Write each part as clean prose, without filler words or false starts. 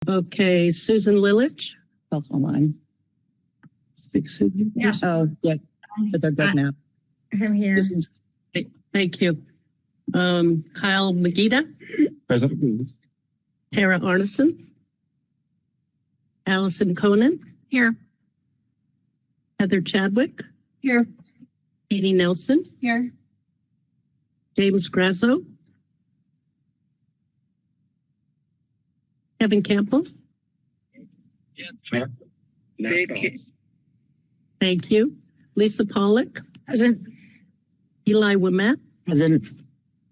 Okay, Susan Lilich. That's online. Speak, Susan. Yeah. Oh, yeah, but they're good now. I'm here. Thank you. Kyle Magida, Present. Tara Arneson, Allison Conan, Here. Heather Chadwick, Here. Katie Nelson, Here. James Grasso, Kevin Campbell. Thank you. Lisa Pollock, Present. Eli Wimet, Present.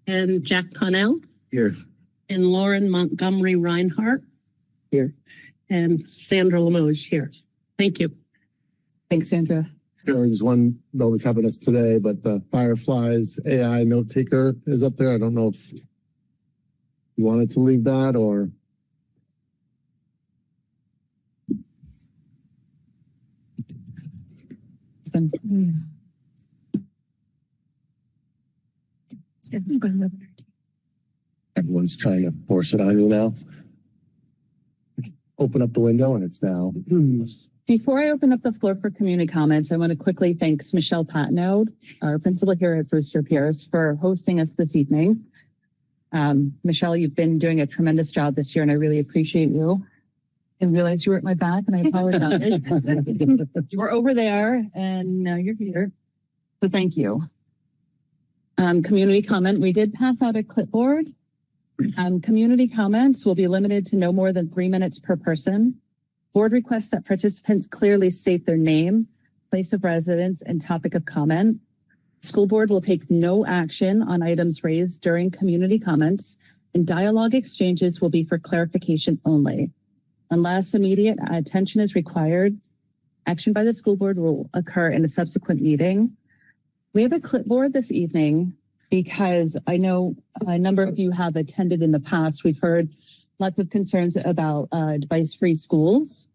and Jack Connell, Here. and Lauren Montgomery Reinhardt, Here. and Sandra Limoges here. Thank you. Thanks, Sandra. There was one that was having us today, but the Fireflies AI note taker is up there. I don't know if you wanted to leave that or. Everyone's trying to force it on you now. Open up the window and it's now. Before I open up the floor for community comments, I want to quickly thank Michelle Patnode, our principal here at Brewster Pierce, for hosting us this evening. Michelle, you've been doing a tremendous job this year, and I really appreciate you. I realized you were at my back, and I apologize. You were over there, and now you're here. So thank you. Community comment. We did pass out a clipboard. Community comments will be limited to no more than 3 minutes per person. Board requests that participants clearly state their name, place of residence, and topic of comment. School board will take no action on items raised during community comments, and dialogue exchanges will be for clarification only. Unless immediate attention is required, action by the school board will occur in a subsequent meeting. We have a clipboard this evening because I know a number of you have attended in the past. We've heard lots of concerns about device-free schools.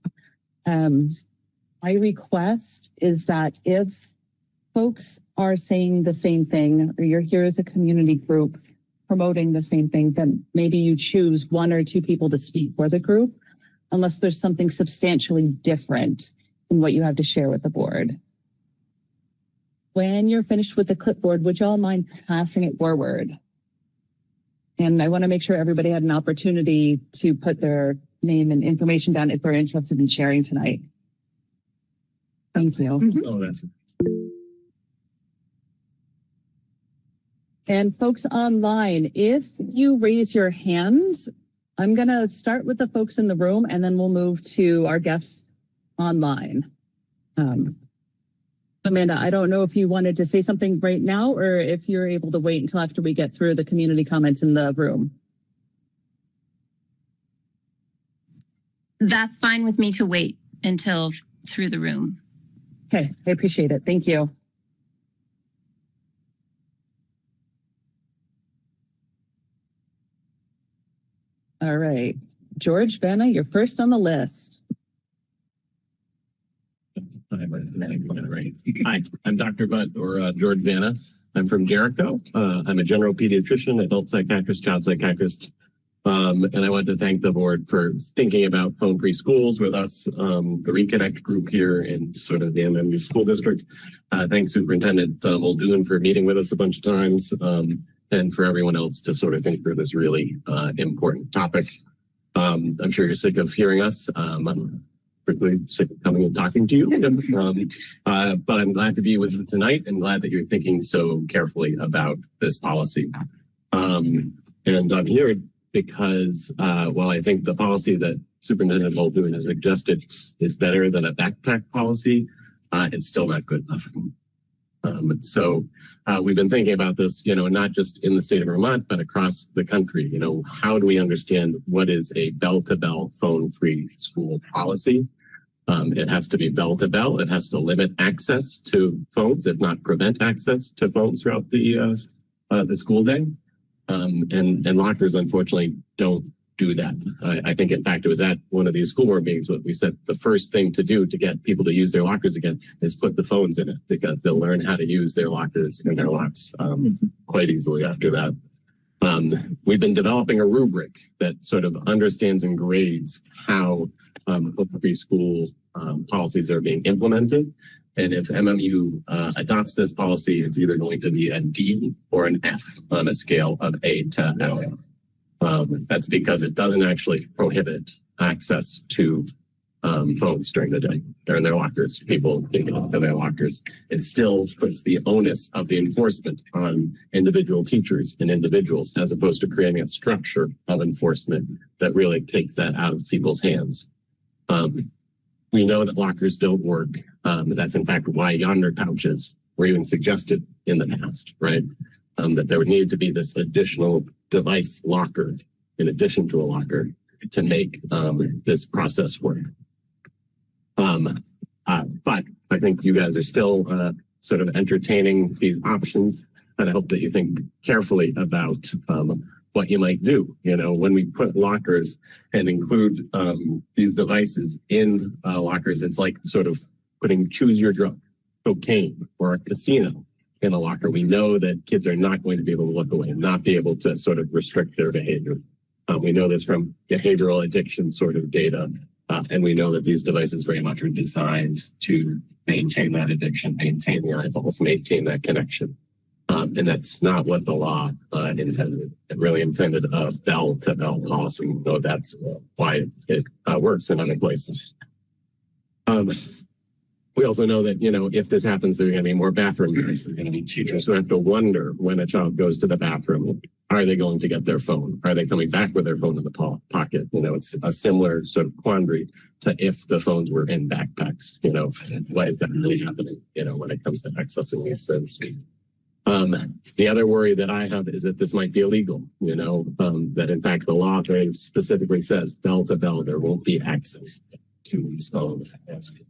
My request is that if folks are saying the same thing, or you're here as a community group promoting the same thing, then maybe you choose 1 or 2 people to speak for the group, unless there's something substantially different in what you have to share with the board. When you're finished with the clipboard, would you all mind passing it forward? And I want to make sure everybody had an opportunity to put their name and information down if they're interested in sharing tonight. Thank you. Oh, that's And folks online, if you raise your hands, I'm going to start with the folks in the room and then we'll move to our guests online. Amanda, I don't know if you wanted to say something right now or if you're able to wait until after we get through the community comments in the room. That's fine with me to wait until through the room. Okay, I appreciate it. Thank you. All right, George Vanna, you're first on the list. Hi, I'm Dr. Butt or George Vanna. I'm from Jericho. I'm a general pediatrician, adult psychiatrist, child psychiatrist. And I want to thank the board for thinking about phone-free schools with us, the Reconnect group here in sort of the MMU school district. Thanks Superintendent Muldoon for meeting with us a bunch of times, and for everyone else to sort of think through this really important topic. I'm sure you're sick of hearing us. I'm particularly sick of coming and talking to you. But I'm glad to be with you tonight and glad that you're thinking so carefully about this policy. And I'm here because while I think the policy that Superintendent Muldoon has suggested is better than a backpack policy, it's still not good enough. So we've been thinking about this, not just in the state of Vermont, but across the country. How do we understand what is a bell-to-bell phone-free school policy? It has to be bell-to-bell. It has to limit access to phones, if not prevent access to phones throughout the school day. And lockers, unfortunately, don't do that. I think, in fact, it was at one of these school board meetings what we said the first thing to do to get people to use their lockers again is put the phones in it, because they'll learn how to use their lockers and their locks quite easily after that. We've been developing a rubric that sort of understands and grades how free school policies are being implemented. And if MMU adopts this policy, it's either going to be a D or an F on a scale of A to L. That's because it doesn't actually prohibit access to phones during the day. They're in their lockers. People can get into their lockers. It still puts the onus of the enforcement on individual teachers and individuals, as opposed to creating a structure of enforcement that really takes that out of people's hands. We know that lockers don't work. That's in fact why yonder pouches were even suggested in the past, right? That there would need to be this additional device locker in addition to a locker to make this process work. But I think you guys are still sort of entertaining these options, and I hope that you think carefully about what you might do. You know, when we put lockers and include these devices in lockers, it's like sort of putting choose your drug, cocaine, or a casino in a locker. We know that kids are not going to be able to look away and not be able to sort of restrict their behavior. We know this from behavioral addiction sort of data. And we know that these devices very much are designed to maintain that addiction, maintain the eyeballs, maintain that connection. And that's not what the law intended. It really intended a bell-to-bell policy. So that's why it works in other places. We also know that, you know, if this happens, there are going to be more bathroom use. There are going to be teachers who have to wonder when a child goes to the bathroom, are they going to get their phone? Are they coming back with their phone in the pocket? You know, it's a similar sort of quandary to if the phones were in backpacks. You know, why is that really happening, you know, when it comes to accessing these things? The other worry that I have is that this might be illegal, you know, that in fact the law very specifically says bell to bell, there won't be access to these phones.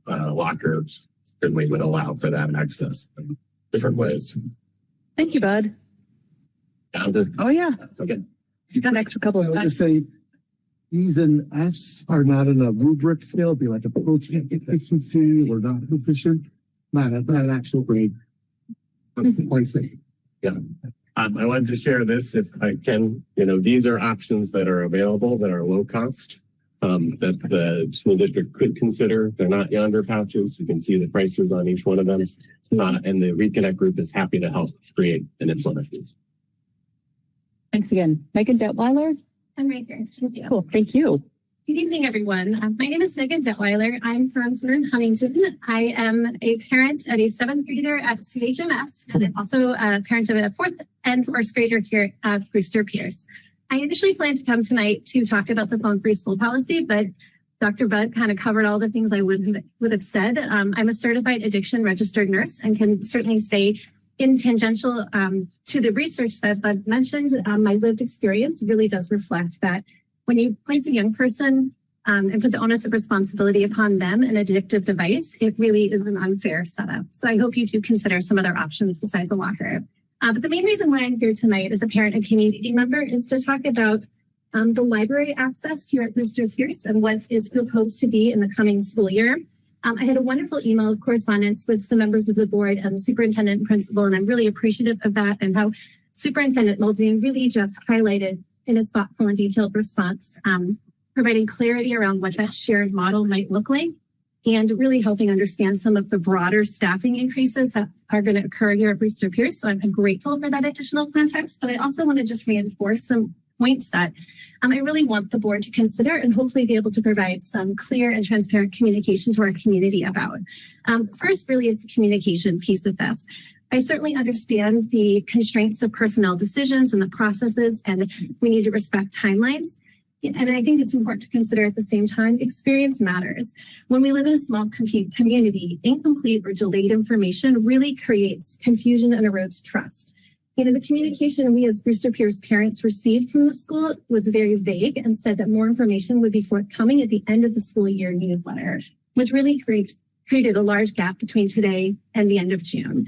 Lockers certainly would allow for that access in different ways. Thank you, Bud. Oh yeah, Okay. you got an extra couple I of would just minutes. say E's and F's are not in a rubric scale, it'd be like approach efficiency or not efficient, not an actual grade. Points thing. I wanted to share this if I can. You know, these are options that are available that are low cost, that the school district could consider. They're not yonder pouches. You can see the prices on each one of them. And the Reconnect group is happy to help create and implement these. Thanks again. Megan Detweiler. I'm right here. Thank you. Cool. Thank you. Good evening, everyone. My name is Megan Detweiler. I'm from Huntington. I am a parent of a 7th grader at CHMS, and I'm also a parent of a 4th and 1st grader here at Brewster Pierce. I initially planned to come tonight to talk about the phone-free school policy, but Dr. Budd kind of covered all the things I would have said. I'm a certified addiction registered nurse and can certainly say in tangential to the research that Bud mentioned, my lived experience really does reflect that when you place a young person and put the onus of responsibility upon them, an addictive device, it really is an unfair setup. So I hope you do consider some other options besides a locker. But the main reason why I'm here tonight as a parent and community member is to talk about the library access here at Brewster Pierce and what is proposed to be in the coming school year. I had a wonderful email of correspondence with some members of the board and the superintendent and principal, and I'm really appreciative of that and how Superintendent Muldoon really just highlighted in his thoughtful and detailed response, providing clarity around what that shared model might look like and really helping understand some of the broader staffing increases that are going to occur here at Brewster Pierce. So I'm grateful for that additional context, but I also want to just reinforce some points that I really want the board to consider and hopefully be able to provide some clear and transparent communication to our community about. First really is the communication piece of this. I certainly understand the constraints of personnel decisions and the processes, and we need to respect timelines. And I think it's important to consider at the same time, experience matters. When we live in a small community, incomplete or delayed information really creates confusion and erodes trust. You know, the communication we as Brewster Pierce parents received from the school was very vague and said that more information would be forthcoming at the end of the school year newsletter, which really created a large gap between today and the end of June.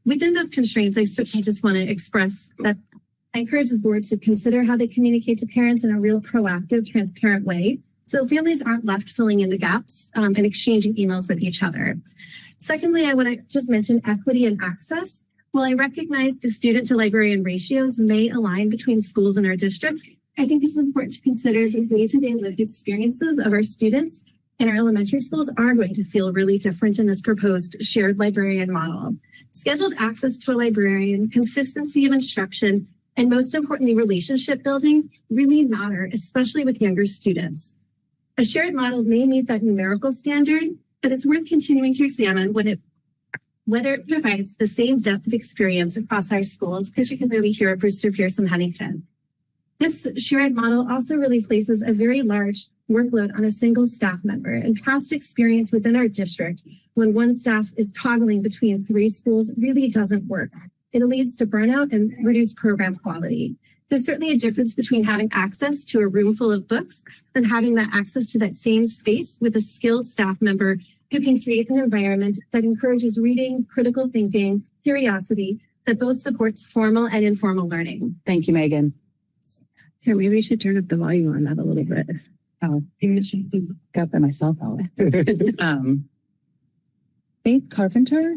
Within those constraints, I certainly just want to express that I encourage the board to consider how they communicate to parents in a real proactive, transparent way, so families aren't left filling in the gaps and exchanging emails with each other. Secondly, I want to just mention equity and access. While I recognize the student to librarian ratios may align between schools in our district, I think it's important to consider the day-to-day lived experiences of our students in our elementary schools are going to feel really different in this proposed shared librarian model. Scheduled access to a librarian, consistency of instruction, and most importantly, relationship building really matter, especially with younger students. A shared model may meet that numerical standard, but it's worth continuing to examine whether it provides the same depth of experience across our schools, particularly here at Brewster Pierce and Huntington. This shared model also really places a very large workload on a single staff member, and past experience within our district when one staff is toggling between 3 schools really doesn't work. It leads to burnout and reduced program quality. There's certainly a difference between having access to a room full of books and having that access to that same space with a skilled staff member who can create an environment that encourages reading, critical thinking, curiosity, that both supports formal and informal learning. Thank you, Megan. Here, maybe we should turn up the volume on that a little bit. Oh, got by myself out. Faith Carpenter,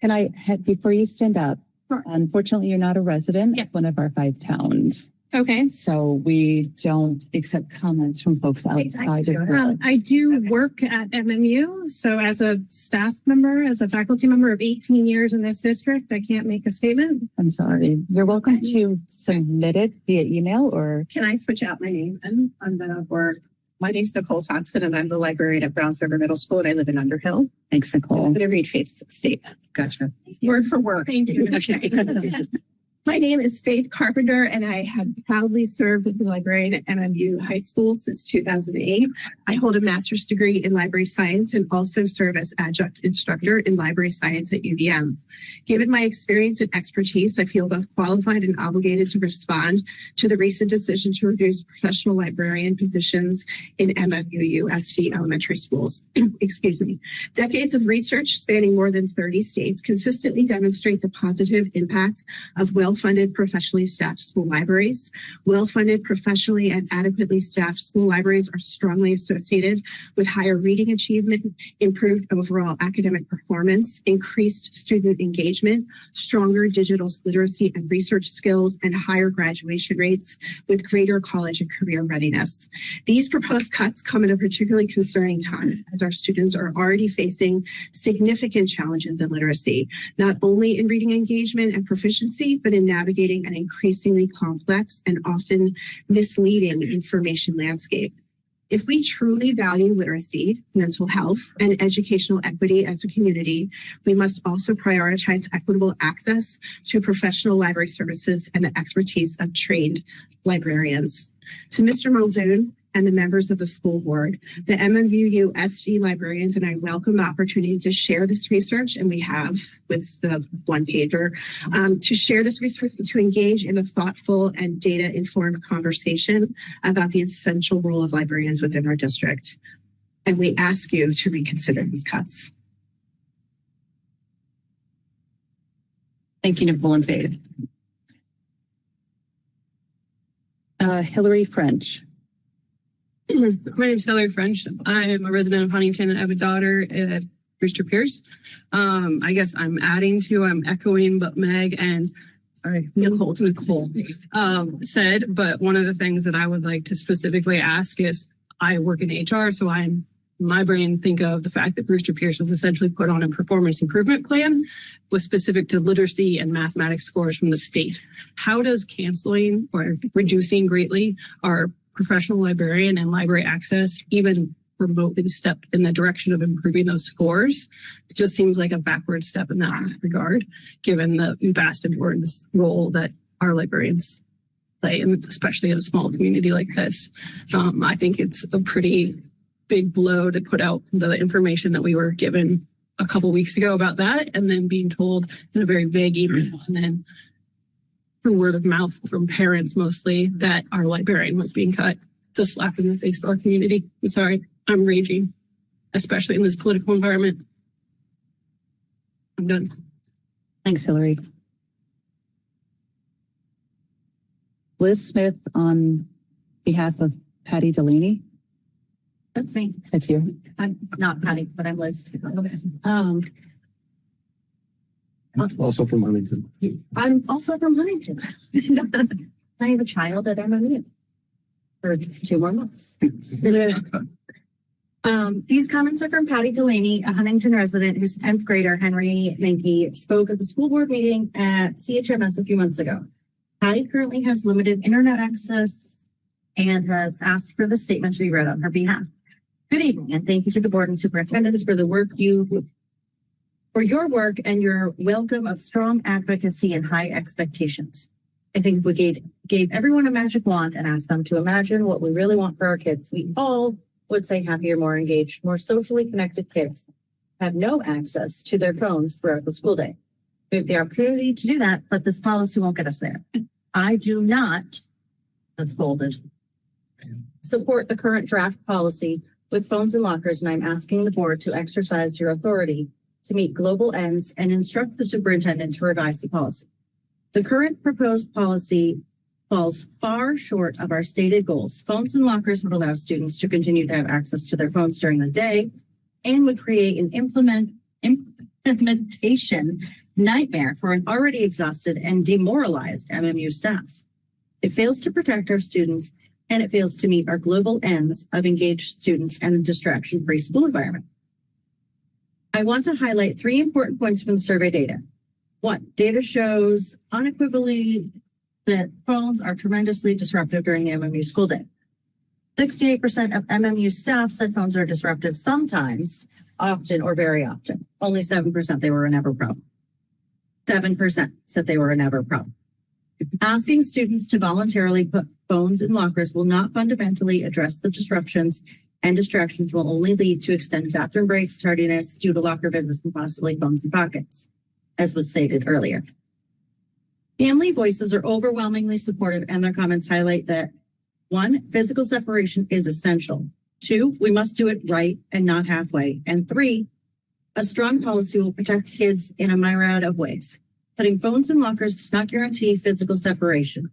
can I have, before you stand up, Sure. unfortunately, you're not a resident of one of our 5 towns. Okay. So we don't accept comments from folks outside of the. I do work at MMU. So as a staff member, as a faculty member of 18 years in this district, I can't make a statement. I'm sorry. You're welcome to submit it via email or. Can I switch out my name and on the board? My name's Nicole Thompson and I'm the librarian at Browns River Middle School and I live in Underhill. Thanks, Nicole. I'm going to read Faith's statement. Gotcha. Word for word. Thank you. Okay. My name is Faith Carpenter and I have proudly served as the librarian at MMU High School since 2008. I hold a master's degree in library science and also serve as adjunct instructor in library science at UVM. Given my experience and expertise, I feel both qualified and obligated to respond to the recent decision to reduce professional librarian positions in MMUUSD elementary schools. Excuse me. Decades of research spanning more than 30 states consistently demonstrate the positive impact of well-funded, professionally staffed school libraries. Well-funded, professionally and adequately staffed school libraries are strongly associated with higher reading achievement, improved overall academic performance, increased student engagement, stronger digital literacy and research skills, and higher graduation rates with greater college and career readiness. These proposed cuts come at a particularly concerning time as our students are already facing significant challenges in literacy, not only in reading engagement and proficiency, but in navigating an increasingly complex and often misleading information landscape. If we truly value literacy, mental health, and educational equity as a community, we must also prioritize equitable access to professional library services and the expertise of trained librarians. To Mr. Muldoon and the members of the school board, the MMUUSD librarians and I welcome the opportunity to share this research, and we have with the one-pager, to share this research, to engage in a thoughtful and data-informed conversation about the essential role of librarians within our district. And we ask you to reconsider these cuts. Thank you, Nicole and Faith. Hillary French. My name is Hillary French. I am a resident of Huntington and I have a daughter at Brewster Pierce. I guess I'm echoing what Meg and Nicole said, but one of the things that I would like to specifically ask is I work in HR, so my brain think of the fact that Brewster Pierce was essentially put on a performance improvement plan was specific to literacy and mathematics scores from the state. How does canceling or reducing greatly our professional librarian and library access even remotely step in the direction of improving those scores? It just seems like a backward step in that regard, given the vast importance role that our librarians play, and especially in a small community like this. I think it's a pretty big blow to put out the information that we were given a couple weeks ago about that, and then being told in a very vague email, and then through word of mouth from parents mostly, that our librarian was being cut. It's a slap in the face to our community. I'm sorry, I'm raging, especially in this political environment. I'm done. Thanks, Hillary. Liz Smith on behalf of Patty Delaney. That's me. That's you. I'm not Patty, but I'm Liz. Also from Huntington. I'm also from Huntington. I have a child at MMU for 2 more months. These comments are from Patty Delaney, a Huntington resident whose 10th grader, Henry Menke, spoke at the school board meeting at CHMS a few months ago. Patty currently has limited internet access and has asked for the statement to be read on her behalf. Good evening, and thank you to the board and superintendents for your work and your welcome of strong advocacy and high expectations. I think if we gave everyone a magic wand and asked them to imagine what we really want for our kids, we all would say happier, more engaged, more socially connected kids have no access to their phones throughout the school day. We have the opportunity to do that, but this policy won't get us there. I do not, that's bolded, support the current draft policy with phones and lockers, and I'm asking the board to exercise your authority to meet global ends and instruct the superintendent to revise the policy. The current proposed policy falls far short of our stated goals. Phones and lockers would allow students to continue to have access to their phones during the day and would create an implementation nightmare for an already exhausted and demoralized MMU staff. It fails to protect our students, and it fails to meet our global ends of engaged students and a distraction-free school environment. I want to highlight 3 important points from the survey data. 1, data shows unequivocally that phones are tremendously disruptive during the MMU school day. 68% of MMU staff said phones are disruptive sometimes, often, or very often. Only 7% they were a never problem. 7% said they were a never problem. Asking students to voluntarily put phones in lockers will not fundamentally address the disruptions, and distractions will only lead to extended bathroom breaks, tardiness due to locker visits, and possibly phones in pockets, as was stated earlier. Family voices are overwhelmingly supportive, and their comments highlight that 1, physical separation is essential. 2, we must do it right and not halfway. And 3, a strong policy will protect kids in a myriad of ways. Putting phones in lockers does not guarantee physical separation.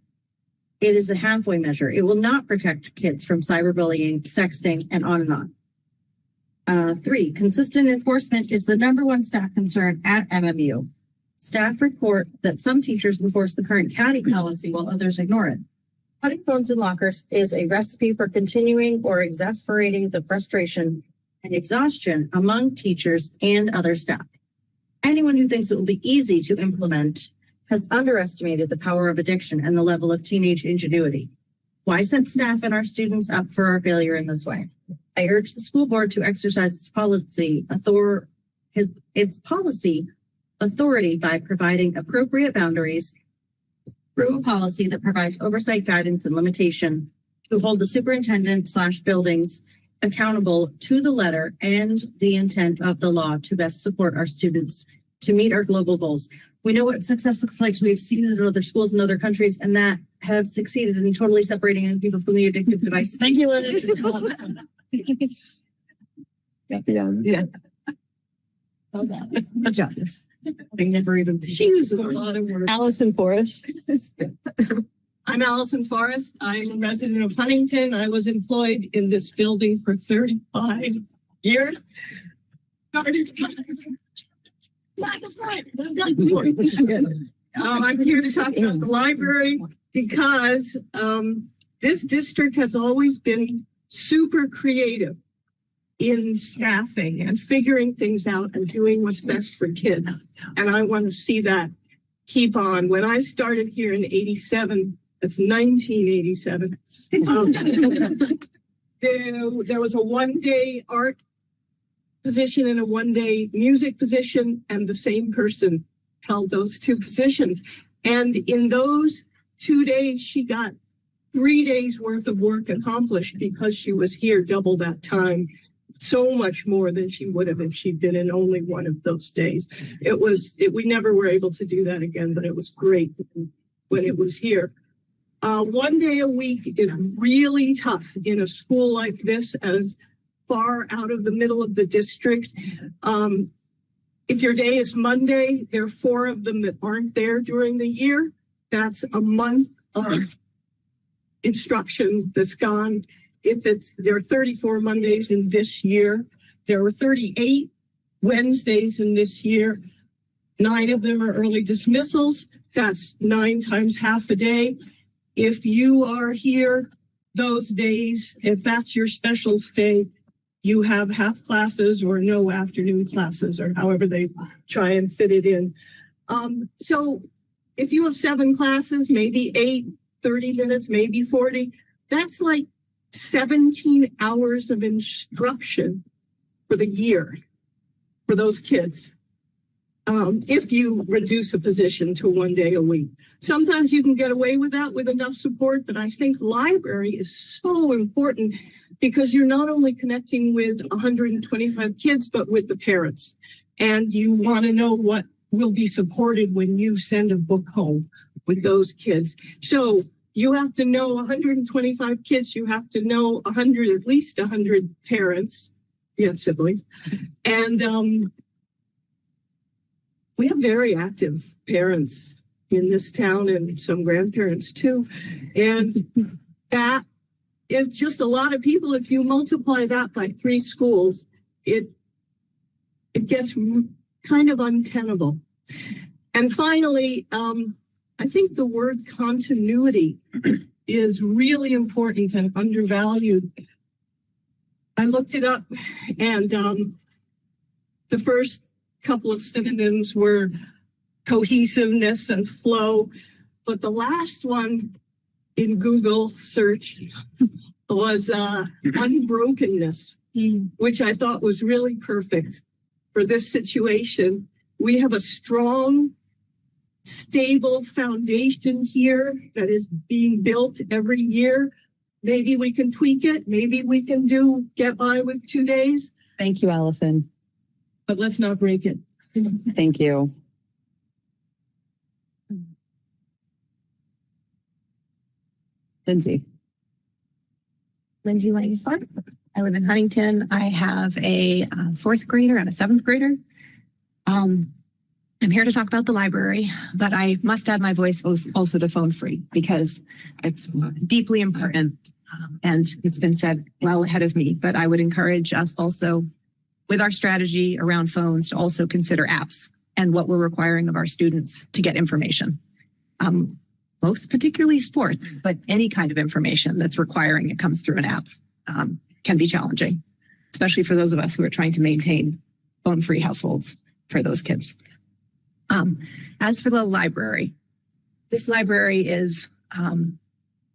It is a halfway measure. It will not protect kids from cyberbullying, sexting, and on and on. 3, consistent enforcement is the #1 staff concern at MMU. Staff report that some teachers enforce the current caddy policy while others ignore it. Putting phones in lockers is a recipe for continuing or exasperating the frustration and exhaustion among teachers and other staff. Anyone who thinks it will be easy to implement has underestimated the power of addiction and the level of teenage ingenuity. Why set staff and our students up for our failure in this way? I urge the school board to exercise its policy authority by providing appropriate boundaries through a policy that provides oversight, guidance, and limitation to hold the superintendent/buildings accountable to the letter and the intent of the law to best support our students to meet our global goals. We know what success looks like. We've seen it in other schools in other countries, and that have succeeded in totally separating people from the addictive devices. Thank you, Liz. Yeah. Good job. I never even. She uses a lot of words. Allison Forrest. I'm Allison Forrest. I'm a resident of Huntington. I was employed in this building for 35 years. I'm here to talk about the library because this district has always been super creative in staffing and figuring things out and doing what's best for kids. And I want to see that keep on. When I started here in 87, that's 1987. There was a 1-day art position and a 1-day music position, and the same person held those 2 positions. And in those 2 days, she got 3 days worth of work accomplished because she was here double that time. So much more than she would have if she'd been in only one of those days. We never were able to do that again, but it was great when it was here. 1 day a week is really tough in a school like this, as far out of the middle of the district. If your day is Monday, there are 4 of them that aren't there during the year. That's a month of instruction that's gone. There are 34 Mondays in this year. There were 38 Wednesdays in this year. 9 of them are early dismissals. That's 9 times half a day. If you are here those days, if that's your special stay, you have half classes or no afternoon classes, or however they try and fit it in. So if you have 7 classes, maybe 8, 30 minutes, maybe 40, that's like 17 hours of instruction for the year for those kids. If you reduce a position to 1 day a week. Sometimes you can get away with that with enough support, but I think library is so important because you're not only connecting with 125 kids, but with the parents. And you want to know what will be supported when you send a book home with those kids. So you have to know 125 kids, you have to know at least 100 parents. You have siblings. And we have very active parents in this town and some grandparents too. And that is just a lot of people. If you multiply that by 3 schools, it gets kind of untenable. And finally, I think the word continuity is really important and undervalued. I looked it up, and the first couple of synonyms were cohesiveness and flow, but the last one in Google search was unbrokenness, which I thought was really perfect for this situation. We have a strong, stable foundation here that is being built every year. Maybe we can tweak it. Maybe we can get by with 2 days, Thank you, Allison. but let's not break it. Thank you. Lindsay. Lindsay Langford. I live in Huntington. I have a 4th grader and a 7th grader. I'm here to talk about the library, but I must add my voice also to phone free because it's deeply important. And it's been said well ahead of me, but I would encourage us also with our strategy around phones to also consider apps and what we're requiring of our students to get information. Most particularly sports, but any kind of information that's requiring it comes through an app can be challenging, especially for those of us who are trying to maintain phone-free households for those kids. As for the library, this library is,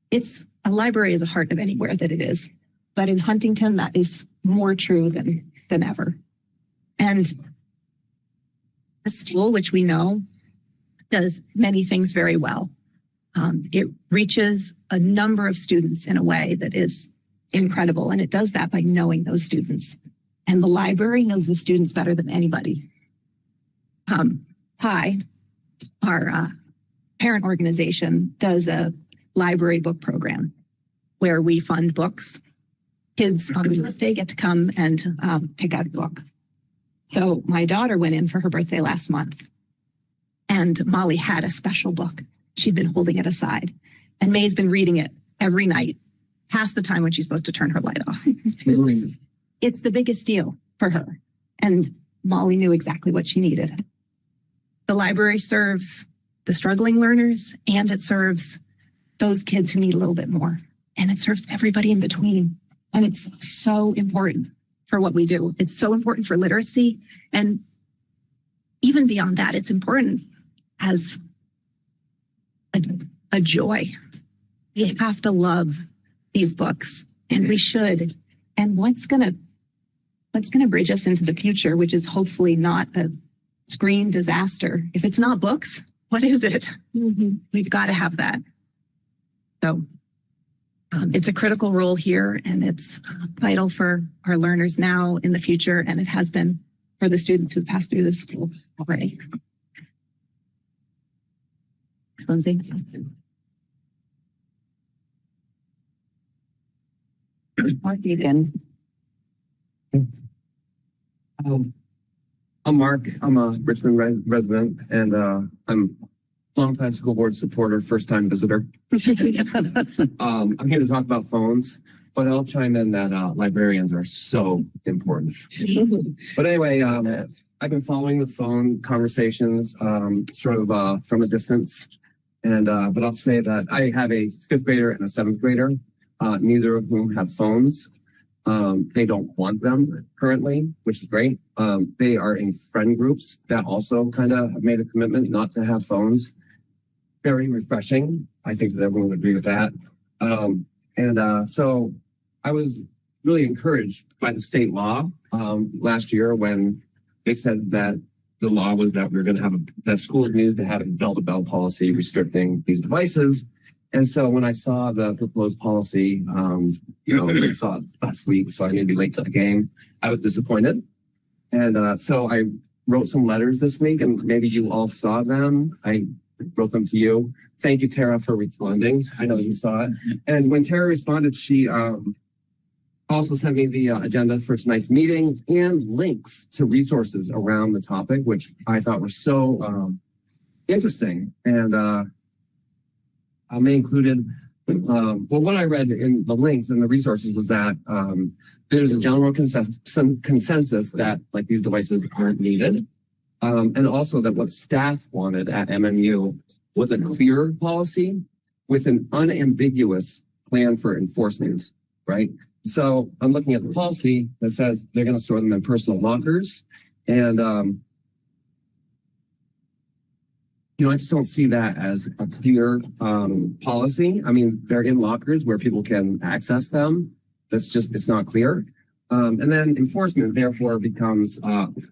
it's a library is a heart of anywhere that it is, but in Huntington, that is more true than ever. And the school, which we know, does many things very well. It reaches a number of students in a way that is incredible. And it does that by knowing those students. And the library knows the students better than anybody. PI, our parent organization, does a library book program where we fund books. Kids on their birthday get to come and pick out a book. So my daughter went in for her birthday last month, and Molly had a special book. She'd been holding it aside, and May's been reading it every night, past the time when she's supposed to turn her light off. It's the biggest deal for her, and Molly knew exactly what she needed. The library serves the struggling learners, and it serves those kids who need a little bit more, and it serves everybody in between. And it's so important for what we do. It's so important for literacy, and even beyond that, it's important as a joy. We have to love these books, and we should. And what's gonna bridge us into the future, which is hopefully not a screen disaster. If it's not books, what is it? We've got to have that. So it's a critical role here, and it's vital for our learners now, in the future, and it has been for the students who passed through this school already. Lindsay. Mark Egan. I'm Mark. I'm a Richmond resident, and I'm a longtime school board supporter, first-time visitor. I'm here to talk about phones, but I'll chime in that librarians are so important. But anyway, I've been following the phone conversations, sort of, from a distance. And, but I'll say that I have a 5th grader and a 7th grader, neither of whom have phones. They don't want them currently, which is great. They are in friend groups that also kind of have made a commitment not to have phones. Very refreshing. I think that everyone would agree with that. So I was really encouraged by the state law last year when they said that the law was that we were going to have that schools needed to have a bell-to-bell policy restricting these devices. And so when I saw the proposed policy, I saw it last week, so I may be late to the game. I was disappointed. And so I wrote some letters this week, and maybe you all saw them. I wrote them to you. Thank you, Tara, for responding. I know you saw it. And when Tara responded, she also sent me the agenda for tonight's meeting and links to resources around the topic, which I thought were so interesting. And they included, what I read in the links and the resources was that there's a general consensus that like these devices aren't needed. And also that what staff wanted at MMU was a clear policy with an unambiguous plan for enforcement, right? So I'm looking at the policy that says they're going to store them in personal lockers. And, I just don't see that as a clear policy. I mean, they're in lockers where people can access them. It's not clear. And then enforcement, therefore, becomes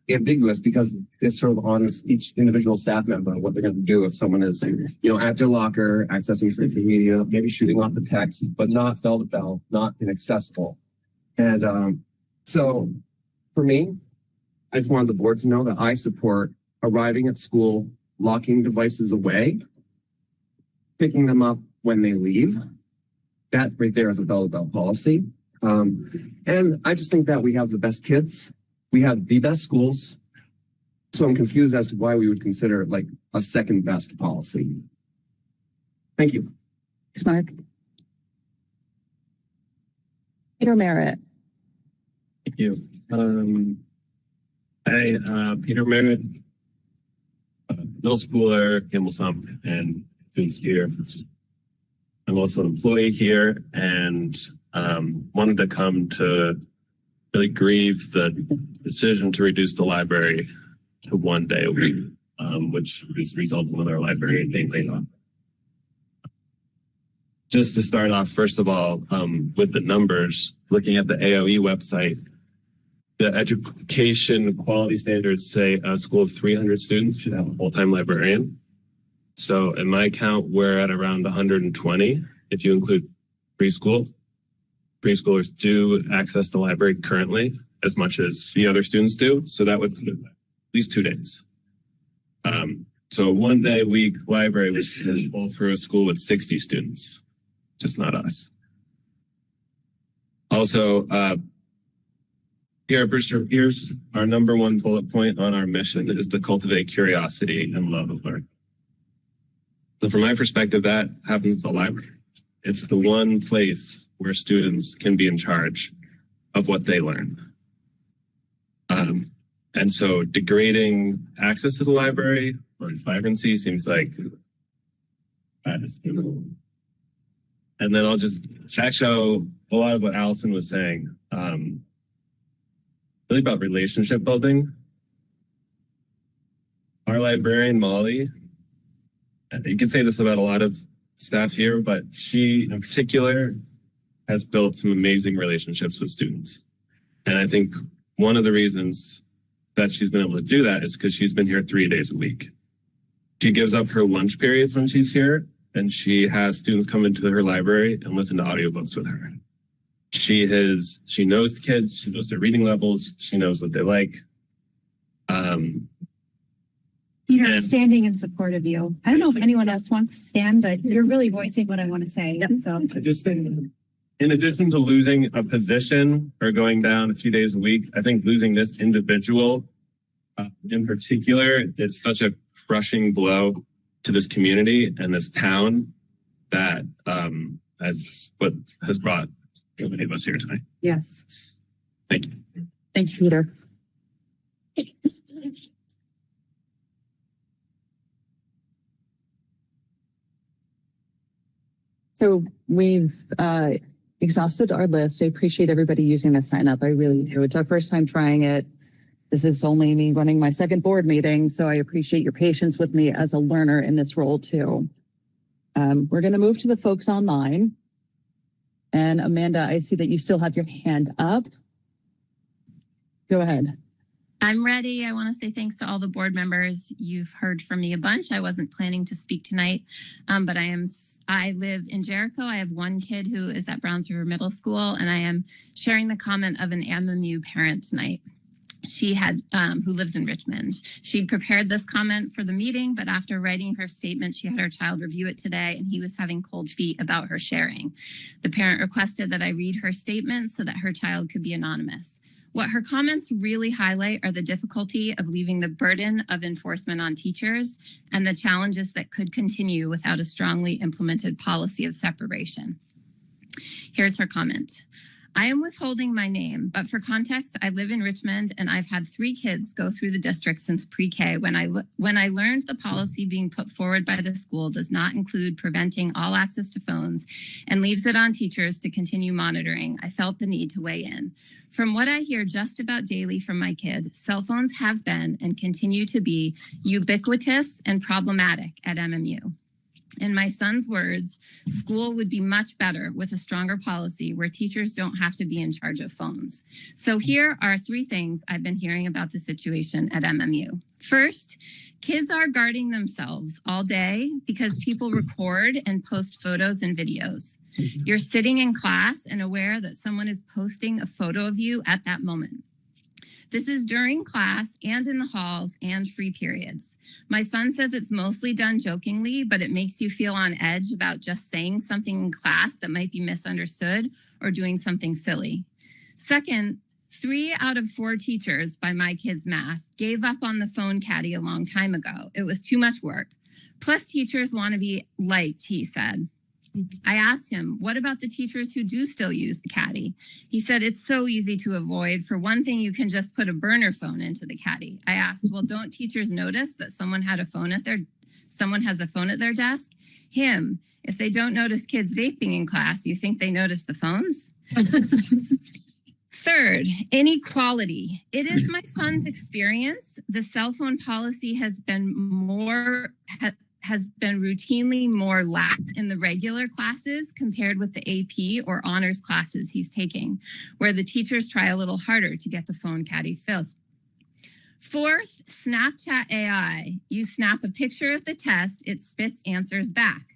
ambiguous because it's sort of on each individual staff member what they're going to do if someone is, at their locker, accessing social media, maybe shooting off the text, but not bell to bell, not inaccessible. And so for me, I just wanted the board to know that I support arriving at school, locking devices away, picking them up when they leave. That right there is a bell to bell policy. And I just think that we have the best kids. We have the best schools. So I'm confused as to why we would consider it like a second best policy. Thank you. Thanks, Mark. Peter Merritt. Thank you. Peter Merritt, middle schooler, Kimball Sump, and students here. I'm also an employee here and wanted to come to really grieve the decision to reduce the library to 1 day a week, which is resulting with our library being laid off. Just to start off, first of all, with the numbers, looking at the AOE website, the education quality standards say a school of 300 students should have a full-time librarian. So in my count, we're at around 120 if you include preschool. Preschoolers do access the library currently as much as the other students do. So that would put it at least 2 days. So a 1 day a week library was full through a school with 60 students, just not us. Also, here at Brewster Pierce, our number one bullet point on our mission is to cultivate curiosity and love of learning. So from my perspective, that happens at the library. It's the one place where students can be in charge of what they learn. And so degrading access to the library or its vibrancy seems like that is criminal. And then I'll just echo a lot of what Allison was saying, really about relationship building. Our librarian, Molly, you can say this about a lot of staff here, but she in particular has built some amazing relationships with students. And I think one of the reasons that she's been able to do that is because she's been here 3 days a week. She gives up her lunch periods when she's here, and she has students come into her library and listen to audiobooks with her. She knows the kids, she knows their reading levels, she knows what they like. Peter, I'm standing in support of you. I don't know if anyone else wants to stand, but you're really voicing what I want to say. So I just think, in addition to losing a position or going down a few days a week, I think losing this individual in particular is such a crushing blow to this community and this town that that's what has brought so many of us here tonight. yes. Thank you. Thank you, Peter. So we've exhausted our list. I appreciate everybody using the sign up. I really do. It's our first time trying it. This is only me running my second board meeting, so I appreciate your patience with me as a learner in this role too. We're going to move to the folks online. And Amanda, I see that you still have your hand up. Go ahead. I'm ready. I want to say thanks to all the board members. You've heard from me a bunch. I wasn't planning to speak tonight, but I live in Jericho. I have one kid who is at Browns River Middle School, and I am sharing the comment of an MMU parent tonight. She had, who lives in Richmond. She'd prepared this comment for the meeting, but after writing her statement, she had her child review it today, and he was having cold feet about her sharing. The parent requested that I read her statement so that her child could be anonymous. What her comments really highlight are the difficulty of leaving the burden of enforcement on teachers and the challenges that could continue without a strongly implemented policy of separation. Here's her comment. I am withholding my name, but for context, I live in Richmond and I've had 3 kids go through the district since pre-K. When I learned the policy being put forward by the school does not include preventing all access to phones and leaves it on teachers to continue monitoring, I felt the need to weigh in. From what I hear just about daily from my kid, cell phones have been and continue to be ubiquitous and problematic at MMU. In my son's words, school would be much better with a stronger policy where teachers don't have to be in charge of phones. So here are 3 things I've been hearing about the situation at MMU. First, kids are guarding themselves all day because people record and post photos and videos. You're sitting in class and aware that someone is posting a photo of you at that moment. This is during class and in the halls and free periods. My son says it's mostly done jokingly, but it makes you feel on edge about just saying something in class that might be misunderstood or doing something silly. Second, 3 out of 4 teachers by my kids' math gave up on the phone caddy a long time ago. It was too much work. Plus teachers want to be liked, he said. I asked him, what about the teachers who do still use the caddy? He said, it's so easy to avoid. For one thing, you can just put a burner phone into the caddy. I asked, well, don't teachers notice that someone has a phone at their desk? Him, if they don't notice kids vaping in class, you think they notice the phones? Third, inequality. It is my son's experience. The cell phone policy has been routinely more lax in the regular classes compared with the AP or honors classes he's taking, where the teachers try a little harder to get the phone caddy filled. Fourth, Snapchat AI. You snap a picture of the test, it spits answers back.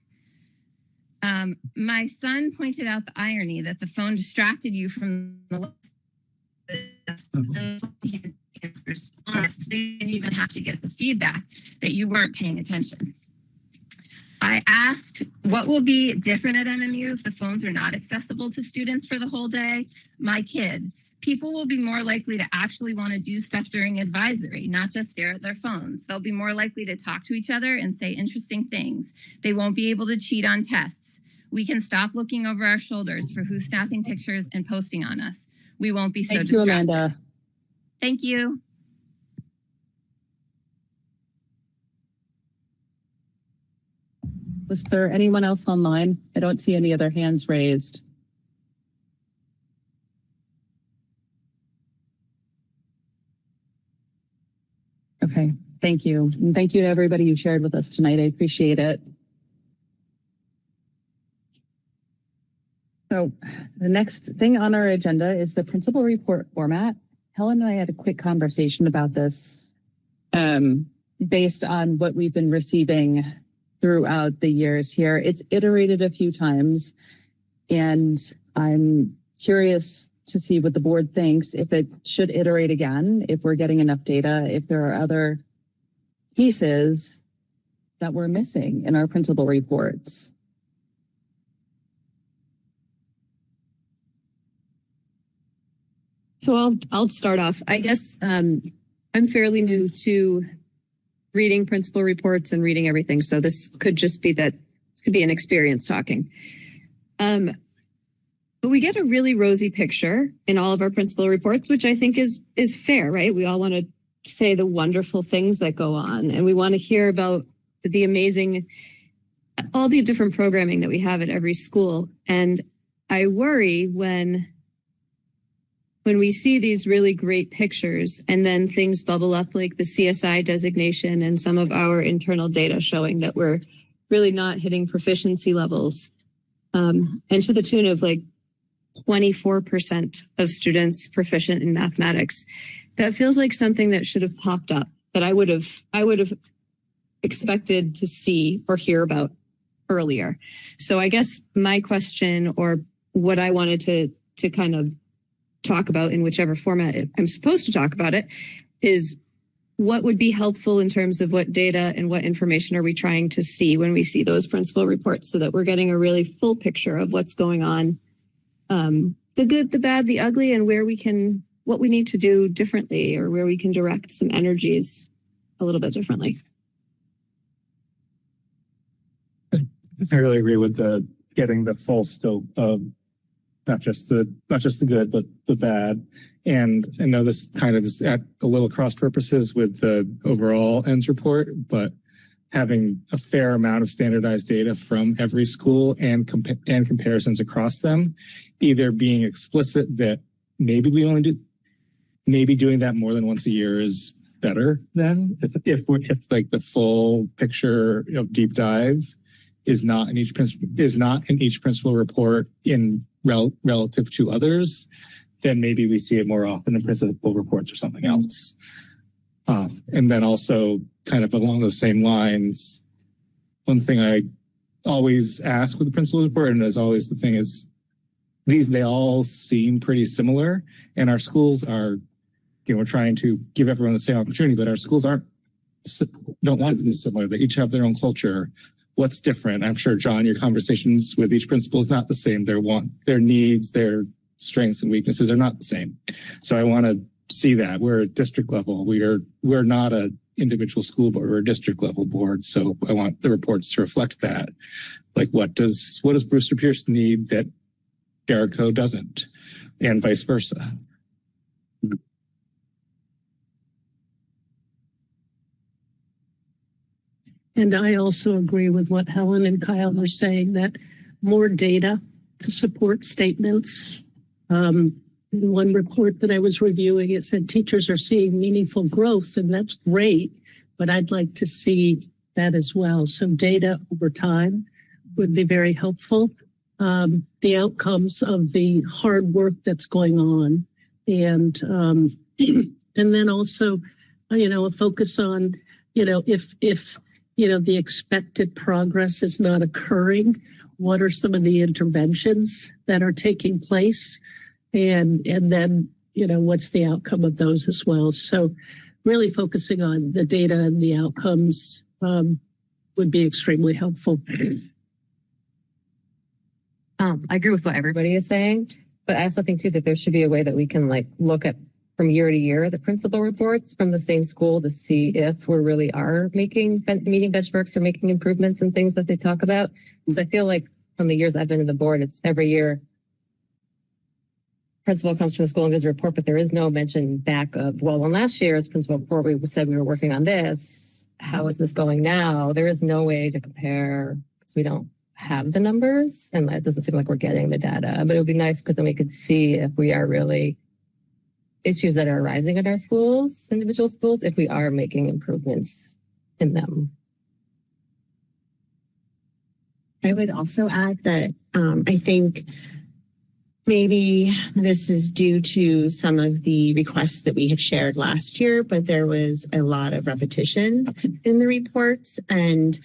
My son pointed out the irony that the phone distracted you from the answers. So you didn't even have to get the feedback that you weren't paying attention. I asked what will be different at MMU if the phones are not accessible to students for the whole day. My kid, people will be more likely to actually want to do stuff during advisory, not just stare at their phones. They'll be more likely to talk to each other and say interesting things. They won't be able to cheat on tests. We can stop looking over our shoulders for who's snapping pictures and posting on us. We won't be so distracted. Thank you, Amanda. Thank you. Was there anyone else online? I don't see any other hands raised. Okay, thank you. And thank you to everybody who shared with us tonight. I appreciate it. So the next thing on our agenda is the principal report format. Helen and I had a quick conversation about this based on what we've been receiving throughout the years here. It's iterated a few times, and I'm curious to see what the board thinks, if it should iterate again, if we're getting enough data, if there are other pieces that we're missing in our principal reports. So I'll start off. I guess I'm fairly new to reading principal reports and reading everything. So this could just be an experience talking. But we get a really rosy picture in all of our principal reports, which I think is fair, right? We all want to say the wonderful things that go on, and we want to hear about the amazing all the different programming that we have at every school. And I worry when we see these really great pictures and then things bubble up like the CSI designation and some of our internal data showing that we're really not hitting proficiency levels. And to the tune of like 24% of students proficient in mathematics. That feels like something that should have popped up, that I would have expected to see or hear about earlier. So I guess my question, or what I wanted to kind of talk about in whichever format I'm supposed to talk about it, is what would be helpful in terms of what data and what information are we trying to see when we see those principal reports, so that we're getting a really full picture of what's going on, the good, the bad, the ugly, and what we need to do differently, or where we can direct some energies a little bit differently. I really agree with getting the full scope of not just the good, but the bad. And I know this kind of is at a little cross purposes with the overall ends report, but having a fair amount of standardized data from every school and comparisons across them, either being explicit that maybe doing that more than once a year is better than if like the full picture of deep dive is not in each principal report in relative to others, then maybe we see it more often in principal reports or something else. And then also kind of along those same lines, one thing I always ask with the principal report, and as always the thing is, they all seem pretty similar, and our schools are, we're trying to give everyone the same opportunity, but our schools don't want to be similar. They each have their own culture. What's different? I'm sure, John, your conversations with each principal is not the same. Their needs, their strengths and weaknesses are not the same. So I want to see that. We're at district level. We're not a individual school board, we're a district level board. So I want the reports to reflect that. Like what does Brewster Pierce need that Jericho doesn't, and vice versa. And I also agree with what Helen and Kyle were saying, that more data to support statements. In one report that I was reviewing, it said teachers are seeing meaningful growth, and that's great, but I'd like to see that as well. So data over time would be very helpful. The outcomes of the hard work that's going on, and then also, a focus on, if the expected progress is not occurring, what are some of the interventions that are taking place? And then, what's the outcome of those as well? So really focusing on the data and the outcomes would be extremely helpful. I agree with what everybody is saying, but I also think too that there should be a way that we can look at from year to year the principal reports from the same school to see if we really are meeting benchmarks or making improvements and things that they talk about. Because I feel like from the years I've been in the board, it's every year principal comes from the school and gives a report, but there is no mention back of, well, in last year's principal report, we said we were working on this. How is this going now? There is no way to compare because we don't have the numbers, and it doesn't seem like we're getting the data. But it would be nice because then we could see if we are really issues that are arising in our schools, individual schools, if we are making improvements in them. I would also add that I think maybe this is due to some of the requests that we had shared last year, but there was a lot of repetition in the reports, and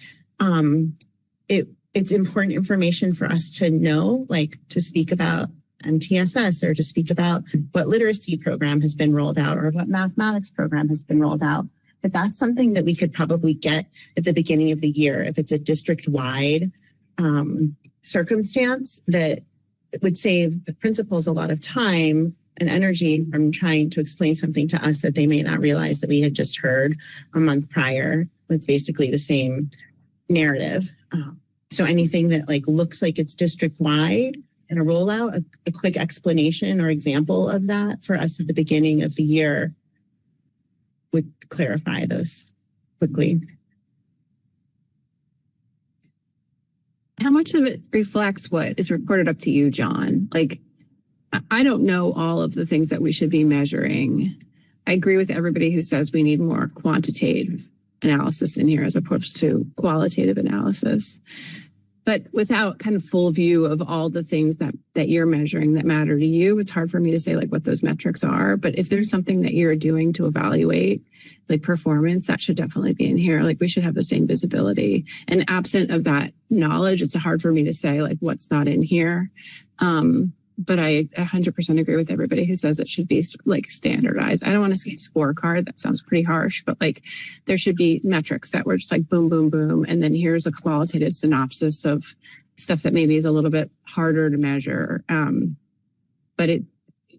it's important information for us to know, to speak about MTSS or to speak about what literacy program has been rolled out or what mathematics program has been rolled out. But that's something that we could probably get at the beginning of the year if it's a district-wide circumstance that would save the principals a lot of time and energy from trying to explain something to us that they may not realize that we had just heard a month prior with basically the same narrative. So anything that looks like it's district-wide and a rollout, a quick explanation or example of that for us at the beginning of the year would clarify those quickly. how much of it reflects what is reported up to you, John? Like, I don't know all of the things that we should be measuring. I agree with everybody who says we need more quantitative analysis in here as opposed to qualitative analysis. But without kind of full view of all the things that you're measuring that matter to you, it's hard for me to say like what those metrics are. But if there's something that you're doing to evaluate like performance, that should definitely be in here. Like we should have the same visibility. And absent of that knowledge, it's hard for me to say like what's not in here. But I 100% agree with everybody who says it should be like standardized. I don't want to see a scorecard. That sounds pretty harsh, but like there should be metrics that were just like boom, boom, boom. And then here's a qualitative synopsis of stuff that maybe is a little bit harder to measure. But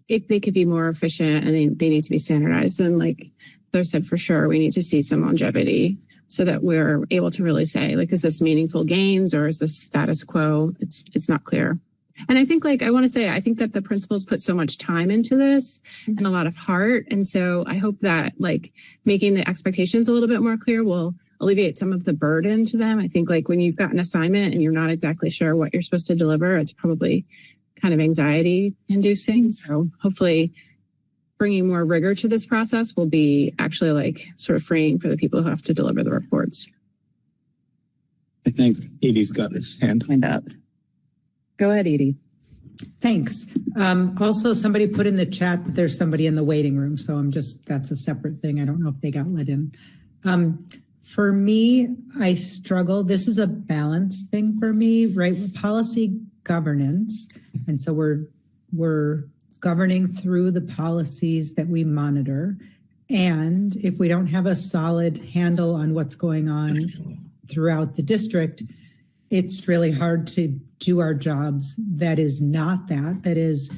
they could be more efficient and they need to be standardized. And like Claire said, for sure, we need to see some longevity so that we're able to really say like, is this meaningful gains or is this status quo? It's not clear. And I think like, I want to say, I think that the principals put so much time into this and a lot of heart. And so I hope that like making the expectations a little bit more clear will alleviate some of the burden to them. I think like when you've got an assignment and you're not exactly sure what you're supposed to deliver, it's probably kind of anxiety inducing. So hopefully bringing more rigor to this process will be actually like sort of freeing for the people who have to deliver the reports. I think Edie's got his hand up. Go ahead, Edie. Thanks. Also, somebody put in the chat that there's somebody in the waiting room. So that's a separate thing. I don't know if they got let in. For me, I struggle. This is a balance thing for me, right? With policy governance. And so we're governing through the policies that we monitor. And if we don't have a solid handle on what's going on throughout the district, it's really hard to do our jobs. That is not that is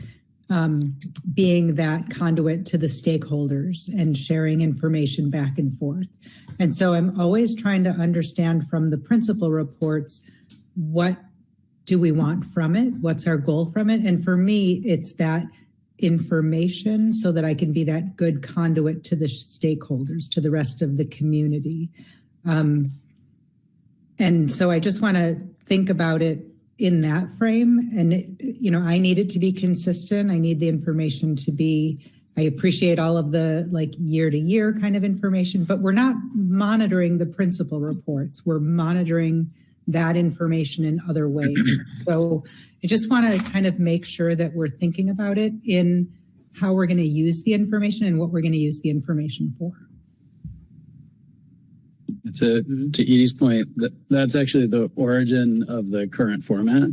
being that conduit to the stakeholders and sharing information back and forth. And so I'm always trying to understand from the principal reports, what do we want from it? What's our goal from it? And for me, it's that information so that I can be that good conduit to the stakeholders, to the rest of the community. And so I just want to think about it in that frame. And, I need it to be consistent. I need the information to be, I appreciate all of the like year to year kind of information, but we're not monitoring the principal reports. We're monitoring that information in other ways. So I just want to kind of make sure that we're thinking about it in how we're going to use the information and what we're going to use the information for. To Edie's point, that's actually the origin of the current format.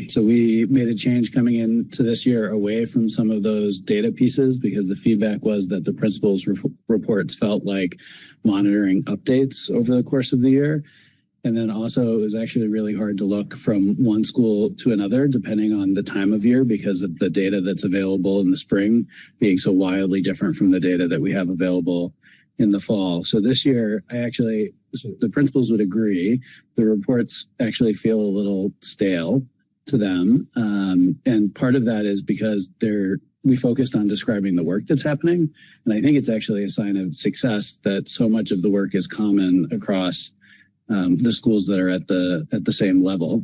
So we made a change coming into this year away from some of those data pieces because the feedback was that the principal's reports felt like monitoring updates over the course of the year. And then also it was actually really hard to look from one school to another depending on the time of year because of the data that's available in the spring being so wildly different from the data that we have available in the fall. So this year, the principals would agree, the reports actually feel a little stale to them. And part of that is because we focused on describing the work that's happening. And I think it's actually a sign of success that so much of the work is common across the schools that are at the same level.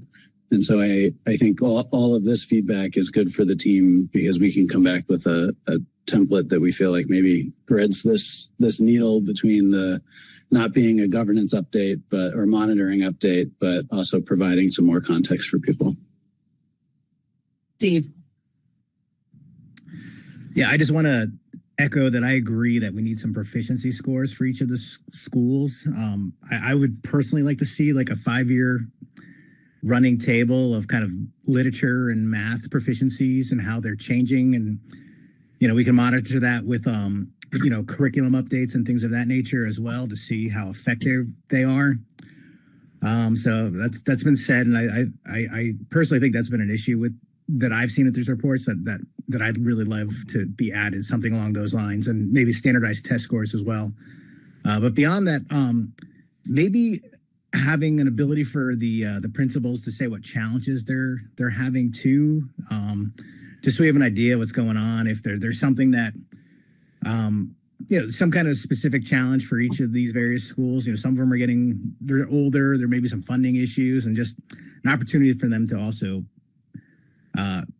And so I think all of this feedback is good for the team because we can come back with a template that we feel like maybe threads this needle between the not being a governance update or monitoring update, but also providing some more context for people. Steve. Yeah, I just want to echo that I agree that we need some proficiency scores for each of the schools. I would personally like to see like a 5-year running table of kind of literature and math proficiencies and how they're changing. And, we can monitor that with, curriculum updates and things of that nature as well to see how effective they are. So that's been said. And I personally think that's been an issue that I've seen at these reports that I'd really love to be added, something along those lines, and maybe standardized test scores as well. But beyond that, maybe having an ability for the principals to say what challenges they're having too, just so we have an idea what's going on. If there's something that, some kind of specific challenge for each of these various schools. Some of them they're older. There may be some funding issues, and just an opportunity for them to also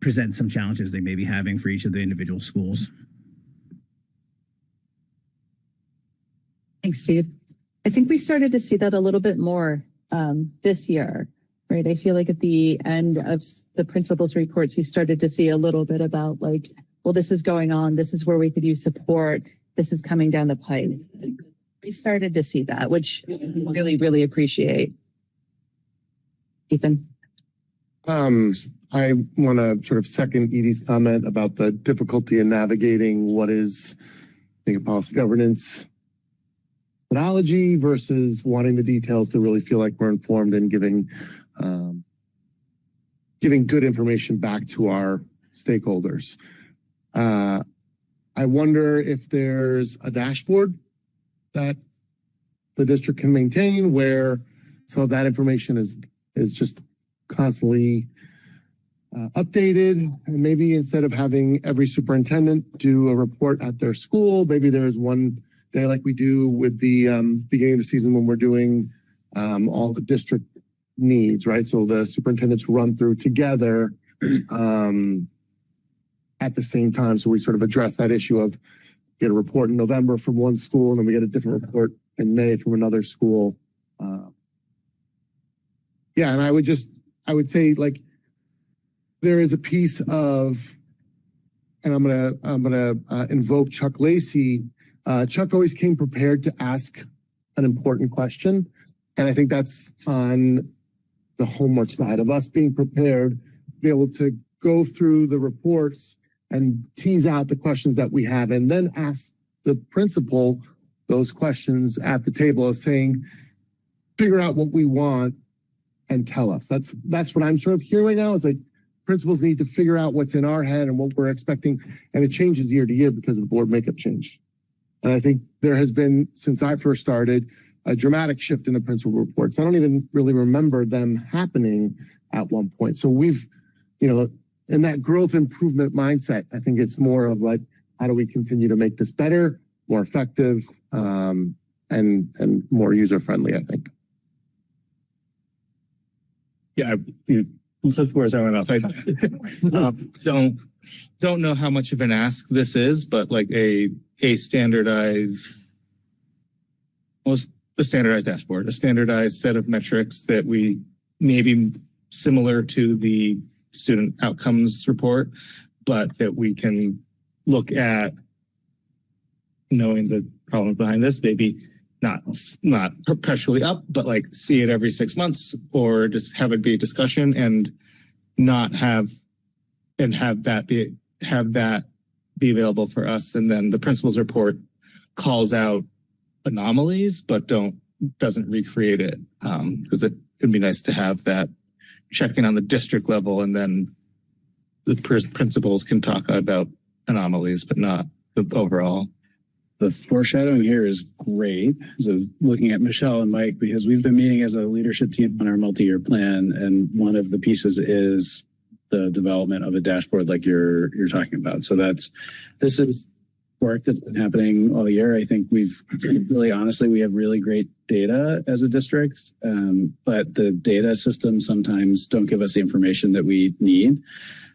present some challenges they may be having for each of the individual schools. Thanks, Steve. I think we started to see that a little bit more this year, right? I feel like at the end of the principals' reports, we started to see a little bit about like, well, this is going on. This is where we could use support. This is coming down the pipe. We've started to see that, which we really, really appreciate. Ethan. I want to sort of second Edie's comment about the difficulty in navigating what is, I think, a policy governance methodology versus wanting the details to really feel like we're informed and giving good information back to our stakeholders. I wonder if there's a dashboard that the district can maintain where some of that information is just constantly updated, and maybe instead of having every superintendent do a report at their school, maybe there's one day like we do with the beginning of the season when we're doing all the district needs, right? So the superintendents run through together at the same time. So we sort of address that issue of get a report in November from one school, and then we get a different report in May from another school. Yeah, and I would say like there is a piece of, and I'm gonna invoke Chuck Lacey. Chuck always came prepared to ask an important question, and I think that's on the homework side of us being prepared to be able to go through the reports and tease out the questions that we have, and then ask the principal those questions at the table of saying, figure out what we want and tell us. That's what I'm sort of hearing right now is like principals need to figure out what's in our head and what we're expecting. And it changes year to year because of the board makeup change. And I think there has been, since I first started, a dramatic shift in the principal reports. I don't even really remember them happening at one point. So we've, in that growth improvement mindset, I think it's more of like, how do we continue to make this better, more effective, and more user-friendly, I think. Yeah, where's I went off? I don't know how much of an ask this is, but like a standardized, almost a standardized dashboard, a standardized set of metrics that we maybe similar to the student outcomes report, but that we can look at knowing the problems behind this, maybe not perpetually up, but like see it every 6 months, or just have it be a discussion and not have that be available for us. And then the principal's report calls out anomalies, but doesn't recreate it. Because it would be nice to have that check-in on the district level, and then the principals can talk about anomalies, but not the overall. The foreshadowing here is great. So looking at Michelle and Mike, because we've been meeting as a leadership team on our multi-year plan, and one of the pieces is the development of a dashboard like you're talking about. So this is work that's been happening all year. I think we've really, honestly, we have really great data as a district, but the data systems sometimes don't give us the information that we need.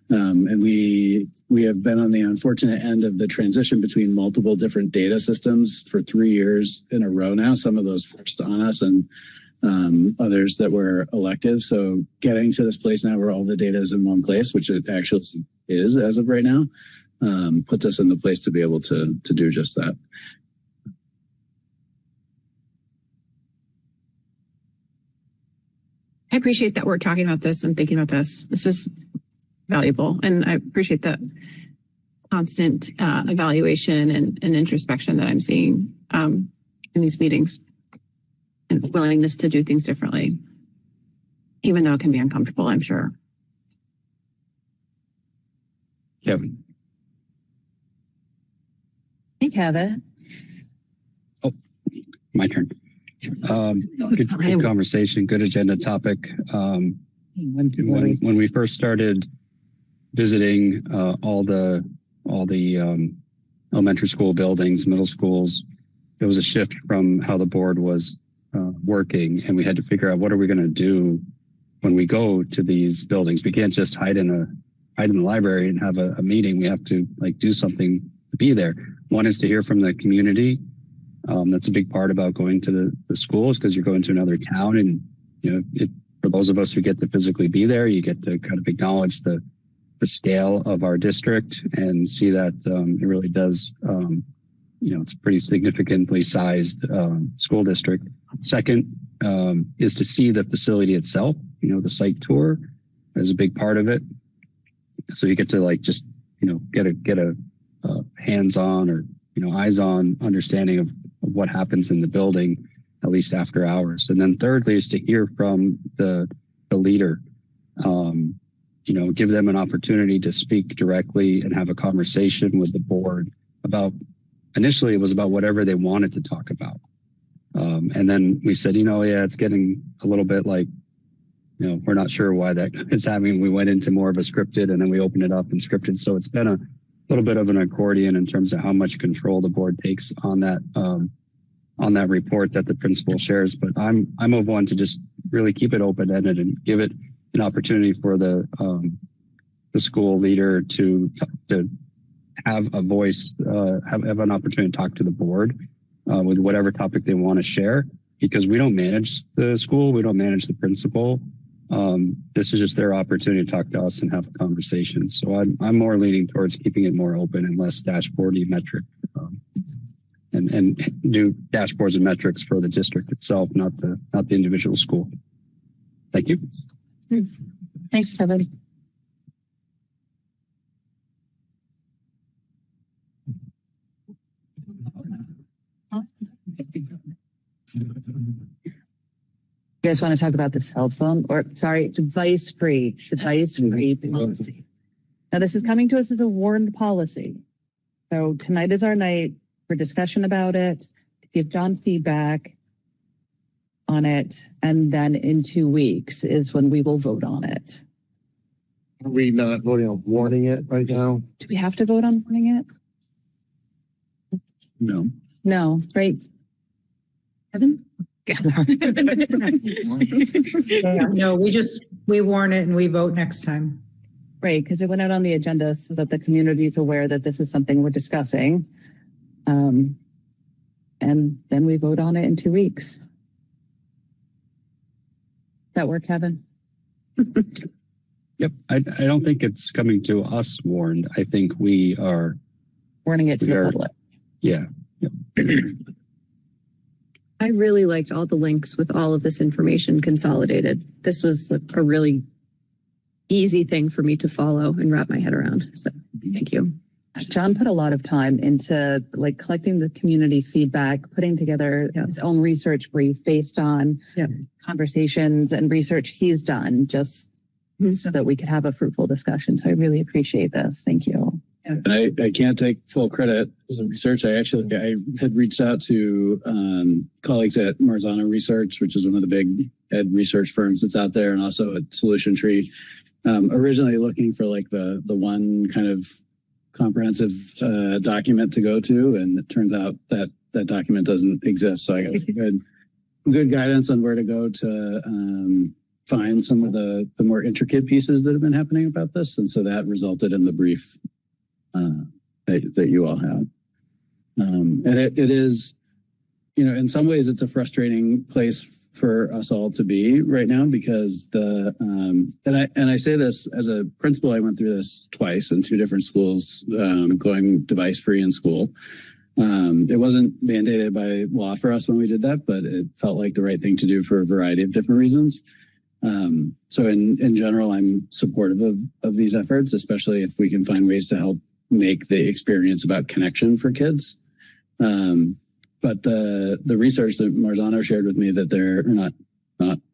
And we have been on the unfortunate end of the transition between multiple different data systems for 3 years in a row now, some of those forced on us and others that were elective. So getting to this place now where all the data is in one place, which it actually is as of right now, puts us in the place to be able to do just that. I appreciate that we're talking about this and thinking about this. This is valuable. And I appreciate the constant evaluation and introspection that I'm seeing in these meetings, and willingness to do things differently, even though it can be uncomfortable, I'm sure. Kevin. Hey, Kevin. Oh, my turn. Good conversation, good agenda topic. When we first started visiting all the elementary school buildings, middle schools, there was a shift from how the board was working, and we had to figure out what are we going to do when we go to these buildings, we can't just hide in the library and have a meeting. We have to like do something to be there. One is to hear from the community. That's a big part about going to the schools, because you're going to another town, and for those of us who get to physically be there, you get to kind of acknowledge the scale of our district and see that it really does, it's a pretty significantly sized school district. Second is to see the facility itself. The site tour is a big part of it. So you get to like just get a hands-on or eyes-on understanding of what happens in the building, at least after hours. And then thirdly is to hear from the leader. Give them an opportunity to speak directly and have a conversation with the board about, initially it was about whatever they wanted to talk about. And then we said, it's getting a little bit like, we're not sure why that is happening. We went into more of a scripted, and then we opened it up and scripted. So it's been a little bit of an accordion in terms of how much control the board takes on that report that the principal shares. But I'm of one to just really keep it open-ended and give it an opportunity for the school leader to have a voice, have an opportunity to talk to the board with whatever topic they want to share, because we don't manage the school, we don't manage the principal. This is just their opportunity to talk to us and have a conversation. So I'm more leaning towards keeping it more open and less dashboardy metric, and do dashboards and metrics for the district itself, not the individual school. Thank you. Thanks, Kevin. You guys want to talk about the cell phone device-free policy? Now, this is coming to us as a warned policy. So tonight is our night for discussion about it, to give John feedback on it, and then in 2 weeks is when we will vote on it. Are we not voting on warning it right now? Do we have to vote on warning it? No. No, right? Kevin? No, we warn it and we vote next time. Right, because it went out on the agenda so that the community is aware that this is something we're discussing. And then we vote on it in 2 weeks. That work, Kevin? Yep. I don't think it's coming to us warned. I think we are warning it to the public. Yeah. Yep. I really liked all the links with all of this information consolidated. This was a really easy thing for me to follow and wrap my head around. So thank you. John put a lot of time into like collecting the community feedback, putting together his own research brief based on conversations and research he's done, just so that we could have a fruitful discussion. So I really appreciate this. Thank you. And I can't take full credit for the research. I had reached out to colleagues at Marzano Research, which is one of the big ed research firms that's out there, and also at Solution Tree, originally looking for like the one kind of comprehensive document to go to, and it turns out that that document doesn't exist. So I got some good guidance on where to go to find some of the more intricate pieces that have been happening about this, and so that resulted in the brief that you all have. And it is, in some ways it's a frustrating place for us all to be right now, because and I say this as a principal, I went through this twice in 2 different schools, going device free in school. It wasn't mandated by law for us when we did that, but it felt like the right thing to do for a variety of different reasons. So in general, I'm supportive of these efforts, especially if we can find ways to help make the experience about connection for kids. But the research that Marzano shared with me, that they're not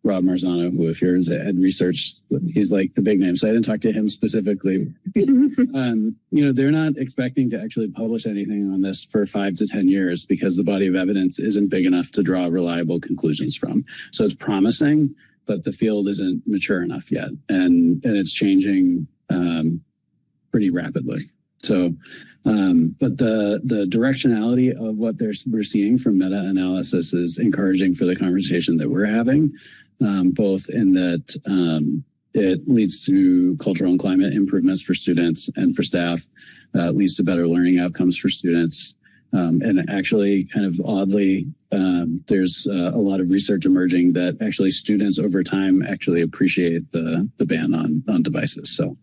Rob Marzano, who if you're at research, he's like the big name. So I didn't talk to him specifically. They're not expecting to actually publish anything on this for 5 to 10 years because the body of evidence isn't big enough to draw reliable conclusions from. So it's promising, but the field isn't mature enough yet. And it's changing pretty rapidly. So, but the directionality of what we're seeing from meta-analysis is encouraging for the conversation that we're having. both in that it leads to cultural and climate improvements for students and for staff, leads to better learning outcomes for students. And actually, kind of oddly, there's a lot of research emerging that actually students over time actually appreciate the ban on devices. So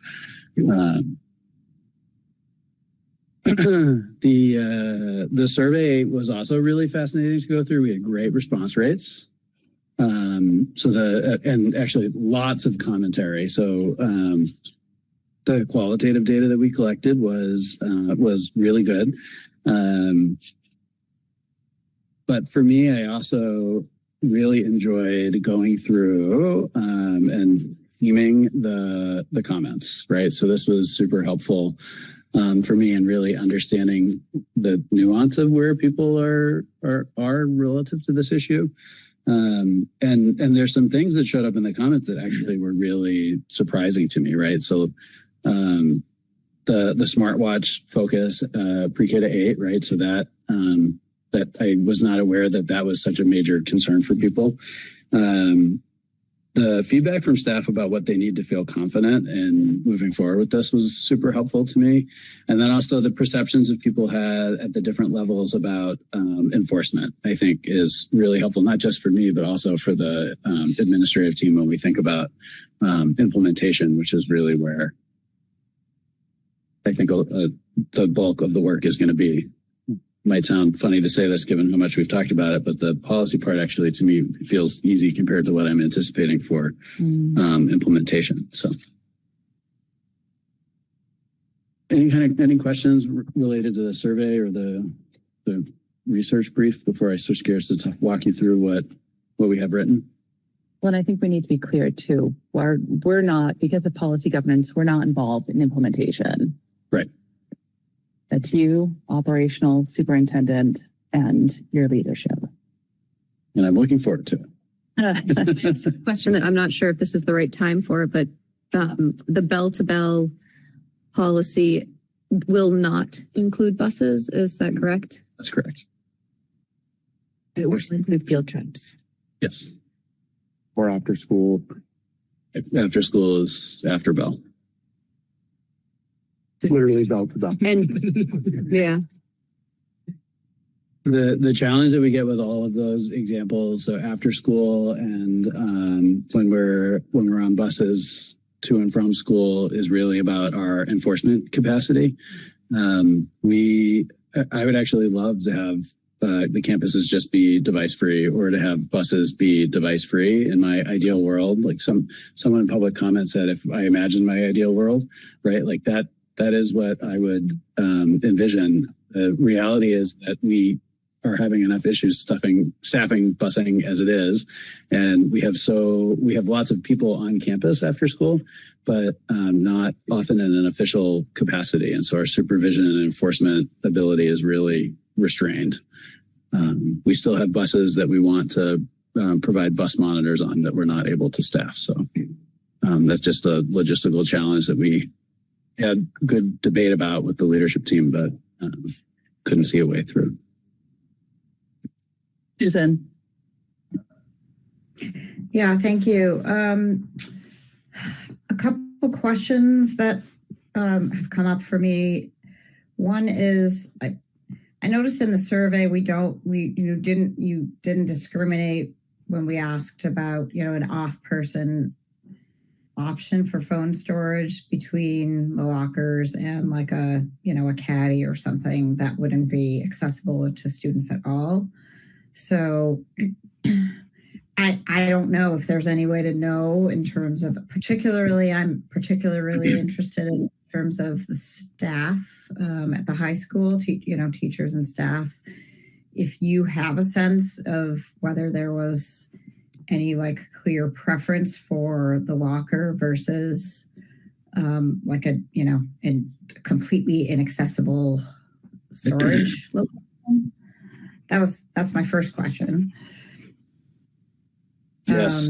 the survey was also really fascinating to go through. We had great response rates. And actually lots of commentary. So the qualitative data that we collected was really good. But for me, I also really enjoyed going through and theming the comments, right? So this was super helpful for me in really understanding the nuance of where people are relative to this issue. And there's some things that showed up in the comments that actually were really surprising to me, right? So the smartwatch focus pre-K to 8, right? So that I was not aware that was such a major concern for people. The feedback from staff about what they need to feel confident in moving forward with this was super helpful to me. And then also the perceptions of people had at the different levels about enforcement, I think is really helpful, not just for me, but also for the administrative team when we think about implementation, which is really where I think the bulk of the work is going to be. Might sound funny to say this given how much we've talked about it, but the policy part actually to me feels easy compared to what I'm anticipating for implementation. So any questions related to the survey or the research brief before I switch gears to walk you through what we have written? Well, and I think we need to be clear too. We're not, because of policy governance, we're not involved in implementation. Right. That's you, operational superintendent, and your leadership. And I'm looking forward to it. It's a question that I'm not sure if this is the right time for, but the bell-to-bell policy will not include buses. Is that correct? That's correct. It will include field trips. Yes. Or after school. After school is after bell. Literally bell to bell. And yeah. The challenge that we get with all of those examples, so after school and when we're on buses to and from school, is really about our enforcement capacity. I would actually love to have the campuses just be device free, or to have buses be device free in my ideal world. Like someone in public comment said, if I imagine my ideal world, right, like that is what I would envision. The reality is that we are having enough issues staffing busing as it is. And we have lots of people on campus after school, but not often in an official capacity. And so our supervision and enforcement ability is really restrained. We still have buses that we want to provide bus monitors on that we're not able to staff. So that's just a logistical challenge that we had good debate about with the leadership team, but couldn't see a way through. Susan. Yeah, thank you. A couple questions that have come up for me. One is I noticed in the survey you didn't discriminate when we asked about an off-person option for phone storage between the lockers and like a caddy or something that wouldn't be accessible to students at all. So I don't know if there's any way to know in terms of I'm particularly interested in terms of the staff at the high school, teachers and staff. If you have a sense of whether there was any like clear preference for the locker versus like a completely inaccessible storage location. That's my first question. Yes.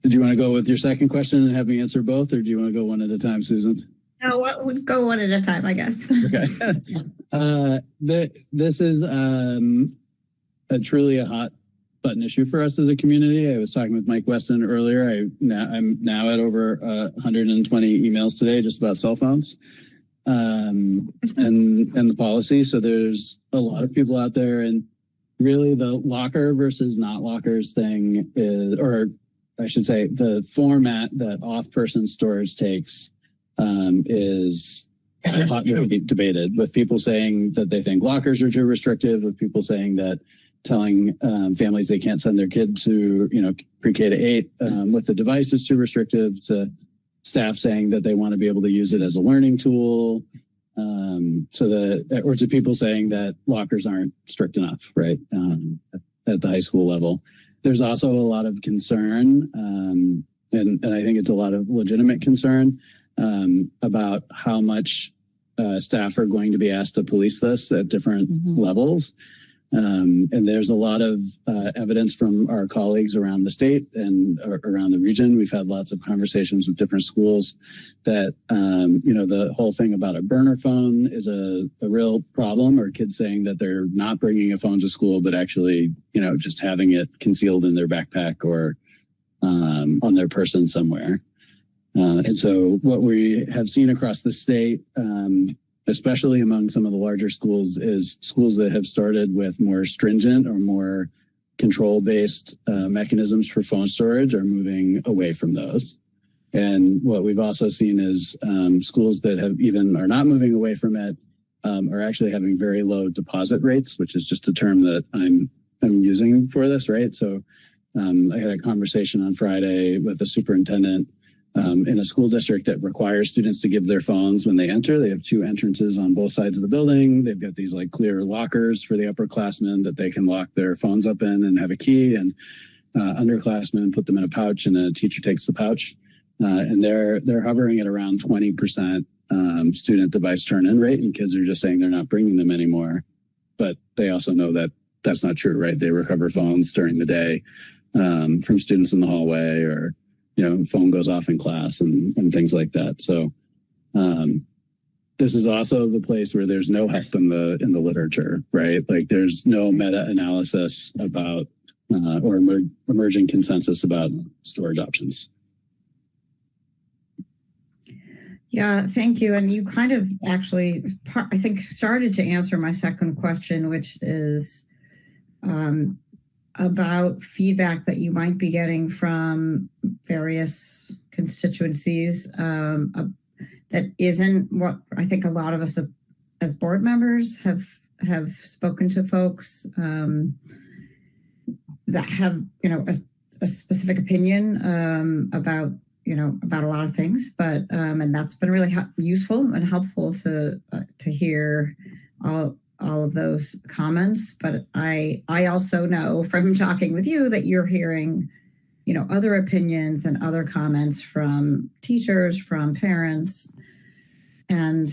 Did you want to go with your second question and have me answer both, or do you want to go one at a time, Susan? No, we'll go one at a time, I guess. Okay. This is truly a hot button issue for us as a community. I was talking with Mike Weston earlier. I'm now at over 120 emails today just about cell phones and the policy. So there's a lot of people out there, and really the locker versus not lockers thing is, or I should say, the format that off-person storage takes is hotly debated, with people saying that they think lockers are too restrictive, with people saying that telling families they can't send their kids to, pre-K to 8 with the device is too restrictive, to staff saying that they want to be able to use it as a learning tool, or to people saying that lockers aren't strict enough, right, at the high school level. There's also a lot of concern, and I think it's a lot of legitimate concern about how much staff are going to be asked to police this at different levels. And there's a lot of evidence from our colleagues around the state and around the region. We've had lots of conversations with different schools that, the whole thing about a burner phone is a real problem, or kids saying that they're not bringing a phone to school, but actually, just having it concealed in their backpack or on their person somewhere. And so what we have seen across the state, especially among some of the larger schools, is schools that have started with more stringent or more control-based mechanisms for phone storage are moving away from those. And what we've also seen is schools that are not moving away from it are actually having very low deposit rates, which is just a term that I'm using for this, right? So I had a conversation on Friday with a superintendent in a school district that requires students to give their phones when they enter. They have 2 entrances on both sides of the building. They've got these clear lockers for the upperclassmen that they can lock their phones up in and have a key, and underclassmen put them in a pouch, and a teacher takes the pouch. And they're hovering at around 20% student device turn-in rate, and kids are just saying they're not bringing them anymore. But they also know that that's not true, right? They recover phones during the day from students in the hallway, or phone goes off in class and things like that. So this is also the place where there's no help in the literature, right? There's no meta-analysis about or emerging consensus about storage options. Yeah, thank you. And you kind of actually, I think, started to answer my second question, which is about feedback that you might be getting from various constituencies that isn't what I think a lot of us as board members have spoken to folks that have a specific opinion about a lot of things, but and that's been really useful and helpful to hear all of those comments. But I also know from talking with you that you're hearing, other opinions and other comments from teachers, from parents. And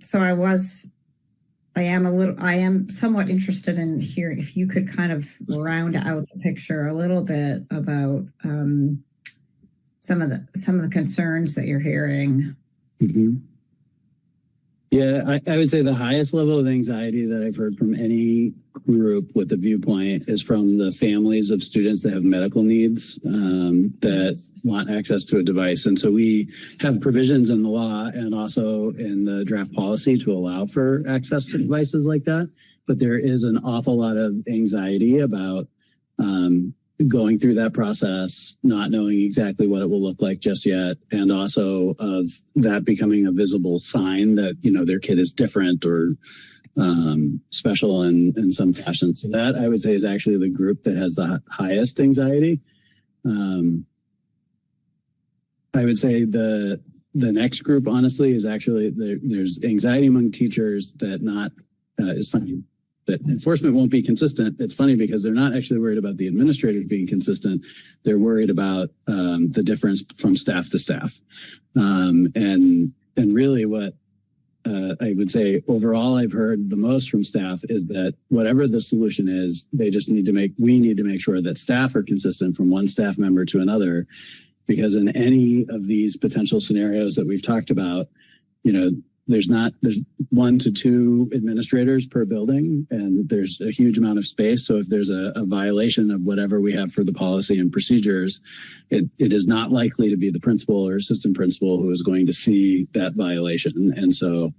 so I am somewhat interested in hearing if you could kind of round out the picture a little bit about some of the concerns that you're hearing. Mm-hmm. Yeah, I would say the highest level of anxiety that I've heard from any group with a viewpoint is from the families of students that have medical needs that want access to a device. And so we have provisions in the law and also in the draft policy to allow for access to devices like that. But there is an awful lot of anxiety about going through that process, not knowing exactly what it will look like just yet, and also of that becoming a visible sign that, their kid is different or special in some fashion. So that, I would say, is actually the group that has the highest anxiety. I would say the next group, honestly, is actually there's anxiety among teachers that is funny. That enforcement won't be consistent. It's funny because they're not actually worried about the administrators being consistent. They're worried about the difference from staff to staff. And really what I would say overall I've heard the most from staff is that whatever the solution is, we need to make sure that staff are consistent from one staff member to another, because in any of these potential scenarios that we've talked about, there's 1 to 2 administrators per building, and there's a huge amount of space. So if there's a violation of whatever we have for the policy and procedures, it is not likely to be the principal or assistant principal who is going to see that violation. And so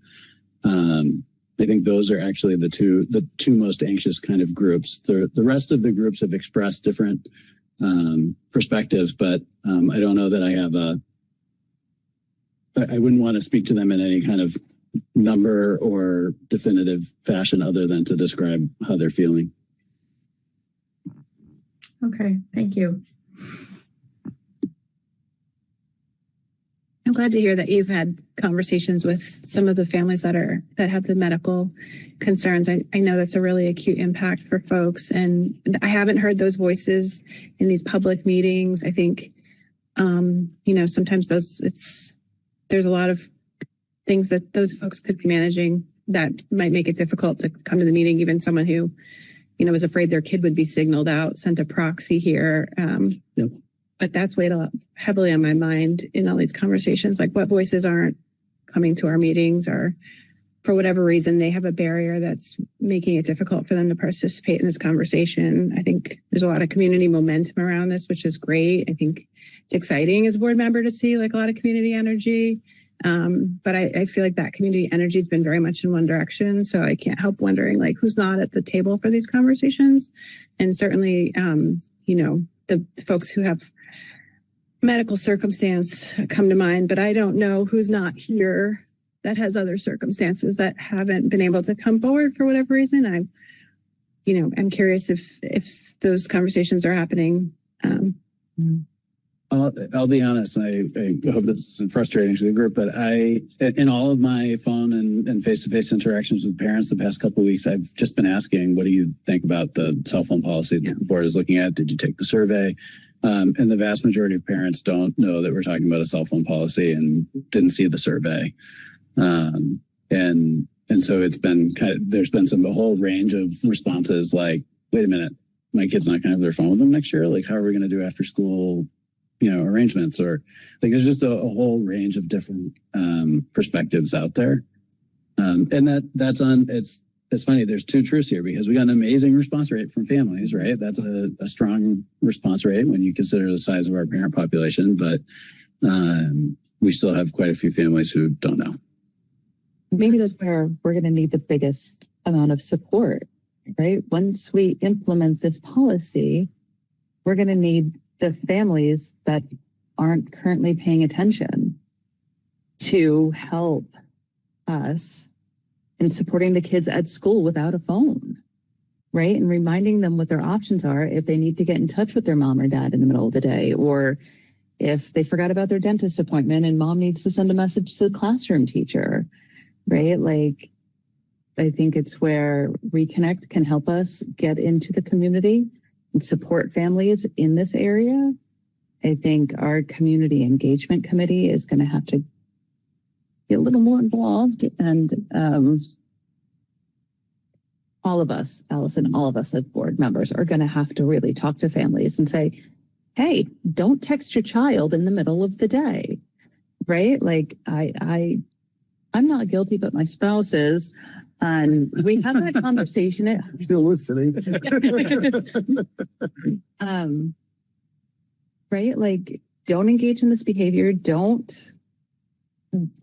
I think those are actually the two most anxious kind of groups. The rest of the groups have expressed different perspectives, but I don't know that I wouldn't want to speak to them in any kind of number or definitive fashion other than to describe how they're feeling. Okay, thank you. I'm glad to hear that you've had conversations with some of the families that have the medical concerns. I know that's a really acute impact for folks, and I haven't heard those voices in these public meetings. I think, sometimes there's a lot of things that those folks could be managing that might make it difficult to come to the meeting. Even someone who, was afraid their kid would be signaled out, sent a proxy here. Yep. But that's weighed a lot heavily on my mind in all these conversations, like what voices aren't coming to our meetings, or for whatever reason, they have a barrier that's making it difficult for them to participate in this conversation. I think there's a lot of community momentum around this, which is great. I think it's exciting as a board member to see like a lot of community energy. But I feel like that community energy has been very much in one direction. So I can't help wondering like who's not at the table for these conversations. And certainly, the folks who have medical circumstance come to mind, but I don't know who's not here that has other circumstances that haven't been able to come forward for whatever reason. I'm curious if those conversations are happening. I'll be honest. I hope this isn't frustrating to the group, but in all of my phone and face-to-face interactions with parents the past couple of weeks, I've just been asking, what do you think about the cell phone policy that the board is looking at? Did you take the survey? And the vast majority of parents don't know that we're talking about a cell phone policy and didn't see the survey. And so it's been there's been a whole range of responses like, wait a minute, my kid's not going to have their phone with them next year. Like, how are we going to do after school, arrangements? Or like, there's just a whole range of different perspectives out there. And it's funny. There's two truths here, because we got an amazing response rate from families, right? That's a strong response rate when you consider the size of our parent population, but we still have quite a few families who don't know. Maybe that's where we're going to need the biggest amount of support, right? Once we implement this policy, we're going to need the families that aren't currently paying attention to help us in supporting the kids at school without a phone, right? And reminding them what their options are if they need to get in touch with their mom or dad in the middle of the day, or if they forgot about their dentist appointment and mom needs to send a message to the classroom teacher, right? Like, I think it's where Reconnect can help us get into the community and support families in this area. I think our community engagement committee is going to have to get a little more involved, and all of us, Allison, all of us as board members are going to have to really talk to families and say, hey, don't text your child in the middle of the day, right? Like I'm not guilty, but my spouse is. And we have that conversation. Still listening. Right? Like, don't engage in this behavior. Don't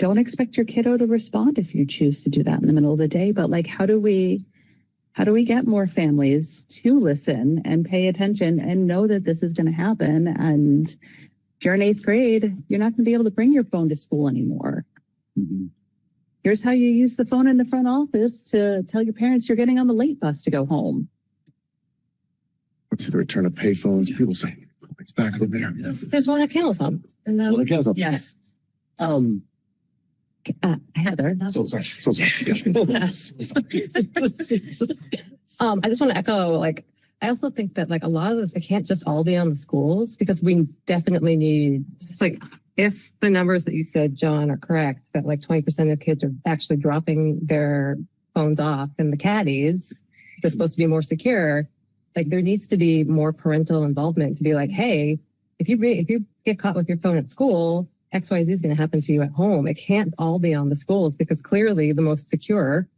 expect your kiddo to respond if you choose to do that in the middle of the day. But like, how do we get more families to listen and pay attention and know that this is going to happen? And if you're in 8th grade, you're not going to be able to bring your phone to school anymore. Mm-hmm. Here's how you use the phone in the front office to tell your parents you're getting on the late bus to go home. What's the return of payphones? People say, it's back over there. There's one at Calzone. Yes. Heather. So sorry. Yes. I just want to echo, I also think that a lot of this, it can't just all be on the schools, because we definitely need, if the numbers that you said, John, are correct, that 20% of kids are actually dropping their phones off in the caddies, they're supposed to be more secure. There needs to be more parental involvement to be hey, if you get caught with your phone at school XYZ is going to happen to you at home. It can't all be on the schools because clearly the most secure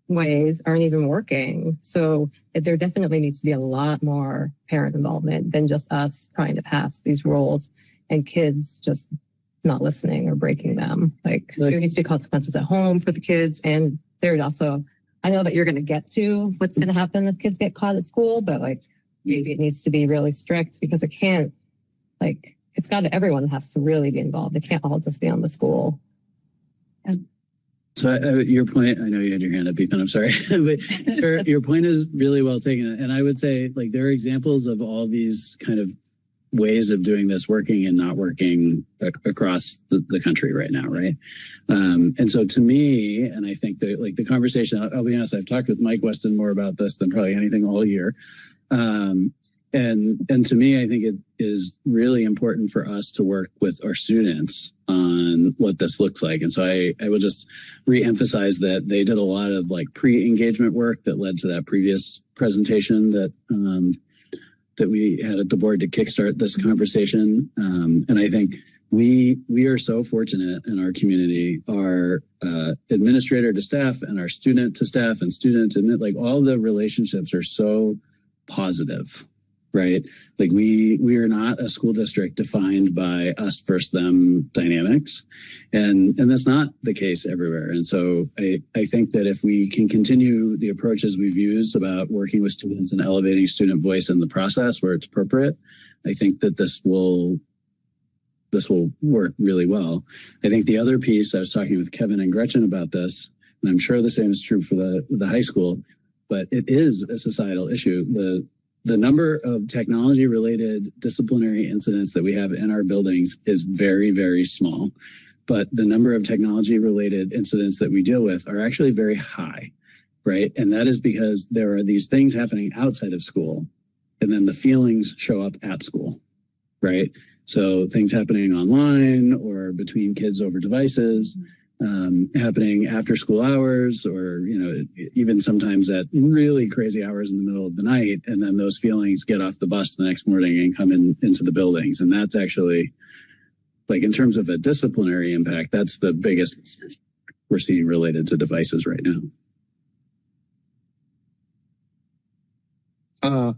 ways aren't even working. So there definitely needs to be a lot more parent involvement than just us trying to pass these rules and kids just not listening or breaking them. Like there needs to be consequences at home for the kids. And there's also, I know that you're going to get to what's going to happen if kids get caught at school, but like maybe it needs to be really strict because it can't, like, it's got to, everyone has to really be involved. It can't all just be on the school. So your point, I know you had your hand up, Ethan, I'm sorry, but your point is really well taken. And I would say like there are examples of all these kind of ways of doing this working and not working across the country right now, right? And so to me, and I think that like the conversation, I'll be honest, I've talked with Mike Weston more about this than probably anything all year. And to me, I think it is really important for us to work with our students on what this looks like. And so I will just reemphasize that they did a lot of like pre-engagement work that led to that previous presentation that that we had at the board to kickstart this conversation. And I think we are so fortunate in our community, our administrator to staff and our student to staff and student to like all the relationships are so positive. Right? Like we are not a school district defined by us versus them dynamics. And that's not the case everywhere. And so I think that if we can continue the approaches we've used about working with students and elevating student voice in the process where it's appropriate, I think that this will work really well. I think the other piece, I was talking with Kevin and Gretchen about this, and I'm sure the same is true for the high school, but it is a societal issue. The number of technology-related disciplinary incidents that we have in our buildings is very, very small. But the number of technology-related incidents that we deal with are actually very high, right? And that is because there are these things happening outside of school, and then the feelings show up at school, right? So things happening online or between kids over devices, happening after school hours, or, you know, even sometimes at really crazy hours in the middle of the night. And then those feelings get off the bus the next morning and come into the buildings. And that's actually, like, in terms of a disciplinary impact, that's the biggest we're seeing related to devices right now.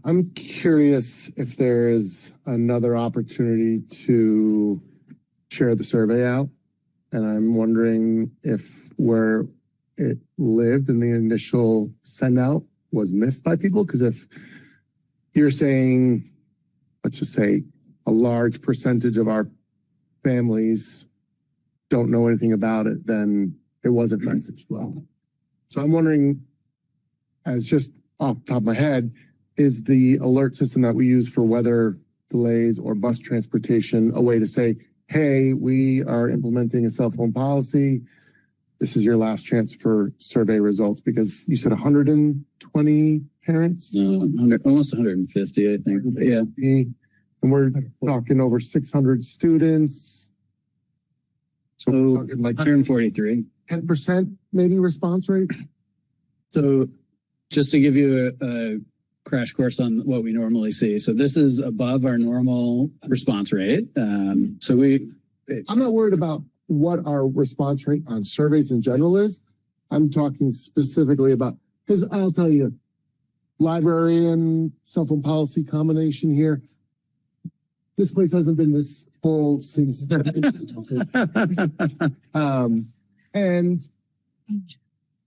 I'm curious if there is another opportunity to share the survey out. And I'm wondering if where it lived in the initial send out was missed by people. Because if you're saying, let's just say a large percentage of our families don't know anything about it, then it wasn't messaged well. So I'm wondering, as just off the top of my head, is the alert system that we use for weather delays or bus transportation a way to say, hey, we are implementing a cell phone policy. This is your last chance for survey results, because you said 120 parents? No, almost 150, I think. Yeah. And we're talking over 600 students. So we're talking like 143. 10% maybe response rate? So just to give you a crash course on what we normally see. So this is above our normal response rate. I'm not worried about what our response rate on surveys in general is. I'm talking specifically about, because I'll tell you, library and cell phone policy combination here, this place hasn't been this full since. And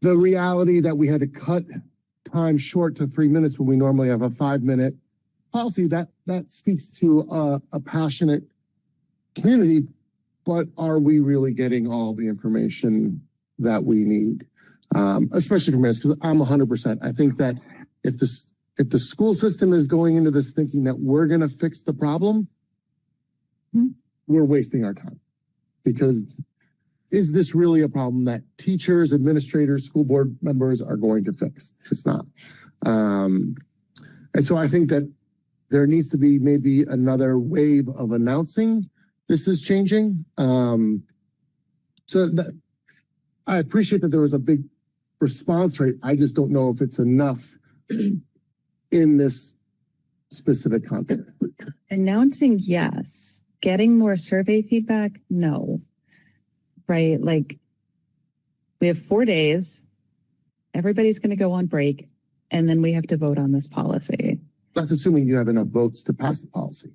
the reality that we had to cut time short to 3 minutes when we normally have a 5-minute policy, that speaks to a passionate community. But are we really getting all the information that we need? Especially from us, because I'm 100%. I think that if the school system is going into this thinking that we're going to fix the problem, we're wasting our time. Because is this really a problem that teachers, administrators, school board members are going to fix? It's not. And so I think that there needs to be maybe another wave of announcing this is changing. So that, I appreciate that there was a big response rate. I just don't know if it's enough in this specific context. Announcing, yes. getting more survey feedback? No. Right? Like, we have 4 days. Everybody's going to go on break, and then we have to vote on this policy. That's assuming you have enough votes to pass the policy.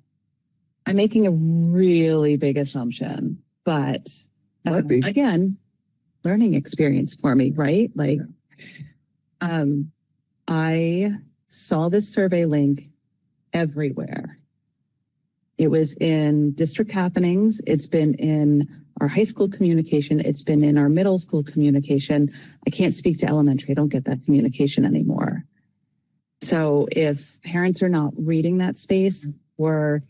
I'm making a really big assumption, but again, learning experience for me, right? Like, I saw this survey link everywhere. It was in district happenings. It's been in our high school communication. It's been in our middle school communication. I can't speak to elementary. I don't get that communication anymore. So if parents are not reading that space, or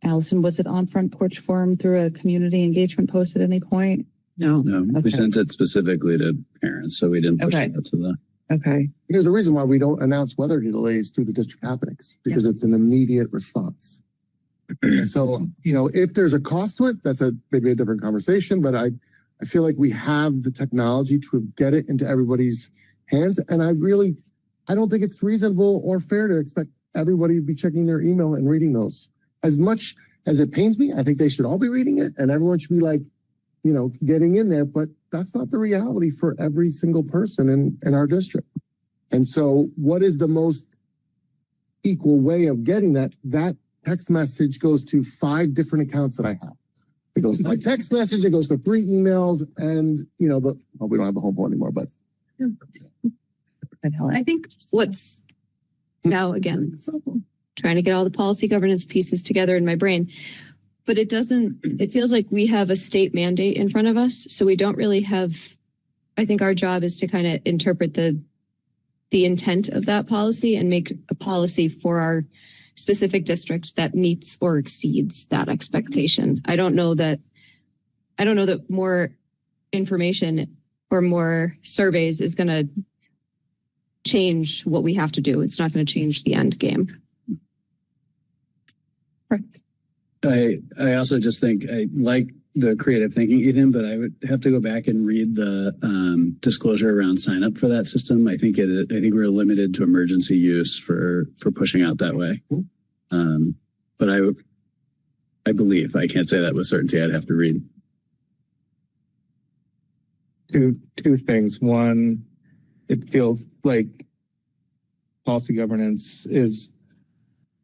Allison, was it on Front Porch Forum through a community engagement post at any point? No. No, we sent it specifically to parents, so we didn't push it out to the. Okay. There's a reason why we don't announce weather delays through the district happenings, because it's an immediate response. And so, if there's a cost to it, that's maybe a different conversation, but I feel like we have the technology to get it into everybody's hands. And I don't think it's reasonable or fair to expect everybody to be checking their email and reading those. As much as it pains me, I think they should all be reading it and everyone should be like, getting in there, but that's not the reality for every single person in our district. And so what is the most equal way of getting that? That text message goes to 5 different accounts that I have. It goes to my text message, it goes to 3 emails, and we don't have the home phone anymore, but. I think what's now, again, trying to get all the policy governance pieces together in my brain, but it feels like we have a state mandate in front of us. So we don't really have, I think our job is to kind of interpret the intent of that policy and make a policy for our specific district that meets or exceeds that expectation. I don't know that more information or more surveys is going to change what we have to do. It's not going to change the end game. Correct. I also just think I like the creative thinking, Ethan, but I would have to go back and read the disclosure around sign up for that system. I think we're limited to emergency use for pushing out that way. But I believe, I can't say that with certainty. I'd have to read. Two things. One, it feels like policy governance is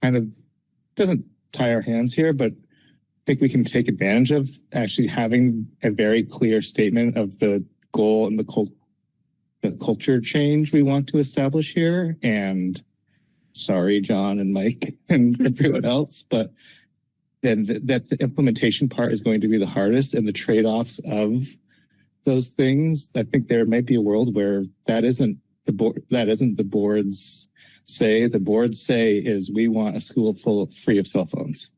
doesn't tie our hands here, but I think we can take advantage of actually having a very clear statement of the goal and the culture change we want to establish here. And sorry, John and Mike and everyone else, but then that the implementation part is going to be the hardest, and the trade-offs of those things. I think there might be a world where that isn't the board's say. The board's say is we want a school free of cell phones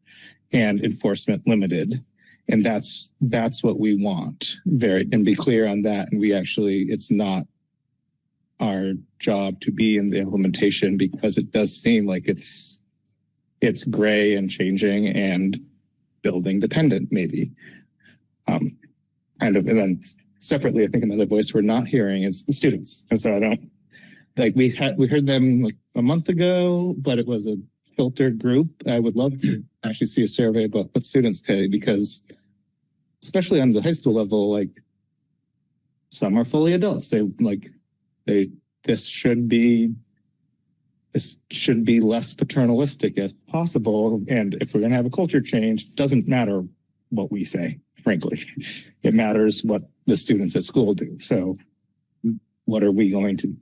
and enforcement limited. And that's what we want. And be clear on that. And it's not our job to be in the implementation, because it does seem like it's gray and changing and building dependent, maybe. And then separately, I think another voice we're not hearing is the students. And so we heard them like a month ago, but it was a filtered group. I would love to actually see a survey about what students say, because especially on the high school level, like some are fully adults. This should be less paternalistic as possible. And if we're going to have a culture change, it doesn't matter what we say, frankly. It matters what the students at school do. So what are we going to do?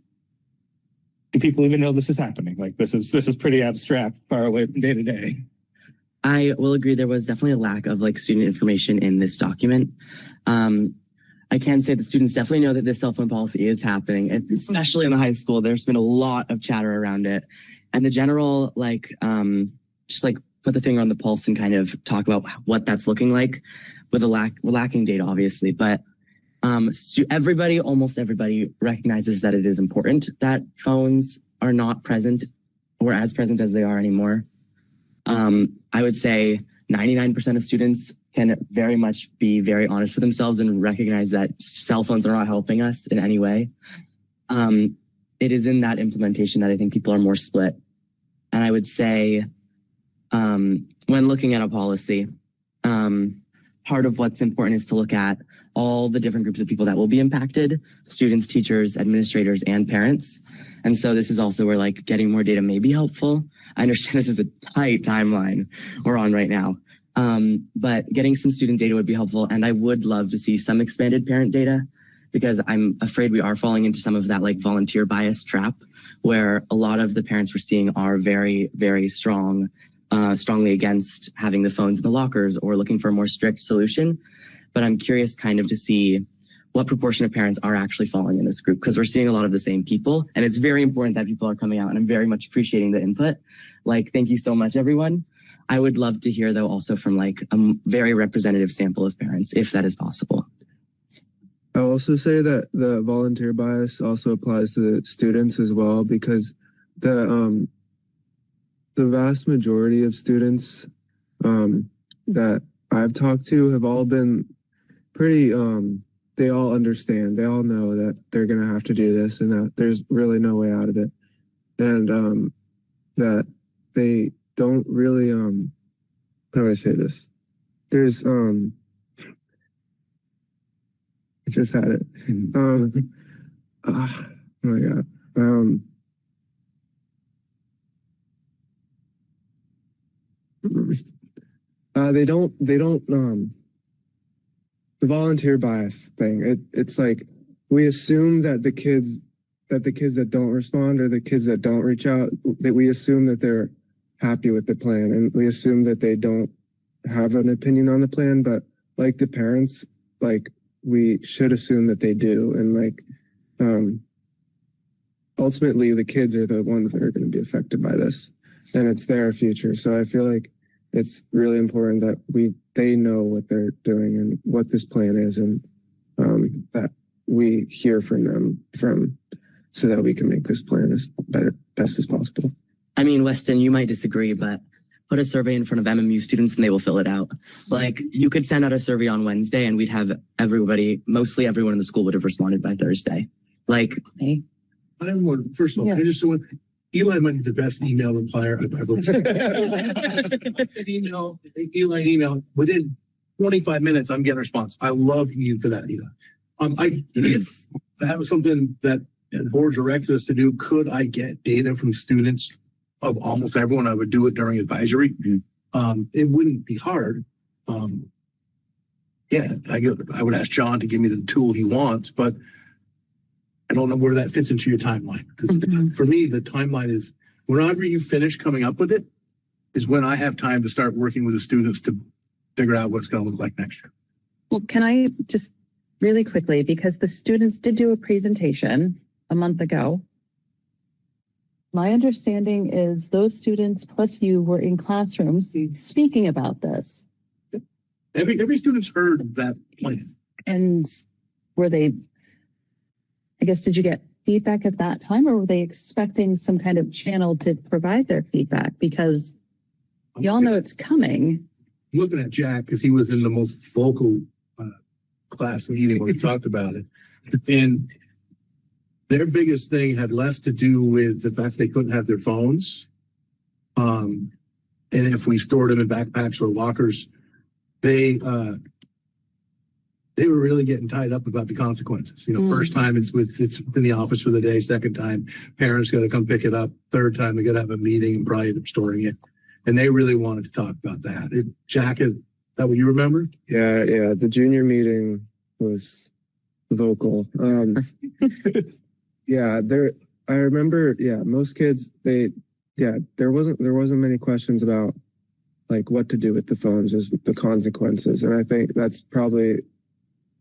People even know this is happening? Like this is pretty abstract, far away from day to day. I will agree there was definitely a lack of student information in this document. I can say that students definitely know that this cell phone policy is happening, especially in the high school. There's been a lot of chatter around it. And the general, just put the finger on the pulse and kind of talk about what that's looking like with we're lacking data, obviously. But almost everybody recognizes that it is important that phones are not present or as present as they are anymore. I would say 99% of students can very much be very honest with themselves and recognize that cell phones are not helping us in any way. It is in that implementation that I think people are more split. And I would say, when looking at a policy, Part of what's important is to look at all the different groups of people that will be impacted: students, teachers, administrators, and parents. And so this is also where like getting more data may be helpful. I understand this is a tight timeline we're on right now. But getting some student data would be helpful. And I would love to see some expanded parent data, because I'm afraid we are falling into some of that like volunteer bias trap, where a lot of the parents we're seeing are very, very strongly against having the phones in the lockers or looking for a more strict solution. But I'm curious kind of to see what proportion of parents are actually falling in this group, because we're seeing a lot of the same people. And it's very important that people are coming out, and I'm very much appreciating the input. Like, thank you so much, everyone. I would love to hear, though, also from like a very representative sample of parents, if that is possible. I'll also say that the volunteer bias also applies to the students as well, because the vast majority of students that I've talked to have all been pretty, they all understand, they all know that they're going to have to do this and that there's really no way out of it. And that they don't really, how do I say this? There's, I just had it. Oh my God. They don't, the volunteer bias thing, it's like, we assume that the kids that don't respond or the kids that don't reach out, that we assume that they're happy with the plan, and we assume that they don't have an opinion on the plan, but like the parents, like we should assume that they do. And like, ultimately the kids are the ones that are going to be affected by this, and it's their future. So I feel like it's really important that they know what they're doing and what this plan is, and that we hear from them so that we can make this plan as best as possible. I mean, Weston, you might disagree, but put a survey in front of MMU students and they will fill it out. Like, you could send out a survey on Wednesday and we'd have mostly everyone in the school would have responded by Thursday. Like, I don't want, first of all, I just want, Eli might be the best email replier I've ever email within 25 minutes, I'm getting a response. I love you for that, Eli. If that was something that the board directed us to do, could I get data from students of almost everyone? I would do it during advisory. It wouldn't be hard. I would ask John to give me the tool he wants, but I don't know where that fits into your timeline. For me, the timeline is whenever you finish coming up with it is when I have time to start working with the students to figure out what's going to look like next year. Well, can I just really quickly, because the students did do a presentation a month ago. My understanding is those students plus you were in classrooms speaking about this. Every student's heard that plan. And were they, I guess, did you get feedback at that time, or were they expecting some kind of channel to provide their feedback? Because y'all know it's coming. I'm looking at Jack because he was in the most vocal class meeting when we talked about it. And their biggest thing had less to do with the fact they couldn't have their phones. And if we stored them in backpacks or lockers, they were really getting tied up about the consequences. First time it's in the office for the day. Second time, parents got to come pick it up. Third time, they got to have a meeting and probably end up storing it. And they really wanted to talk about that. Jack, is that what you remember? Yeah. The junior meeting was vocal. I remember, most kids, there wasn't many questions about like what to do with the phones, just the consequences. And I think that's probably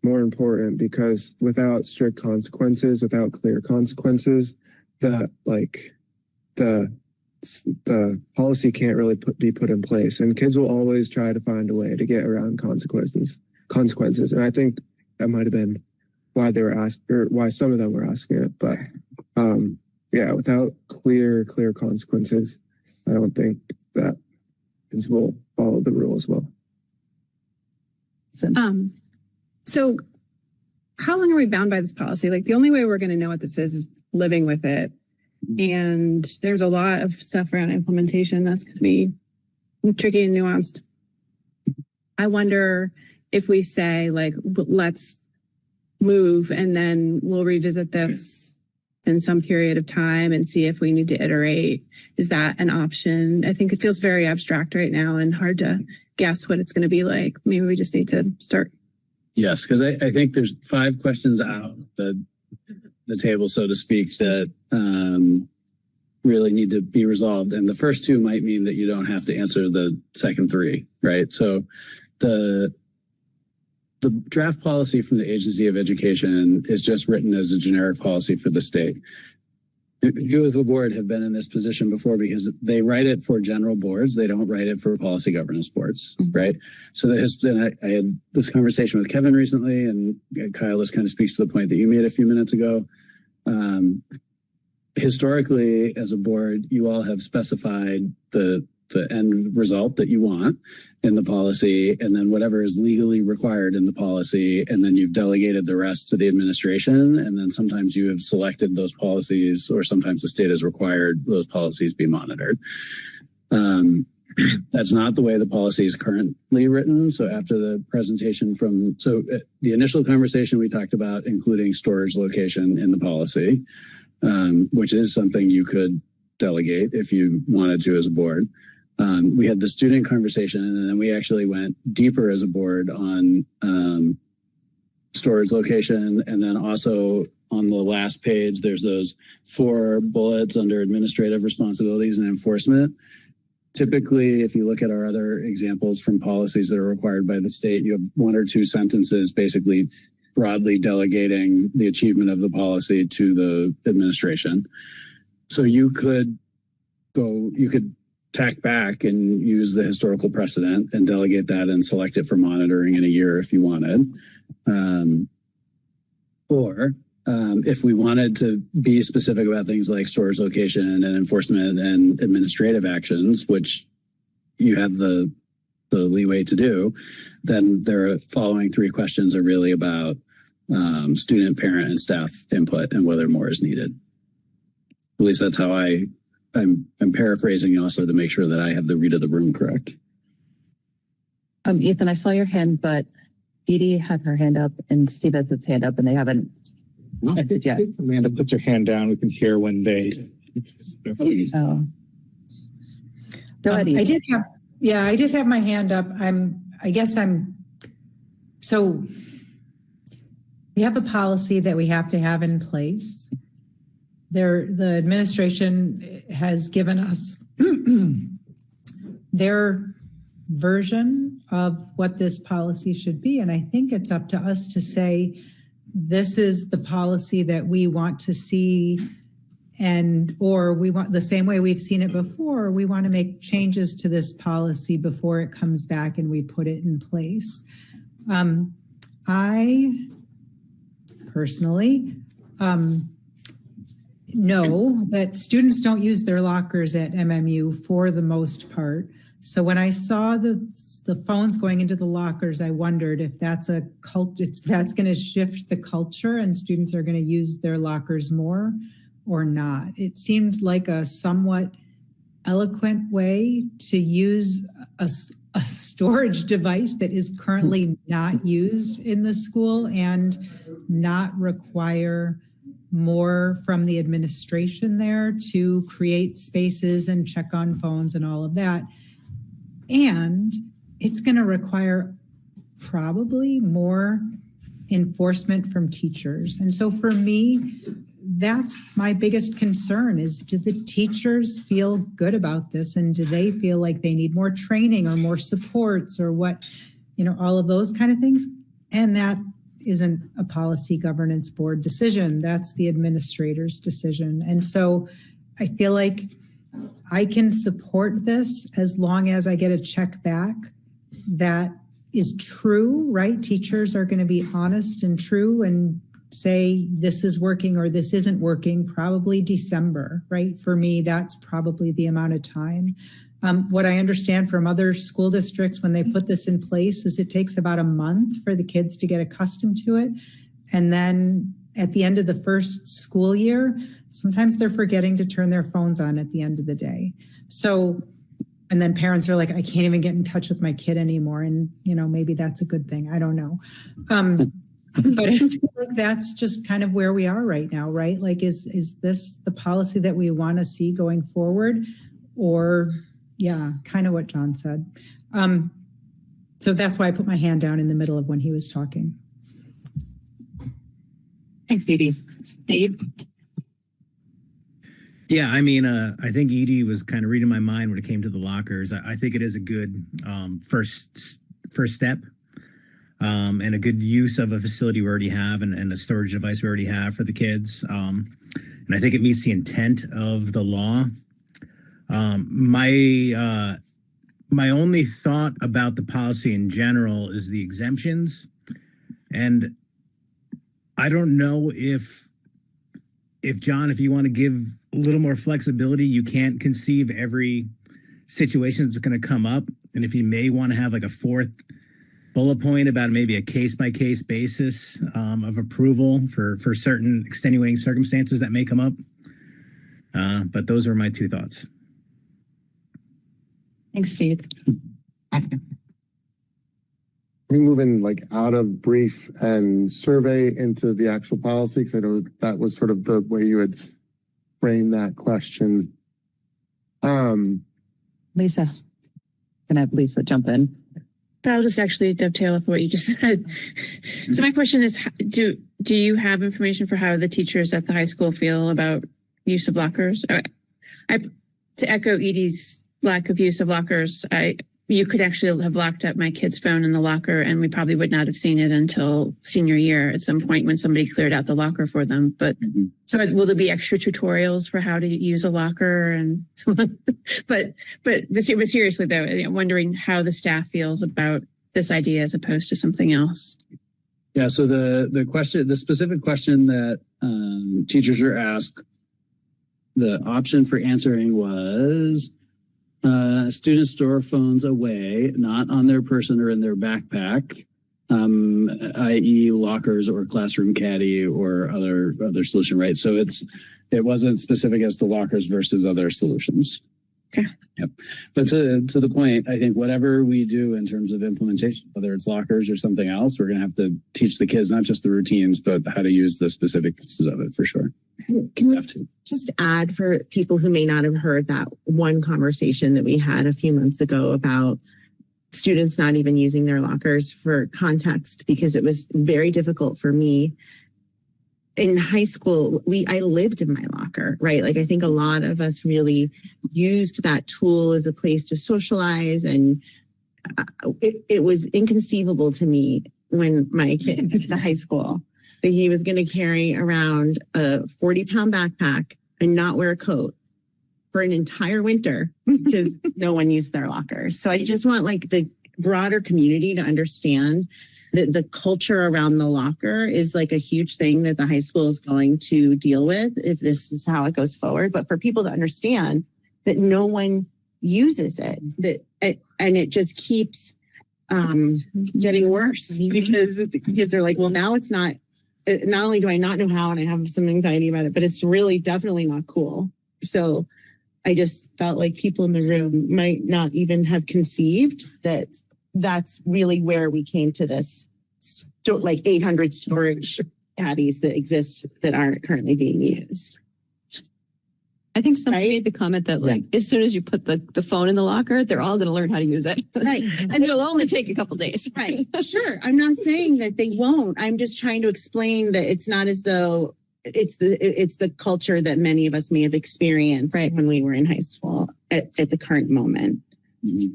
more important, because without strict consequences, without clear consequences, the policy can't really be put in place, and kids will always try to find a way to get around consequences. And I think that might have been why they were asked, or why some of them were asking it. But without clear consequences, I don't think that kids will follow the rules well. So how long are we bound by this policy? Like, the only way we're going to know what this is living with it. And there's a lot of stuff around implementation that's going to be tricky and nuanced. I wonder if we say like, let's move and then we'll revisit this in some period of time and see if we need to iterate. Is that an option? I think it feels very abstract right now and hard to guess what it's going to be like. Maybe we just need to start. Yes, because I think there's 5 questions out the table, so to speak, that really need to be resolved. And the first 2 might mean that you don't have to answer the second 3, right? So the draft policy from the Agency of Education is just written as a generic policy for the state. You as the board have been in this position before because they write it for general boards. They don't write it for policy governance boards, right? So I had this conversation with Kevin recently, and Kyle, this kind of speaks to the point that you made a few minutes ago. Historically, as a board, you all have specified the end result that you want in the policy, and then whatever is legally required in the policy, and then you've delegated the rest to the administration, and then sometimes you have selected those policies, or sometimes the state has required those policies be monitored. That's not the way the policy is currently written. So after the presentation the initial conversation, we talked about including storage location in the policy, which is something you could delegate if you wanted to as a board. We had the student conversation, and then we actually went deeper as a board on storage location. And then also on the last page, there's those 4 bullets under administrative responsibilities and enforcement. Typically, if you look at our other examples from policies that are required by the state, you have 1 or 2 sentences basically broadly delegating the achievement of the policy to the administration. So you could tack back and use the historical precedent and delegate that and select it for monitoring in a year if you wanted. Or if we wanted to be specific about things like storage location and enforcement and administrative actions, which you have the leeway to do, then the following 3 questions are really about student, parent, and staff input and whether more is needed. At least that's how I'm paraphrasing also to make sure that I have the read of the room correct. Ethan, I saw your hand, but Edie had her hand up and Steve has his hand up, and they haven't acted yet. Amanda puts her hand down. We can hear when they. Oh. Go ahead, I did have my hand up. So we have a policy that we have to have in place. The administration has given us their version of what this policy should be. And I think it's up to us to say, this is the policy that we want to see, or we want the same way we've seen it before. We want to make changes to this policy before it comes back and we put it in place. I personally, know that students don't use their lockers at MMU for the most part. So when I saw the phones going into the lockers, I wondered if that's that's going to shift the culture and students are going to use their lockers more or not. It seemed like a somewhat eloquent way to use a storage device that is currently not used in the school and not require more from the administration there to create spaces and check on phones and all of that. And it's going to require probably more enforcement from teachers. And so for me, that's my biggest concern is, do the teachers feel good about this? And do they feel like they need more training or more supports or what, all of those kind of things? And that isn't a policy governance board decision. That's the administrator's decision. And so I feel like I can support this as long as I get a check back that is true, right? Teachers are going to be honest and true and say this is working or this isn't working, probably December, right? For me, that's probably the amount of time. What I understand from other school districts when they put this in place is it takes about a month for the kids to get accustomed to it. And then at the end of the first school year, sometimes they're forgetting to turn their phones on at the end of the day. So And then parents are like, I can't even get in touch with my kid anymore. And, maybe that's a good thing. I don't know. But I feel like that's just kind of where we are right now, right? Like, is this the policy that we want to see going forward? Or, yeah, kind of what John said. So that's why I put my hand down in the middle of when he was talking. Thanks, Edie. Steve? Yeah, I mean, I think Edie was kind of reading my mind when it came to the lockers. I think it is a good first step and a good use of a facility we already have and a storage device we already have for the kids. And I think it meets the intent of the law. My only thought about the policy in general is the exemptions. And I don't know if John, if you want to give a little more flexibility, you can't conceive every situation that's going to come up. And if you may want to have like a fourth bullet point about maybe a case-by-case basis of approval for certain extenuating circumstances that may come up. But those are my two thoughts. Thanks, Steve. We're moving like out of brief and survey into the actual policy, because I know that was sort of the way you had framed that question. Lisa. Can I have Lisa jump in? I'll just actually dovetail off what you just said. So my question is, do you have information for how the teachers at the high school feel about use of lockers? To echo Edie's lack of use of lockers, you could actually have locked up my kid's phone in the locker, and we probably would not have seen it until senior year at some point when somebody cleared out the locker for them. But so will there be extra tutorials for how to use a locker and so on? But seriously though, I'm wondering how the staff feels about this idea as opposed to something else. Yeah. So the specific question that teachers are asked, the option for answering was, students store phones away, not on their person or in their backpack, i.e. lockers or classroom caddy or other solution, right? So it wasn't specific as to lockers versus other solutions. Okay. Yep. But to the point, I think whatever we do in terms of implementation, whether it's lockers or something else, we're going to have to teach the kids not just the routines, but how to use the specific pieces of it for sure. Can we just add for people who may not have heard that one conversation that we had a few months ago about students not even using their lockers for context, because it was very difficult for me. In high school, I lived in my locker, right? Like I think a lot of us really used that tool as a place to socialize, and it was inconceivable to me when my kid went to high school that he was going to carry around a 40-pound backpack and not wear a coat for an entire winter because no one used their lockers. So I just want like the broader community to understand that the culture around the locker is like a huge thing that the high school is going to deal with if this is how it goes forward. But for people to understand that no one uses it, and it just keeps getting worse because the kids are like, well, now it's not only do I not know how and I have some anxiety about it, but it's really definitely not cool. So I just felt like people in the room might not even have conceived that that's really where we came to this, like 800 storage caddies that exist that aren't currently being used. I think somebody made the comment that like, as soon as you put the phone in the locker, they're all going to learn how to use it. Right. And it'll only take a couple days. Right. Sure. I'm not saying that they won't. I'm just trying to explain that it's not as though it's the culture that many of us may have experienced when we were in high school at the current moment.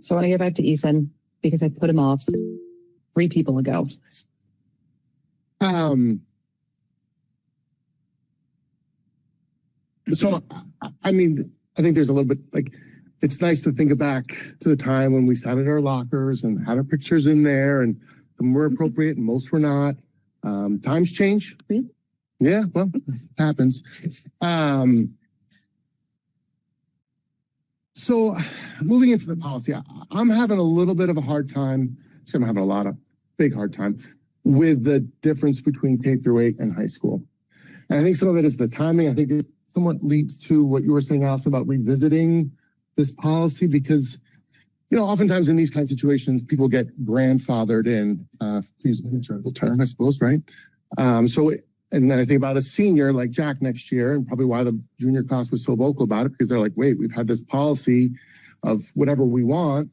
So I want to get back to Ethan because I put him off 3 people ago. So, I mean, I think there's a little bit like, it's nice to think back to the time when we sat at our lockers and had our pictures in there, and some were appropriate and most were not. Times change. Yeah, well, it happens. So moving into the policy, I'm having a little bit of a hard time. Actually, I'm having a big hard time with the difference between K-8 and high school. And I think some of it is the timing. I think it somewhat leads to what you were saying, Alice, about revisiting this policy, because oftentimes in these kinds of situations, people get grandfathered in, please the term, I suppose, right? And then I think about a senior like Jack next year, and probably why the junior class was so vocal about it, because they're like, wait, we've had this policy of whatever we want.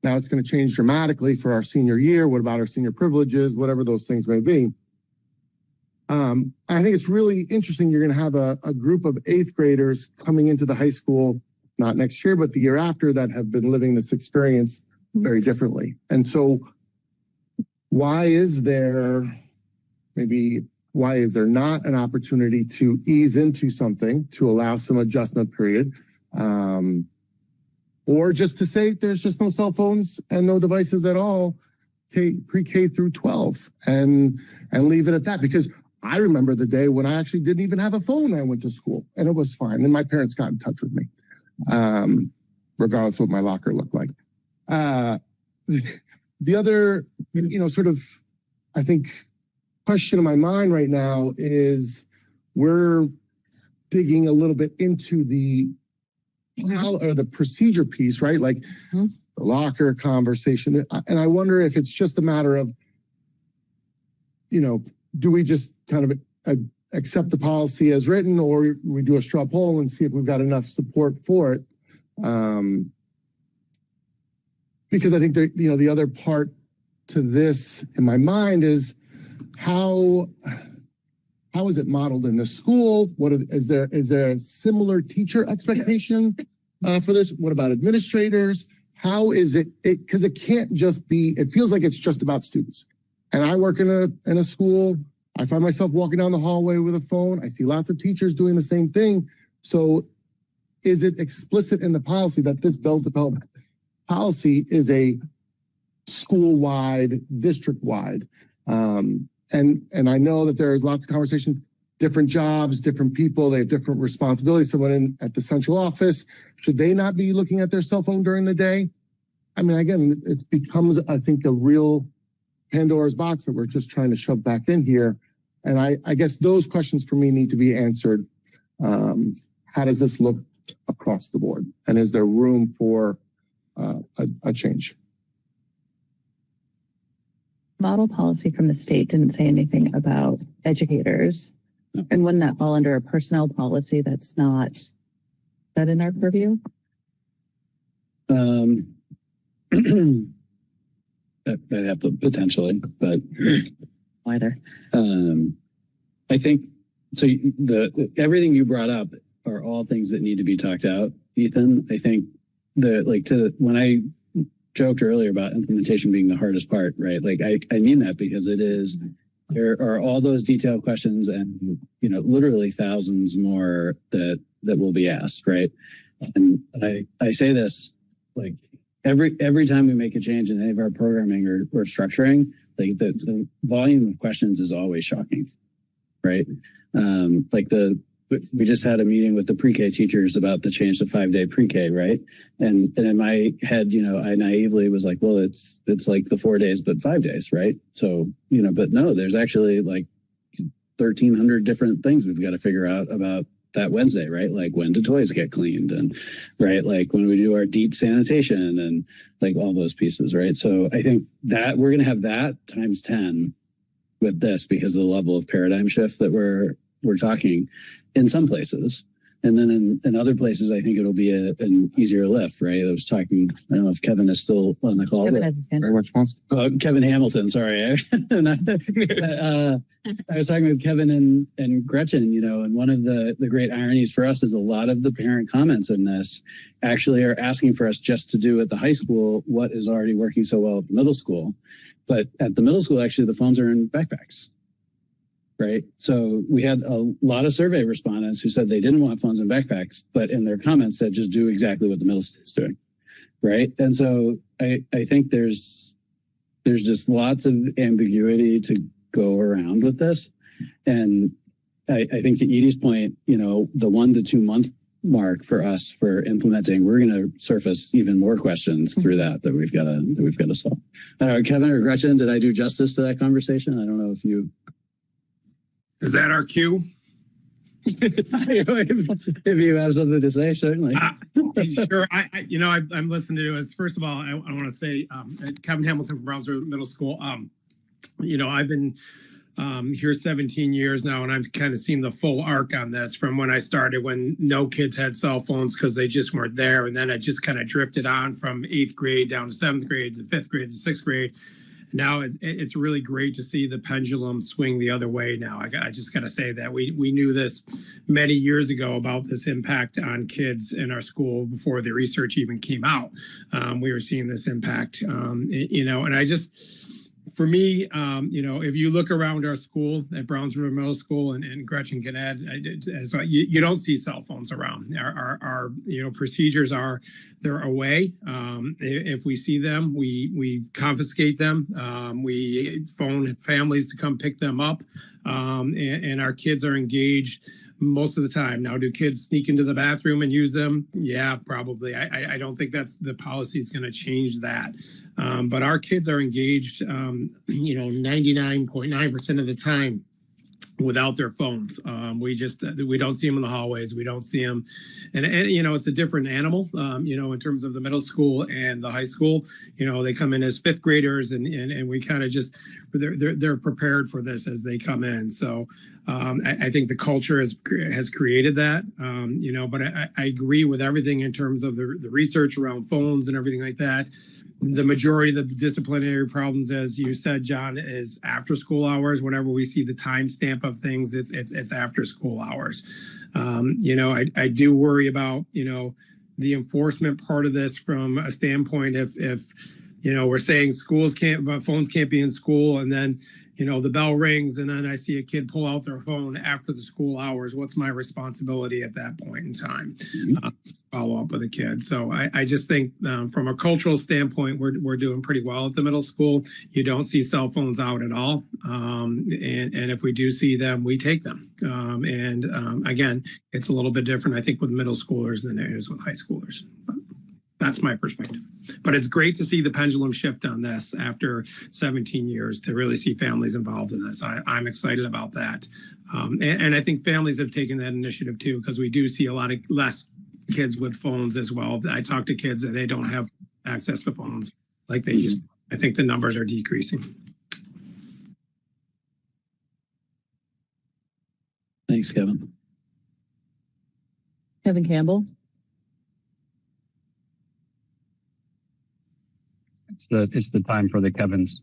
Now it's going to change dramatically for our senior year. What about our senior privileges, whatever those things may be? I think it's really interesting. You're going to have a group of 8th graders coming into the high school, not next year, but the year after, that have been living this experience very differently. And so why is there not an opportunity to ease into something to allow some adjustment period? Or just to say there's just no cell phones and no devices at all, pre-K through 12, and leave it at that. Because I remember the day when I actually didn't even have a phone when I went to school, and it was fine. And my parents got in touch with me, regardless of what my locker looked like. The other, sort of, I think, question in my mind right now is we're digging a little bit into the procedure piece, right? Like the locker conversation. And I wonder if it's just a matter of, do we just kind of accept the policy as written, or we do a straw poll and see if we've got enough support for it? Because I think the other part to this in my mind is how is it modeled in the school? Is there a similar teacher expectation for this? What about administrators? How is it? Because it can't just be. It feels like it's just about students. And I work in a school. I find myself walking down the hallway with a phone. I see lots of teachers doing the same thing. So, is it explicit in the policy that this bell-to-bell policy is a school-wide, district-wide? And I know that there's lots of conversations, different jobs, different people, they have different responsibilities. Someone at the central office, should they not be looking at their cell phone during the day? I mean, again, it becomes, I think, a real Pandora's box that we're just trying to shove back in here. And I guess those questions for me need to be answered. How does this look across the board? And is there room for a change? Model policy from the state didn't say anything about educators. And wouldn't that fall under a personnel policy that's not that in our purview? I'd have to potentially, but either. I think so. Everything you brought up are all things that need to be talked out, Ethan. I think when I joked earlier about implementation being the hardest part, right? Like I mean that because it is. There are all those detailed questions, and literally thousands more that will be asked, right? And I say this like every time we make a change in any of our programming or structuring, like the volume of questions is always shocking, right? We just had a meeting with the pre-K teachers about the change to 5-day pre-K, right? And in my head, I naively was like, well, it's like the 4 days, but 5 days, right? So, but no, there's actually like 1,300 different things we've got to figure out about that Wednesday, right? Like when do toys get cleaned, and right, like when we do our deep sanitation and like all those pieces, right? So I think that we're going to have that times 10 with this because of the level of paradigm shift that we're talking in some places. And then in other places, I think it'll be an easier lift, right? I was talking, I don't know if Kevin is still on the call. Very much wants to. Kevin Hamilton, sorry. I was talking with Kevin and Gretchen, and one of the great ironies for us is a lot of the parent comments in this actually are asking for us just to do at the high school what is already working so well at the middle school. But at the middle school, actually, the phones are in backpacks. Right. So we had a lot of survey respondents who said they didn't want phones in backpacks, but in their comments said just do exactly what the middle school is doing. Right. And so I think there's just lots of ambiguity to go around with this. And I think to Edie's point, the 1 to 2 month mark for us for implementing, we're going to surface even more questions through that we've got to solve. Kevin or Gretchen, did I do justice to that conversation? I don't know if you. Is that our cue? If you have something to say, certainly. Sure. I'm listening to this. First of all, I want to say, Kevin Hamilton from Brownsville Middle School. I've been here 17 years now, and I've kind of seen the full arc on this from when I started, when no kids had cell phones because they just weren't there. And then it just kind of drifted on from 8th grade down to 7th grade to 5th grade to 6th grade. Now it's really great to see the pendulum swing the other way now. I just got to say that we knew this many years ago about this impact on kids in our school before the research even came out. We were seeing this impact, and I just, for me, if you look around our school at Brownsville Middle School, and Gretchen can add, you don't see cell phones around. Our procedures are, they're away. If we see them, we confiscate them. We phone families to come pick them up, and our kids are engaged most of the time. Now, do kids sneak into the bathroom and use them? Yeah, probably. I don't think that's the policy is going to change that. But our kids are engaged, 99.9% of the time without their phones. We don't see them in the hallways. We don't see them. And it's a different animal, in terms of the middle school and the high school. They come in as 5th graders, and we kind of just, they're prepared for this as they come in. So I think the culture has created that, but I agree with everything in terms of the research around phones and everything like that. The majority of the disciplinary problems, as you said, John, is after school hours. Whenever we see the timestamp of things, it's after school hours. I do worry about, the enforcement part of this from a standpoint if we're saying phones can't be in school, and then, the bell rings and then I see a kid pull out their phone after the school hours. What's my responsibility at that point in time? Follow up with a kid. So I just think from a cultural standpoint, we're doing pretty well at the middle school. You don't see cell phones out at all. And if we do see them, we take them. Again, it's a little bit different, I think, with middle schoolers than it is with high schoolers. That's my perspective. But it's great to see the pendulum shift on this after 17 years, to really see families involved in this. I'm excited about that. And I think families have taken that initiative too, because we do see a lot of less kids with phones as well. I talk to kids and they don't have access to phones like they used to. I think the numbers are decreasing. Thanks, Kevin. Kevin Campbell. It's the time for the Kevins.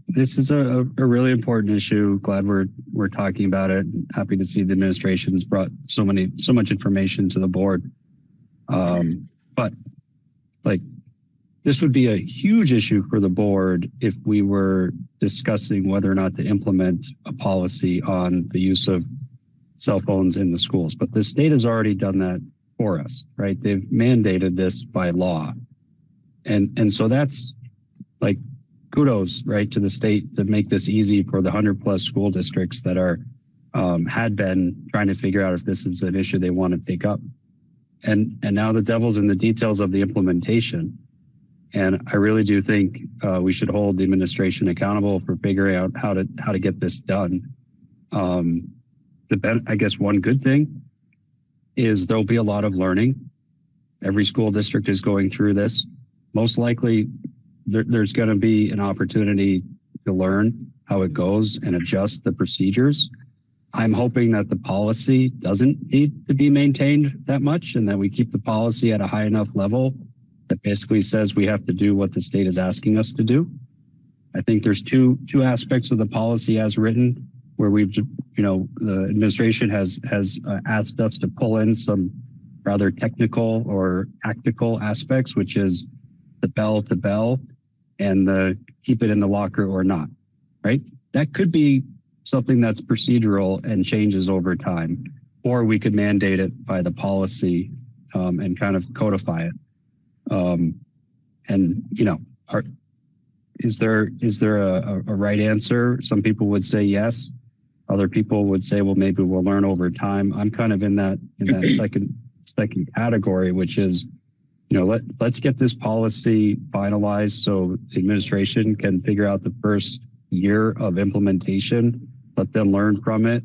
This is a really important issue. Glad we're talking about it. Happy to see the administration's brought so much information to the board. But this would be a huge issue for the board if we were discussing whether or not to implement a policy on the use of cell phones in the schools. But the state has already done that for us, right? They've mandated this by law. And so that's kudos, right, to the state to make this easy for the 100+ school districts that had been trying to figure out if this is an issue they want to take up. And now the devil's in the details of the implementation. And I really do think we should hold the administration accountable for figuring out how to get this done. I guess one good thing is there'll be a lot of learning. Every school district is going through this. Most likely, there's going to be an opportunity to learn how it goes and adjust the procedures. I'm hoping that the policy doesn't need to be maintained that much, and that we keep the policy at a high enough level that basically says we have to do what the state is asking us to do. I think there's two aspects of the policy as written, where the administration has asked us to pull in some rather technical or tactical aspects, which is the bell to bell and the keep it in the locker or not, right? That could be something that's procedural and changes over time, or we could mandate it by the policy and kind of codify it. Is there a right answer? Some people would say yes. Other people would say, well, maybe we'll learn over time. I'm kind of in that second category, which is, let's get this policy finalized so the administration can figure out the first year of implementation, let them learn from it,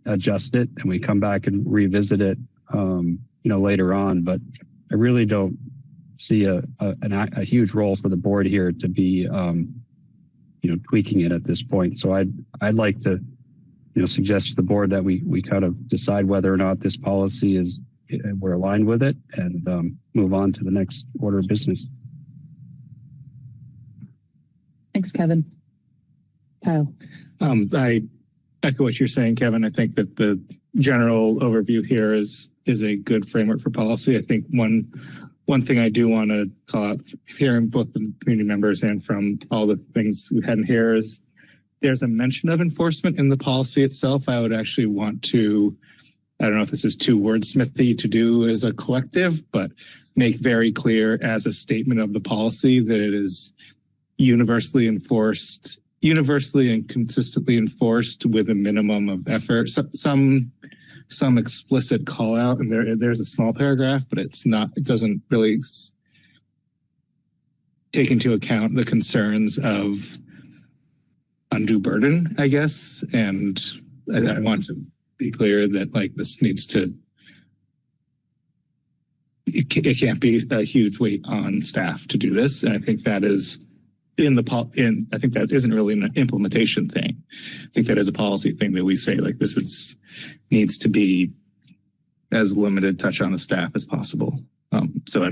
adjust it, and we come back and revisit it, later on. But I really don't see a huge role for the board here to be, tweaking it at this point. So I'd like to, suggest to the board that we kind of decide whether or not this policy we're aligned with it, and move on to the next order of business. Thanks, Kevin. Kyle. I echo what you're saying, Kevin. I think that the general overview here is a good framework for policy. I think one thing I do want to call out, hearing both the community members and from all the things we had in here, is there's a mention of enforcement in the policy itself. I would actually want to, I don't know if this is too wordsmithy to do as a collective, but make very clear as a statement of the policy that it is universally and consistently enforced with a minimum of effort. Some explicit call out, and there's a small paragraph, but it doesn't really take into account the concerns of undue burden, I guess. And I want to be clear that this needs to, it can't be a huge weight on staff to do this. And I think that is I think that isn't really an implementation thing. I think that is a policy thing that we say, needs to be as limited touch on the staff as possible. So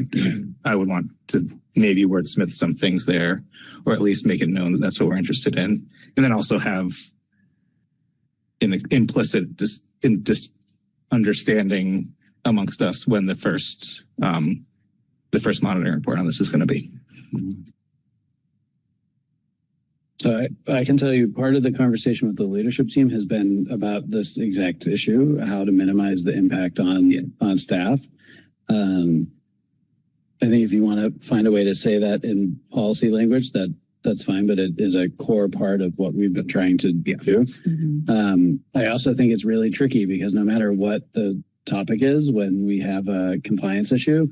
I would want to maybe wordsmith some things there, or at least make it known that that's what we're interested in. And then also have an implicit understanding amongst us when the first monitoring report on this is going to be. So I can tell you part of the conversation with the leadership team has been about this exact issue, how to minimize the impact on staff. I think if you want to find a way to say that in policy language, that's fine, but it is a core part of what we've been trying to do. Mm-hmm. I also think it's really tricky because no matter what the topic is, when we have a compliance issue,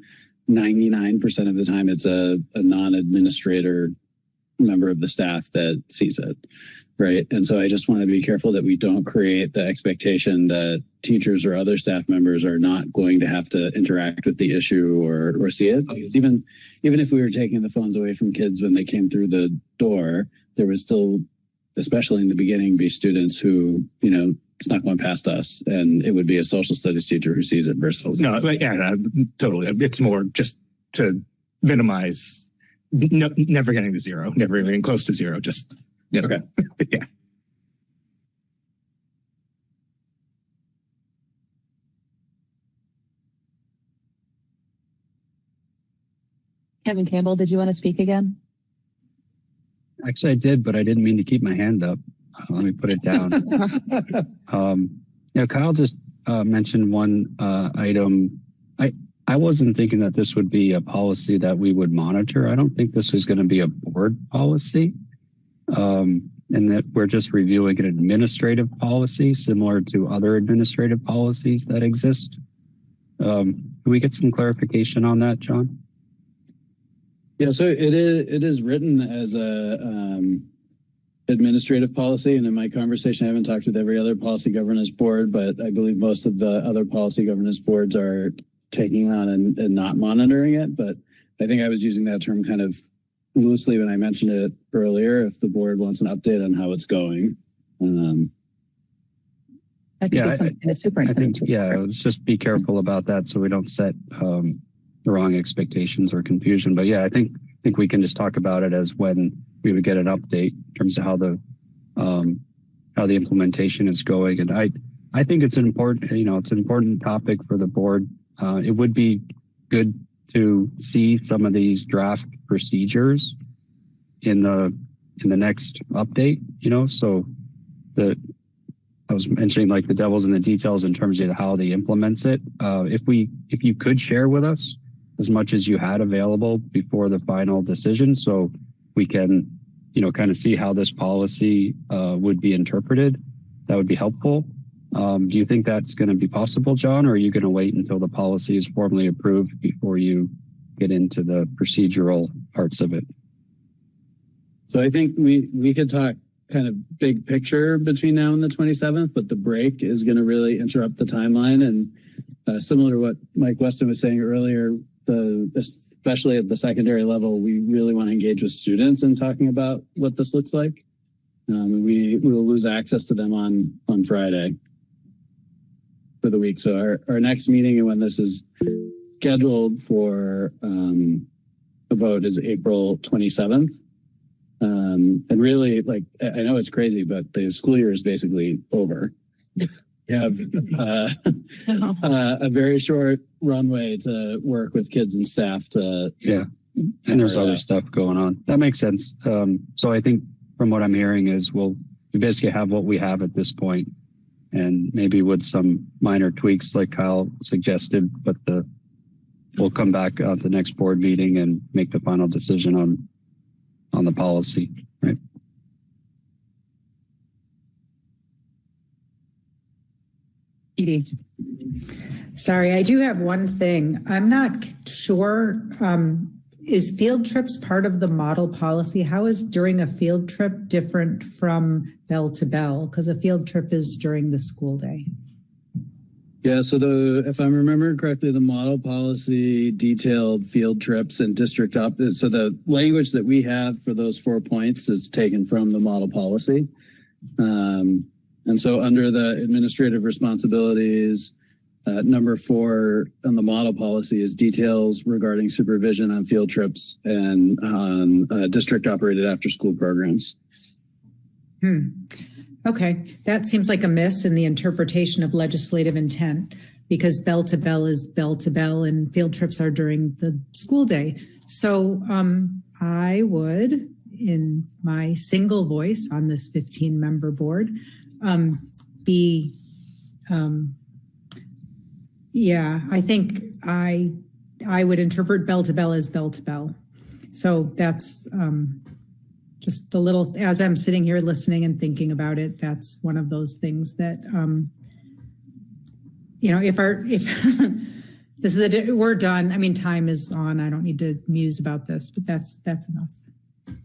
99% of the time it's a non-administrator member of the staff that sees it, right? And so I just want to be careful that we don't create the expectation that teachers or other staff members are not going to have to interact with the issue or see it. Because even if we were taking the phones away from kids when they came through the door, there was still, especially in the beginning, be students who, snuck one past us, and it would be a social studies teacher who sees it versus. No, totally. It's more just to minimize. No, never getting to zero, never even close to zero. Just okay. Yeah. Kevin Campbell, did you want to speak again? Actually, I did, but I didn't mean to keep my hand up. Let me put it down. Kyle just mentioned one item. I wasn't thinking that this would be a policy that we would monitor. I don't think this is going to be a board policy, and that we're just reviewing an administrative policy similar to other administrative policies that exist. Can we get some clarification on that, John? Yeah, so it is written as a administrative policy, and in my conversation, I haven't talked with every other policy governance board, but I believe most of the other policy governance boards are taking on and not monitoring it. But I think I was using that term kind of loosely when I mentioned it earlier. If the board wants an update on how it's going, that could be something the superintendent. Let's just be careful about that so we don't set the wrong expectations or confusion. But I think we can just talk about it as when we would get an update in terms of how the implementation is going. And I think it's an important topic for the board. It would be good to see some of these draft procedures in the next update, so I was mentioning the devil's in the details in terms of how they implements it. If you could share with us as much as you had available before the final decision, so we can, kind of see how this policy would be interpreted, that would be helpful. Do you think that's going to be possible, John, or are you going to wait until the policy is formally approved before you get into the procedural parts of it? So I think we could talk kind of big picture between now and the 27th, but the break is going to really interrupt the timeline. And similar to what Mike Weston was saying earlier, especially at the secondary level, we really want to engage with students in talking about what this looks like. We will lose access to them on Friday for the week. So our next meeting, and when this is scheduled for the vote, is April 27th. And really, like, I know it's crazy, but the school year is basically over. You have a very short runway to work with kids and staff to. Yeah. And there's other stuff going on. That makes sense. So I think from what I'm hearing is we basically have what we have at this point, and maybe with some minor tweaks like Kyle suggested, but we'll come back at the next board meeting and make the final decision on the policy, right? Edie. Sorry, I do have one thing. I'm not sure. Is field trips part of the model policy? How is during a field trip different from bell to bell? Because a field trip is during the school day. Yeah, so if I'm remembering correctly, the model policy detailed field trips and district so the language that we have for those 4 points is taken from the model policy. And so under the administrative responsibilities, number 4 on the model policy is details regarding supervision on field trips and on district operated after school programs. Okay, that seems like a miss in the interpretation of legislative intent, because bell to bell is bell to bell and field trips are during the school day. So I would, in my single voice on this 15-member board, I think I would interpret bell to bell as bell to bell. So that's just the little, as I'm sitting here listening and thinking about it, that's one of those things that, if this is we're done. I mean, time is on. I don't need to muse about this, but that's enough.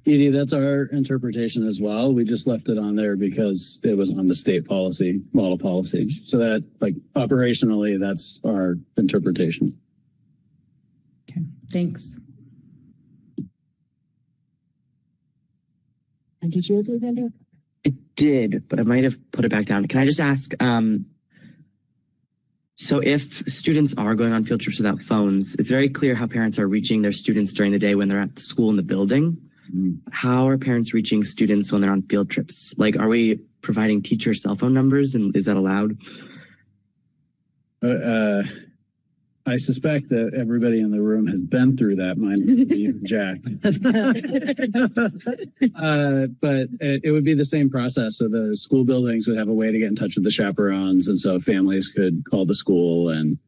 Edie, that's our interpretation as well. We just left it on there because it was on the state policy, model policy. So that, like, operationally, that's our interpretation. Okay, thanks. And did you do that? I did, but I might have put it back down. Can I just ask, so if students are going on field trips without phones, it's very clear how parents are reaching their students during the day when they're at the school in the building. How are parents reaching students when they're on field trips? Like, are we providing teacher cell phone numbers, and is that allowed? I suspect that everybody in the room has been through that, minus you and Jack. But it would be the same process. So the school buildings would have a way to get in touch with the chaperones, and so families could call the school and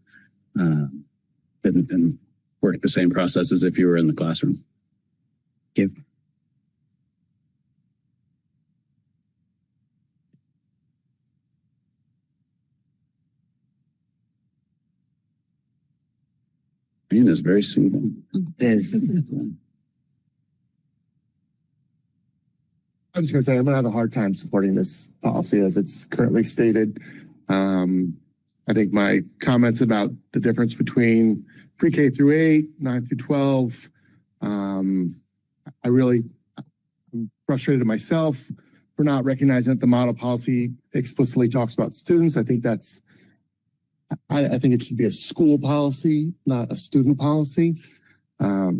work the same process as if you were in the classroom. Give. Being is very simple. It is. I'm just going to say I'm going to have a hard time supporting this policy as it's currently stated. I think my comments about the difference between pre-K through 8, 9 through 12, I'm frustrated myself for not recognizing that the model policy explicitly talks about students. I think I think it should be a school policy, not a student policy. My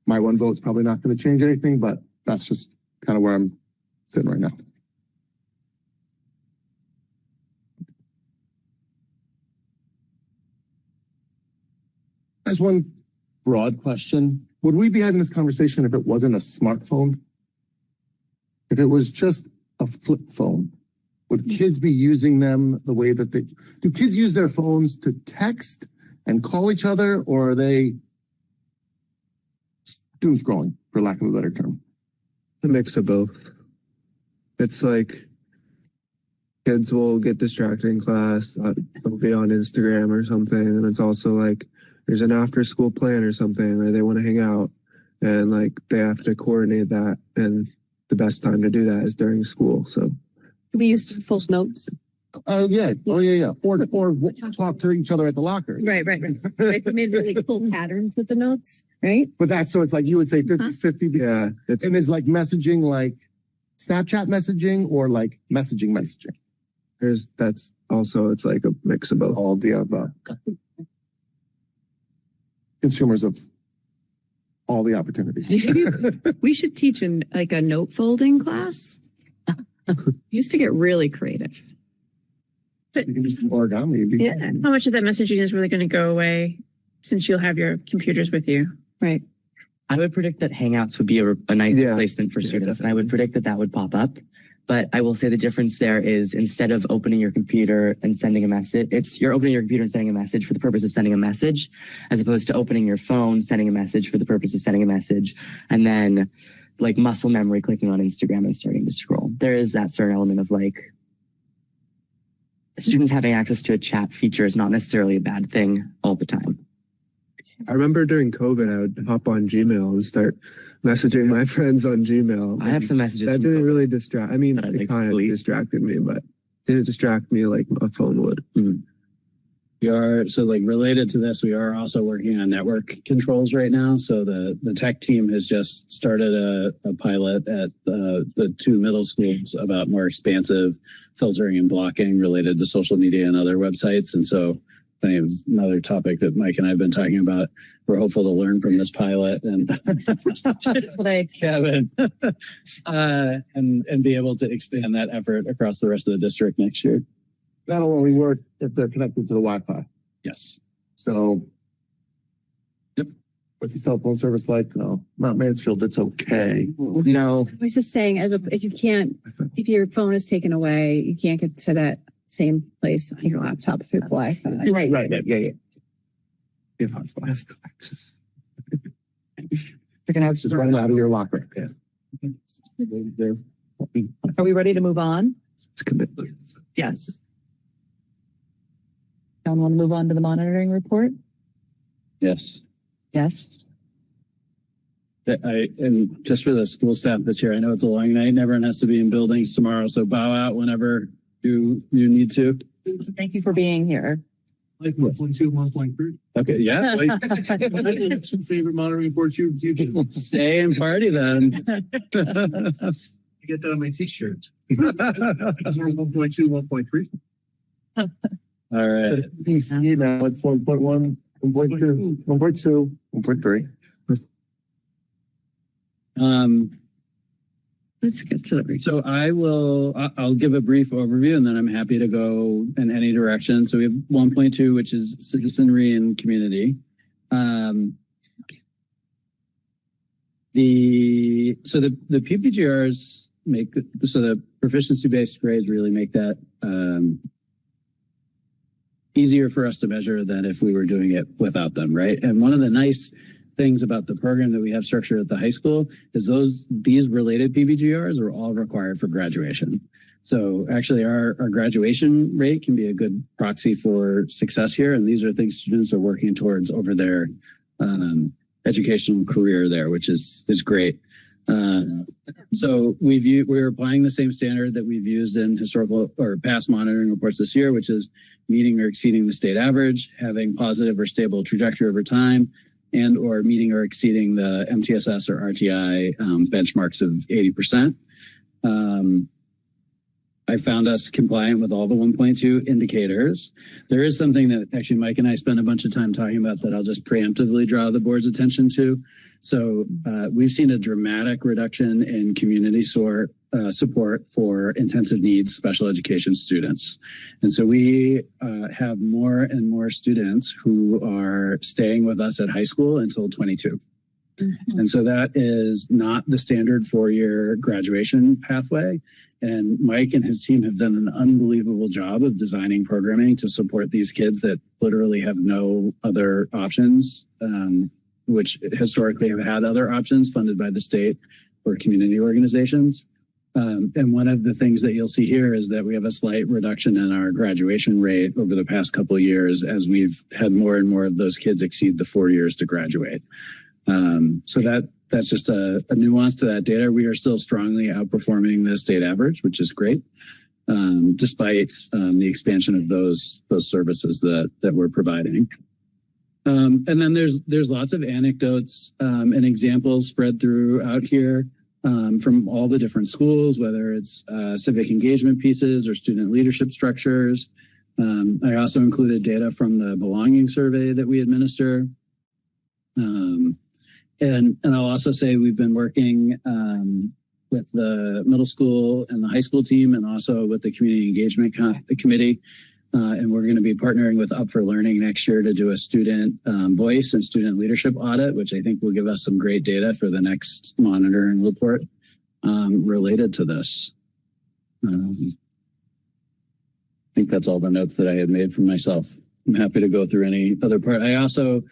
one vote's probably not going to change anything, but that's just kind of where I'm sitting right now. As one broad question, would we be having this conversation if it wasn't a smartphone? If it was just a flip phone? Would kids be using them the way that do kids use their phones to text and call each other, or are they doom scrolling, for lack of a better term? A mix of both. It's like kids will get distracted in class, they'll be on Instagram or something, and it's also like there's an after school plan or something, or they want to hang out, and like they have to coordinate that, and the best time to do that is during school. So We used to full notes. Yeah. Oh, yeah. Or talk to each other at the locker. Right. Right. We made really cool patterns with the notes, right? But that's, so it's like, you would say 50-50. yeah, And is like messaging, like Snapchat messaging or like messaging. that's also, it's like a mix of both. All of the above. Consumers of all the opportunities. We should teach like a note folding class. Used to get really creative. You can do some origami. Yeah. How much of that messaging is really going to go away since you'll have your computers with you? Right. I would predict that Hangouts would be a nice replacement for students, and I would predict that would pop up. But I will say the difference there is instead of opening your computer and sending a message, you're opening your computer and sending a message for the purpose of sending a message, as opposed to opening your phone, sending a message for the purpose of sending a message, and then like muscle memory clicking on Instagram and starting to scroll. There is that certain element of like, students having access to a chat feature is not necessarily a bad thing all the time. I remember during COVID, I would hop on Gmail and start messaging my friends on Gmail. I have some messages. That didn't really distract. I mean, it kind of distracted me, but didn't distract me like a phone would. We are, so like related to this, we are also working on network controls right now. So the tech team has just started a pilot at the 2 middle schools about more expansive filtering and blocking related to social media and other websites. And so I think it was another topic that Mike and I have been talking about. We're hopeful to learn from this pilot and Kevin and be able to expand that effort across the rest of the district next year. That'll only work if they're connected to the Wi-Fi. Yes. So, what's the cell phone service like? No, Mount Mansfield, it's okay. No. I was just saying, if your phone is taken away, you can't get to that same place on your laptop through the Wi-Fi. Right. Yeah. If hotspots. You're gonna have to just run out of your locker. Yeah. Are we ready to move on? It's commitment. Yes. John, want to move on to the monitoring report? Yes. Yes. And just for the school staff that's here, I know it's a long night and everyone has to be in buildings tomorrow, so bow out whenever you need to. Thank you for being here. Like 1.2, 1.3. Okay, yeah. Some favorite monitoring reports you can Stay and party then. get that on my t-shirt. 1.2, 1.3. All right. PC now it's 1.1, 1.2, 1.2, 1.3. Let's get to the So I'll give a brief overview and then I'm happy to go in any direction. So we have 1.2, which is citizenry and community. The PPGRs the proficiency-based grades really make that easier for us to measure than if we were doing it without them, right? And one of the nice things about the program that we have structured at the high school is these related PPGRs are all required for graduation. So actually our graduation rate can be a good proxy for success here. And these are things students are working towards over their educational career there, which is great. So we're applying the same standard that we've used in historical or past monitoring reports this year, which is meeting or exceeding the state average, having positive or stable trajectory over time, and or meeting or exceeding the MTSS or RTI benchmarks of 80%. I found us compliant with all the 1.2 indicators. There is something that actually Mike and I spent a bunch of time talking about that I'll just preemptively draw the board's attention to. So we've seen a dramatic reduction in community support for intensive needs special education students. And so we have more and more students who are staying with us at high school until 22. And so that is not the standard 4-year graduation pathway. And Mike and his team have done an unbelievable job of designing programming to support these kids that literally have no other options, which historically have had other options funded by the state or community organizations. And one of the things that you'll see here is that we have a slight reduction in our graduation rate over the past couple of years as we've had more and more of those kids exceed the 4 years to graduate. So that's just a nuance to that data. We are still strongly outperforming the state average, which is great, despite the expansion of those services that we're providing. And then there's lots of anecdotes and examples spread throughout here from all the different schools, whether it's civic engagement pieces or student leadership structures. I also included data from the belonging survey that we administer. And I'll also say we've been working with the middle school and the high school team, and also with the community engagement committee. And we're going to be partnering with Up for Learning next year to do a student voice and student leadership audit, which I think will give us some great data for the next monitoring report related to this. I think that's all the notes that I had made for myself. I'm happy to go through any other part. I also,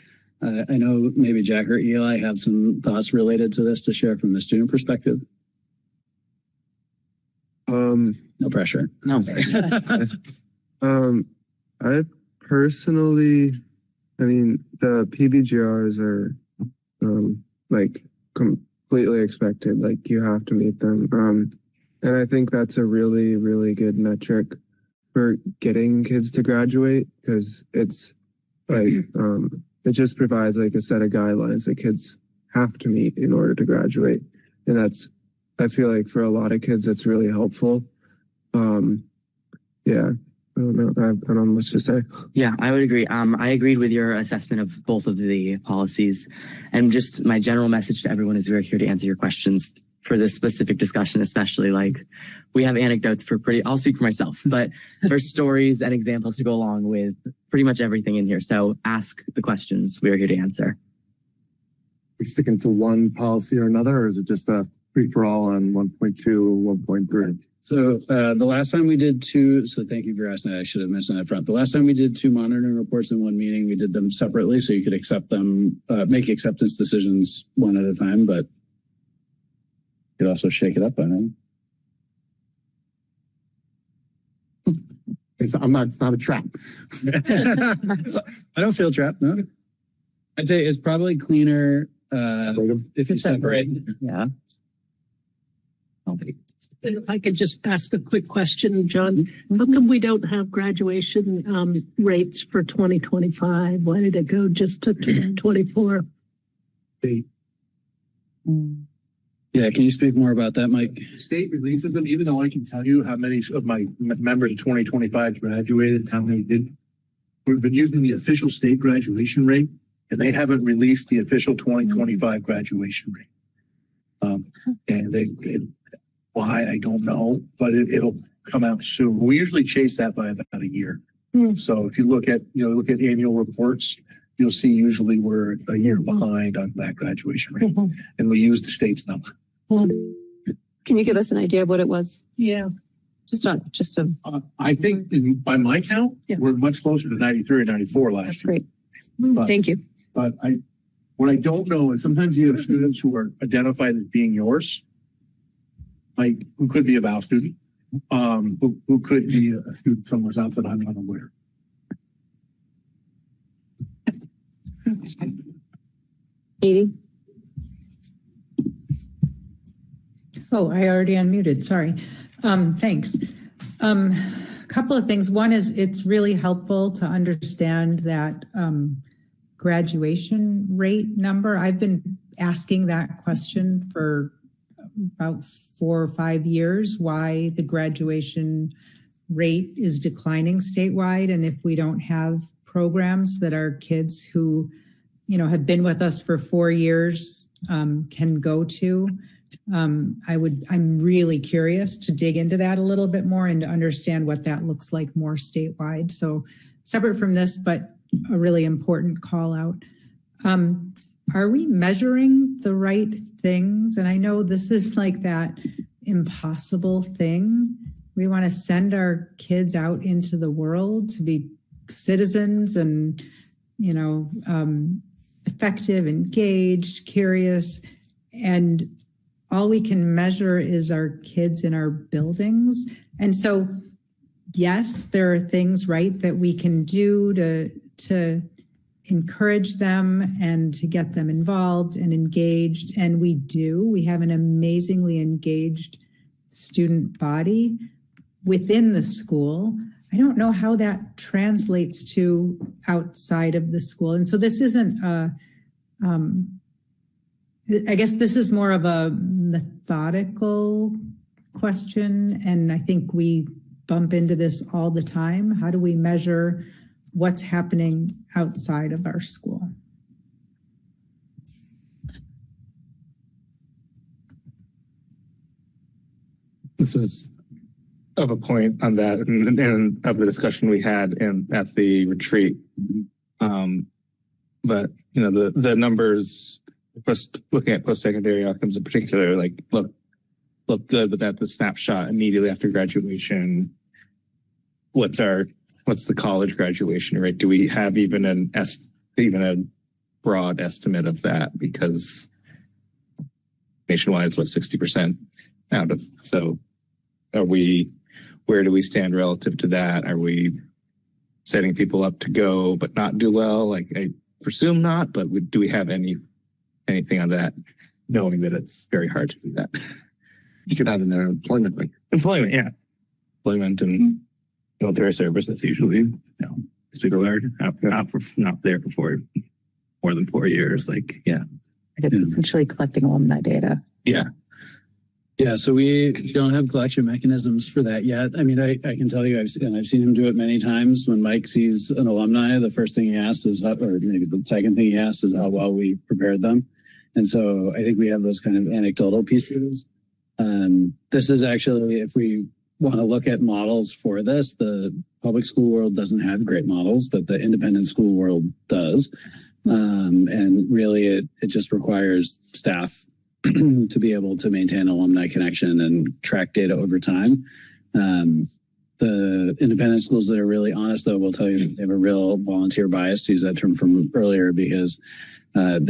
I know maybe Jack or Eli have some thoughts related to this to share from the student perspective. No pressure. No. I personally, I mean, the PBGRs are like completely expected. Like you have to meet them. And I think that's a really, really good metric for getting kids to graduate, because it's like it just provides like a set of guidelines that kids have to meet in order to graduate. And that's, I feel like for a lot of kids, that's really helpful. Yeah. I don't know much to say. Yeah, I would agree. I agreed with your assessment of both of the policies, and just my general message to everyone is we're here to answer your questions for this specific discussion, especially like we have anecdotes for I'll speak for myself, but there's stories and examples to go along with pretty much everything in here. So ask the questions. We are here to answer. We sticking to one policy or another, or is it just a free for all on 1.2 or 1.3? So the last time we did two, so thank you for asking that. I should have mentioned that front. The last time we did two monitoring reports in one meeting, we did them separately so you could accept them, make acceptance decisions one at a time, but you could also shake it up on it. It's not a trap. I don't feel trapped, no. I'd say it's probably cleaner if you separate. Yeah. If I could just ask a quick question, John, how come we don't have graduation rates for 2025? Why did it go just to 2024? Yeah, can you speak more about that, Mike? State releases them, even though I can tell you how many of my members of 2025 graduated, how many did. We've been using the official state graduation rate, and they haven't released the official 2025 graduation rate. And why, I don't know, but it'll come out soon. We usually chase that by about a year. So if you look at annual reports, you'll see usually we're a year behind on that graduation rate, and we use the state's number. Can you give us an idea of what it was? Yeah. I think by my count, we're much closer to 93 or 94 last year. That's great. But, Thank you. But what I don't know is sometimes you have students who are identified as being yours, like who could be a VAL student, who could be a student somewhere else that I'm not aware. Katie? Oh, I already unmuted. Sorry. Thanks. A couple of things. One is it's really helpful to understand that graduation rate number. I've been asking that question for about 4 or 5 years, why the graduation rate is declining statewide. And if we don't have programs that our kids who, have been with us for 4 years can go to, I'm really curious to dig into that a little bit more and to understand what that looks like more statewide. So separate from this, but a really important call out. Are we measuring the right things? And I know this is like that impossible thing. We want to send our kids out into the world to be citizens and, effective, engaged, curious. And all we can measure is our kids in our buildings. And so, yes, there are things, right, that we can do to encourage them and to get them involved and engaged. And we do. We have an amazingly engaged student body within the school. I don't know how that translates to outside of the school. And so this isn't I guess this is more of a methodical question. And I think we bump into this all the time. How do we measure what's happening outside of our school? This is of a point on that and of the discussion we had at the retreat. But you know, the numbers, looking at post-secondary outcomes in particular, like look good, but at the snapshot immediately after graduation, what's the college graduation rate? Do we have even a broad estimate of that? Because nationwide is what, 60% out of, so where do we stand relative to that? Are we setting people up to go but not do well? Like, I presume not, but do we have anything on that, knowing that it's very hard to do that? You could have in their employment, yeah. Employment and military service, that's usually, you know, people are not there for more than 4 years. Like, yeah. Essentially collecting alumni data. Yeah. Yeah, so we don't have collection mechanisms for that yet. I mean, I can tell you, I've seen him do it many times. When Mike sees an alumni, the first thing he asks is, or maybe the second thing he asks is how well we prepared them. And so I think we have those kind of anecdotal pieces. This is actually, if we want to look at models for this, the public school world doesn't have great models, but the independent school world does. And really it just requires staff to be able to maintain alumni connection and track data over time. The independent schools that are really honest, though, will tell you they have a real volunteer bias, to use that term from earlier, because what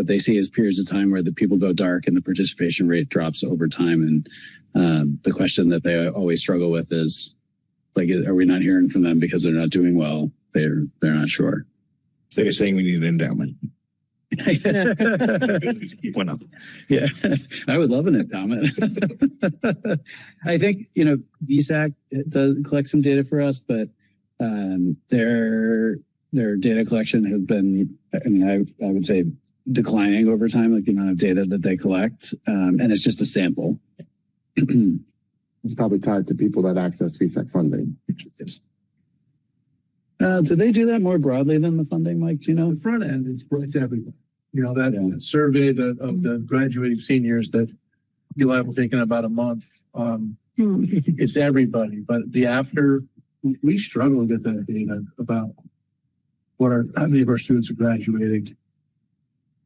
they see is periods of time where the people go dark and the participation rate drops over time. And the question that they always struggle with is, like, are we not hearing from them because they're not doing well? They're not sure. So you're saying we need an endowment? Keep one up. Yeah, I would love an endowment. I think, you know, VSAC does collect some data for us, but their data collection has been, I mean, I would say declining over time, like the amount of data that they collect, and it's just a sample. It's probably tied to people that access VSAC funding. Do they do that more broadly than the funding, Mike? Do you know? The front end, it's everybody. You know, that survey of the graduating seniors that Eli will take in about a month. It's everybody, but the after, we struggle to get that data about how many of our students are graduating.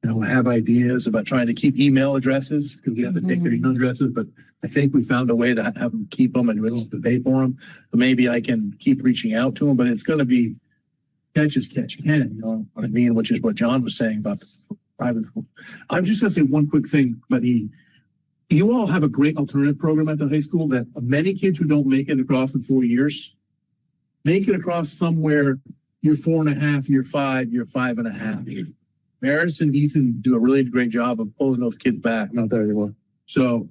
You know, we have ideas about trying to keep email addresses because we have to take their email addresses, but I think we found a way to have them keep them and we don't have to pay for them. So maybe I can keep reaching out to them, but it's going to be catch as catch can, you know what I mean? Which is what John was saying about the private school. I'm just going to say one quick thing, but you all have a great alternative program at the high school that many kids who don't make it across in 4 years make it across somewhere year 4.5, year 5, year 5.5. Maris and Ethan do a really great job of pulling those kids back. Not there anymore. So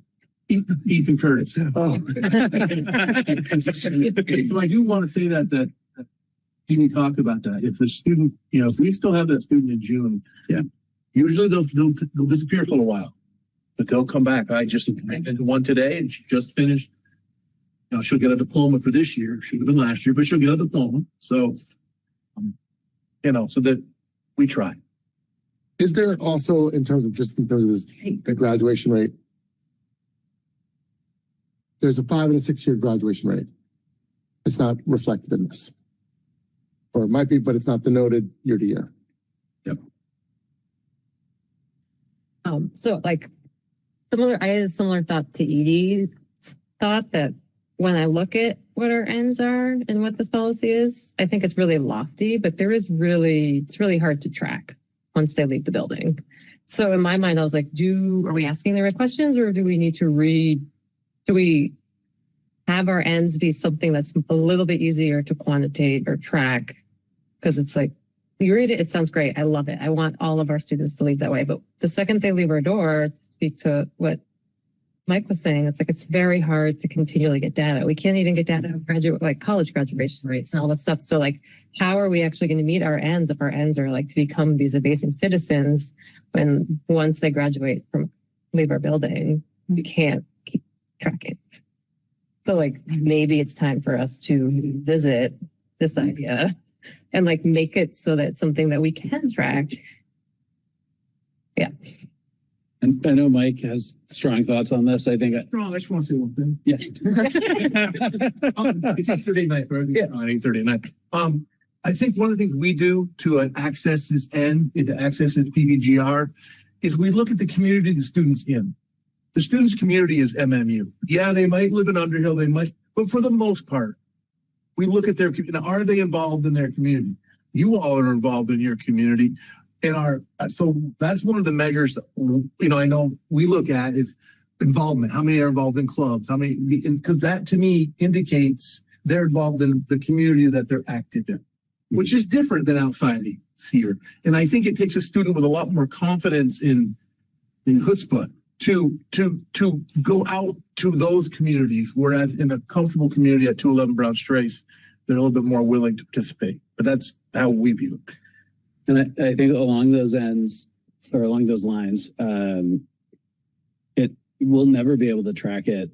Ethan Curtis. Oh. So I do want to say that we talked about that. If the student, you know, if we still have that student in June, yeah, usually they'll disappear for a while, but they'll come back. I just and one today, and she just finished. You know, she'll get a diploma for this year. She would have been last year, but she'll get a diploma. So, you know, so that we try. Is there also, in terms of this, the graduation rate, there's a 5 and a 6 year graduation rate. It's not reflected in this. Or it might be, but it's not denoted year to year. Yep. So like I had a similar thought to Edie's thought, that when I look at what our ends are and what this policy is, I think it's really lofty, but it's really hard to track once they leave the building. So in my mind, I was like, are we asking the right questions, or do we need to do we have our ends be something that's a little bit easier to quantitate or track? Because it's like, You read it, it sounds great. I love it. I want all of our students to leave that way. But the second they leave our door, speak to what Mike was saying, it's like it's very hard to continually get data. We can't even get data on college graduation rates and all that stuff. So like, how are we actually going to meet our ends if our ends are like to become these amazing citizens when once they graduate from leave our building, we can't keep tracking. So like maybe it's time for us to visit this idea and like make it so that it's something that we can track. Yeah. And I know Mike has strong thoughts on this. I think. Strong. I just want to say one thing. Yeah. It's at 39th, right? Yeah. On 839. I think one of the things we do to access this N and to access this PVGR is we look at the community the students in. The students' community is MMU. Yeah, they might live in Underhill, but for the most part, we look at their, are they involved in their community? You all are involved in your community. So that's one of the measures, I know we look at is involvement. How many are involved in clubs? How many, because that to me indicates they're involved in the community that they're active in, which is different than outside here. And I think it takes a student with a lot more confidence in chutzpah to go out to those communities, whereas in a comfortable community at 211 Brown Strasse, they're a little bit more willing to participate. But that's how we view it. And I think along those ends or along those lines, it will never be able to track it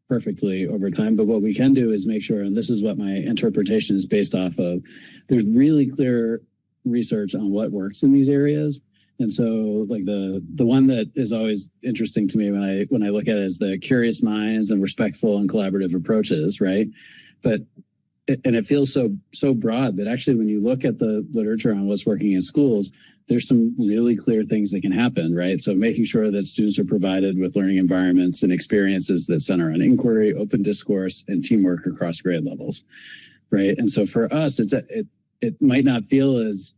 perfectly over time. But what we can do is make sure, and this is what my interpretation is based off of, there's really clear research on what works in these areas. And so like the one that is always interesting to me when I look at it is the curious minds and respectful and collaborative approaches, right? But it feels so broad, but actually when you look at the literature on what's working in schools, there's some really clear things that can happen, right? So making sure that students are provided with learning environments and experiences that center on inquiry, open discourse, and teamwork across grade levels, right? And so for us, it might not feel as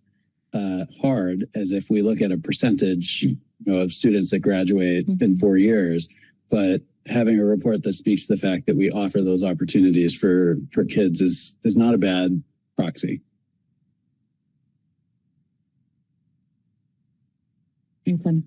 hard as if we look at a percentage of students that graduate in 4 years, but having a report that speaks to the fact that we offer those opportunities for kids is not a bad proxy. Ethan.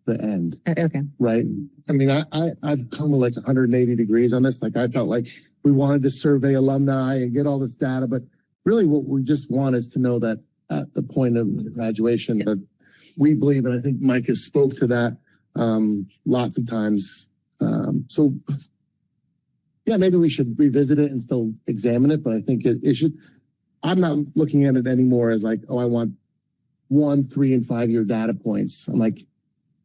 The end. Okay. Right. I mean, I've come like 180 degrees on this. Like I felt like we wanted to survey alumni and get all this data, but really what we just want is to know that at the point of graduation that we believe, and I think Mike has spoke to that lots of times. So yeah, maybe we should revisit it and still examine it, but I think it should, I'm not looking at it anymore as like, oh, I want 1, 3, and 5 year data points. I'm like,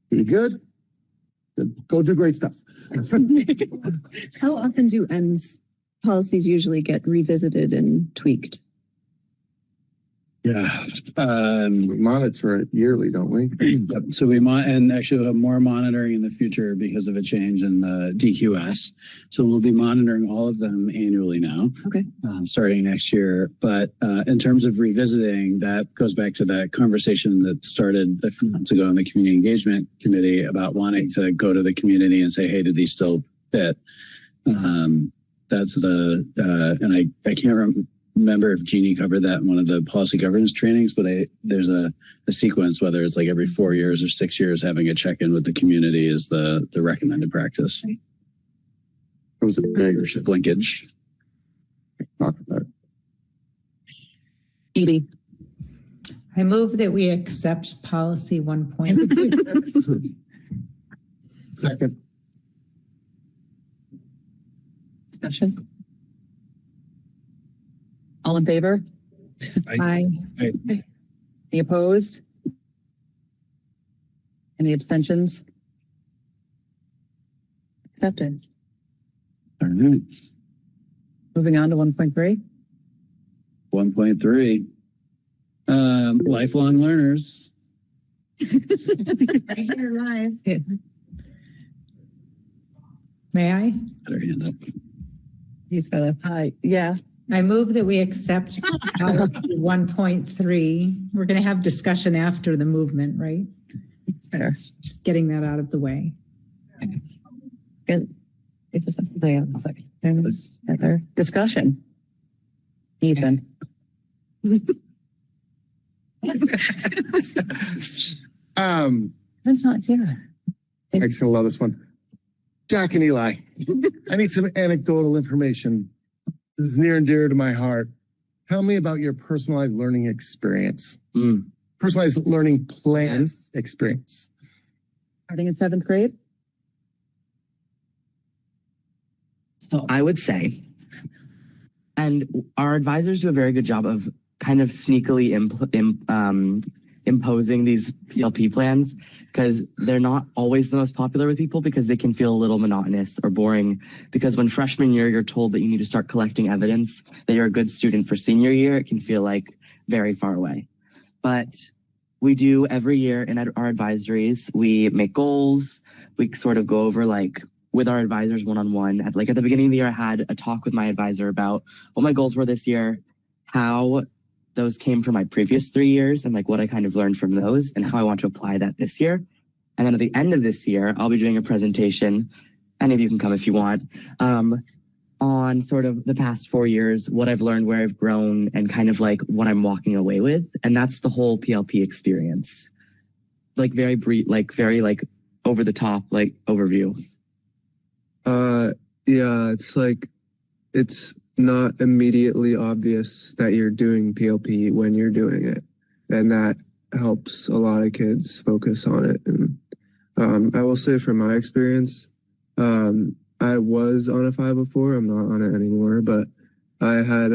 pretty good. Go do great stuff. How often do ENDS policies usually get revisited and tweaked? Yeah. We monitor it yearly, don't we? So and actually we'll have more monitoring in the future because of a change in the DQS. So we'll be monitoring all of them annually now. Okay. Starting next year. But in terms of revisiting, that goes back to that conversation that started a few months ago in the Community Engagement Committee about wanting to go to the community and say, hey, do these still fit? That's and I can't remember if Jeannie covered that in one of the policy governance trainings, but there's a sequence, whether it's like every 4 years or 6 years, having a check-in with the community is the recommended practice. It was a big linkage. Talk about it. Edie. I move that we accept policy 1.3. Second. Discussion. All in favor? Aye. Any opposed? Any abstentions? Accepted. All right. Moving on to 1.3. 1.3. Lifelong learners. Right here live. Yeah. May I? Got her hand up. He's got a hi. Yeah. I move that we accept policy 1.3. We're going to have discussion after the movement, right? Fair. Just getting that out of the way. Good. Discussion. Ethan. That's not here. Mike's gonna love this one. Jack and Eli, I need some anecdotal information. This is near and dear to my heart. Tell me about your personalized learning experience. Personalized learning plan experience. Starting in 7th grade? So I would say, and our advisors do a very good job of kind of sneakily imposing these PLP plans, because they're not always the most popular with people because they can feel a little monotonous or boring. Because when freshman year, you're told that you need to start collecting evidence that you're a good student for senior year, it can feel like very far away. But we do every year in our advisories, we make goals. We sort of go over like with our advisors one-on-one. At the beginning of the year, I had a talk with my advisor about what my goals were this year, how those came from my previous 3 years and like what I kind of learned from those and how I want to apply that this year. And then at the end of this year, I'll be doing a presentation. Any of you can come if you want, on sort of the past 4 years, what I've learned, where I've grown, and kind of like what I'm walking away with. And that's the whole PLP experience. Like very brief, like very like over the top, like overview. Yeah, it's like, it's not immediately obvious that you're doing PLP when you're doing it. And that helps a lot of kids focus on it. And I will say from my experience, I was on a 504. I'm not on it anymore, but I had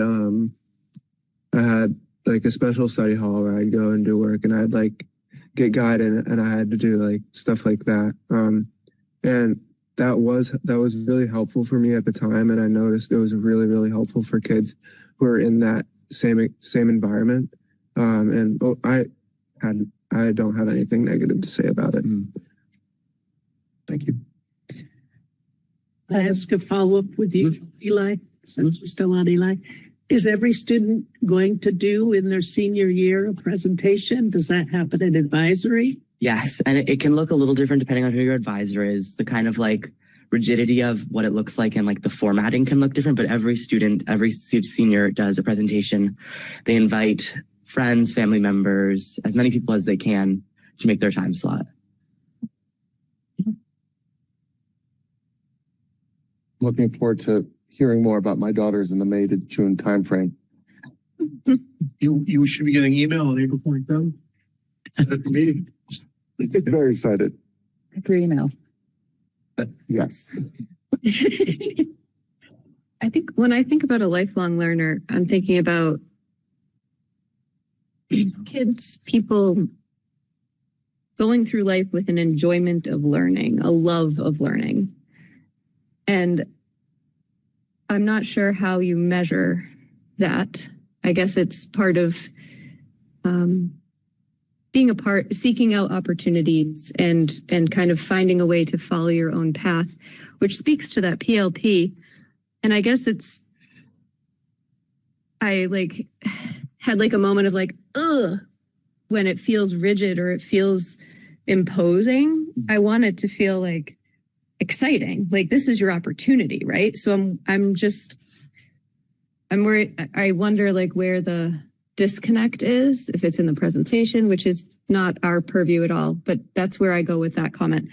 like a special study hall where I'd go and do work, and I'd like get guided, and I had to do like stuff like that. And that was really helpful for me at the time. And I noticed it was really, really helpful for kids who are in that same environment. I don't have anything negative to say about it. Thank you. I ask a follow-up with you, Eli, since we're still on Eli. Is every student going to do in their senior year a presentation? Does that happen in advisory? Yes, and it can look a little different depending on who your advisor is. The kind of like rigidity of what it looks like and like the formatting can look different, but every student, every senior does a presentation. They invite friends, family members, as many people as they can to make their time slot. Looking forward to hearing more about my daughters in the May to June timeframe. You should be getting email on April 27th at the meeting. Very excited. Your email. Yes. I think when I think about a lifelong learner, I'm thinking about kids, people going through life with an enjoyment of learning, a love of learning. And I'm not sure how you measure that. I guess it's part of being a part, seeking out opportunities and kind of finding a way to follow your own path, which speaks to that PLP. And I guess I like had like a moment of like, ugh, when it feels rigid or it feels imposing. I want it to feel like exciting. Like this is your opportunity, right? So I'm worried. I wonder like where the disconnect is, if it's in the presentation, which is not our purview at all, but that's where I go with that comment.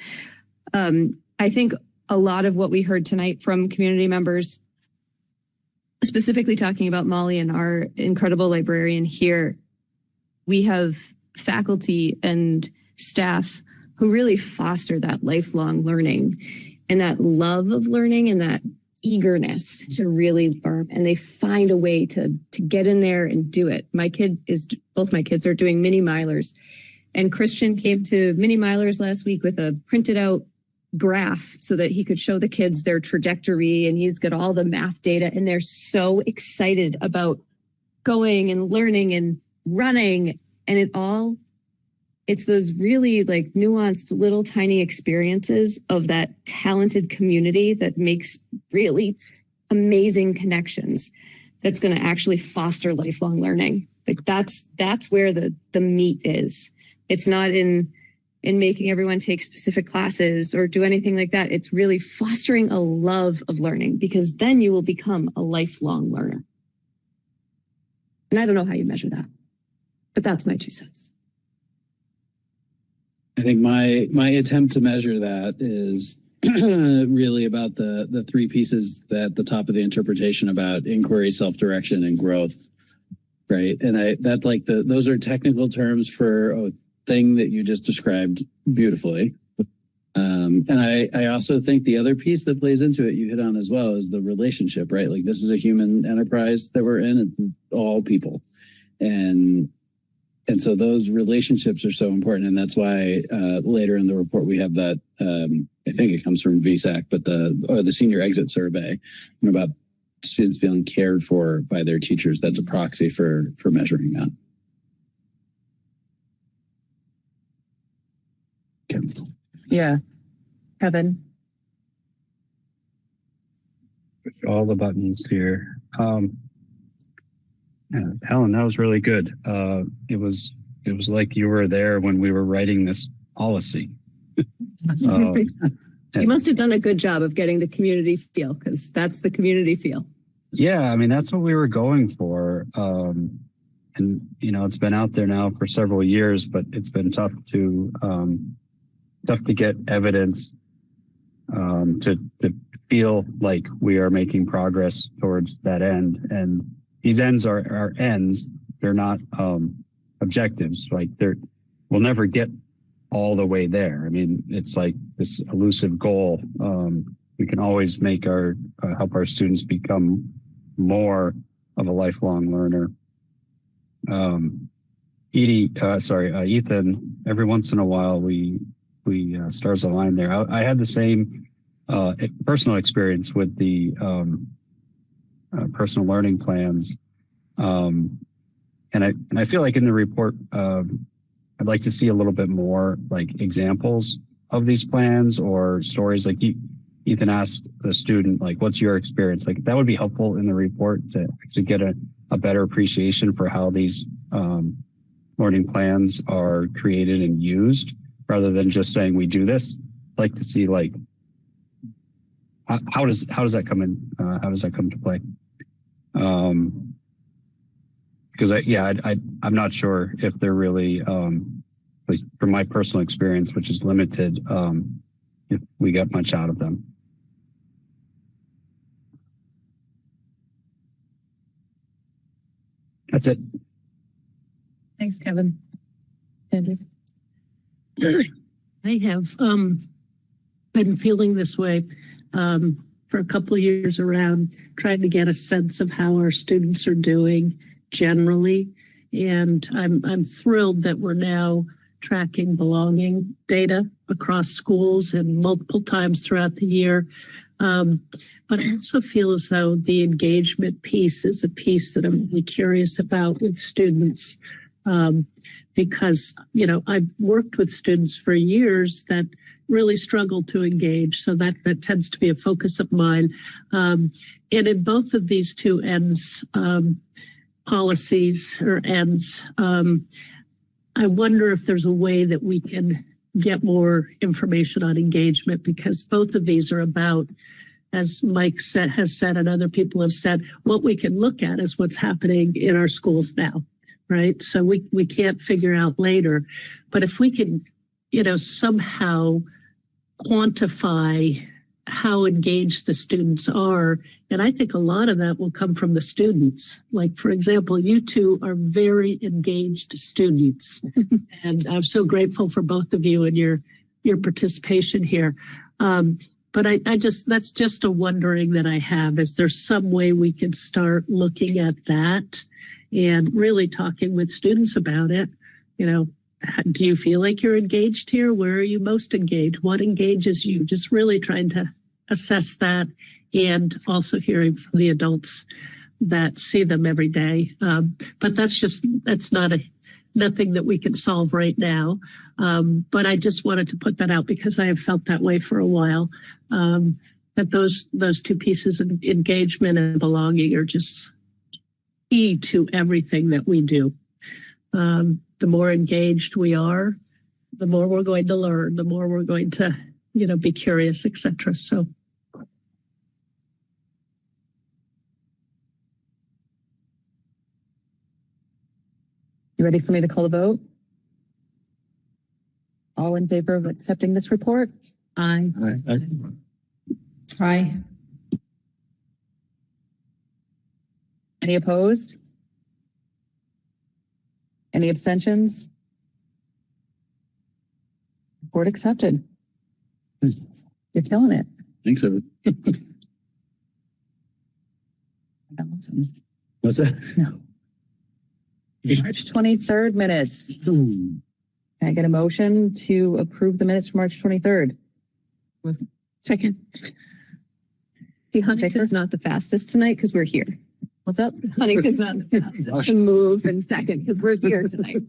I think a lot of what we heard tonight from community members, specifically talking about Molly and our incredible librarian here, we have faculty and staff who really foster that lifelong learning and that love of learning and that eagerness to really learn, and they find a way to get in there and do it. Both my kids are doing mini milers, and Christian came to mini milers last week with a printed out graph so that he could show the kids their trajectory, and he's got all the math data, and they're so excited about going and learning and running, and it's those really like nuanced little tiny experiences of that talented community that makes really amazing connections that's going to actually foster lifelong learning. Like that's where the meat is. It's not in making everyone take specific classes or do anything like that. It's really fostering a love of learning, because then you will become a lifelong learner. And I don't know how you measure that, but that's my 2 cents. I think my attempt to measure that is really about the 3 pieces at the top of the interpretation about inquiry, self-direction, and growth, right? And those are technical terms for a thing that you just described beautifully. And I also think the other piece that plays into it, you hit on as well, is the relationship, right? Like, this is a human enterprise that we're in, and all people. And so those relationships are so important. And that's why later in the report, we have that, I think it comes from VSAC, but the senior exit survey about students feeling cared for by their teachers. That's a proxy for measuring that. Yeah. Kevin. All the buttons here. Yeah, Helen, that was really good. It was like you were there when we were writing this policy. You must have done a good job of getting the community feel, because that's the community feel. Yeah, I mean, that's what we were going for. And it's been out there now for several years, but it's been tough to get evidence to feel like we are making progress towards that end. And these ends are ends. They're not objectives. Like, we'll never get all the way there. I mean, it's like this elusive goal. We can always make help our students become more of a lifelong learner. Ethan, every once in a while we stars align there. I had the same personal experience with the personal learning plans. And I feel like in the report, I'd like to see a little bit more like examples of these plans or stories. Like Ethan asked the student, like, what's your experience? Like, that would be helpful in the report to actually get a better appreciation for how these learning plans are created and used, rather than just saying we do this. I'd like to see, like, how does that come in? How does that come to play? Because I'm not sure if they're really, at least from my personal experience, which is limited, if we get much out of them. That's it. Thanks, Kevin. Andrew. I have been feeling this way for a couple of years around, trying to get a sense of how our students are doing generally. And I'm thrilled that we're now tracking belonging data across schools and multiple times throughout the year. But I also feel as though the engagement piece is a piece that I'm really curious about with students. Because, I've worked with students for years that really struggle to engage. So that tends to be a focus of mine. And in both of these two ends, policies or ends, I wonder if there's a way that we can get more information on engagement, because both of these are about, as Mike has said and other people have said, what we can look at is what's happening in our schools now. Right. So we can't figure out later. But if we can, somehow quantify how engaged the students are, and I think a lot of that will come from the students. Like, for example, you two are very engaged students. And I'm so grateful for both of you and your participation here. But that's just a wondering that I have. Is there some way we can start looking at that and really talking with students about it? Do you feel like you're engaged here? Where are you most engaged? What engages you? Just really trying to assess that, and also hearing from the adults that see them every day. But that's nothing that we can solve right now. But I just wanted to put that out because I have felt that way for a while. That those two pieces of engagement and belonging are just key to everything that we do. The more engaged we are, the more we're going to learn, the more we're going to, be curious, etc. So. You ready for me to call the vote? All in favor of accepting this report? Aye. Aye. Any opposed? Any abstentions? Report accepted. You're killing it. Thanks, everyone. What's that? No. March 23rd minutes. Can I get a motion to approve the minutes for March 23rd? Second. See, Huntington's not the fastest tonight because we're here. What's up? Huntington's not the fastest to move in second because we're here tonight.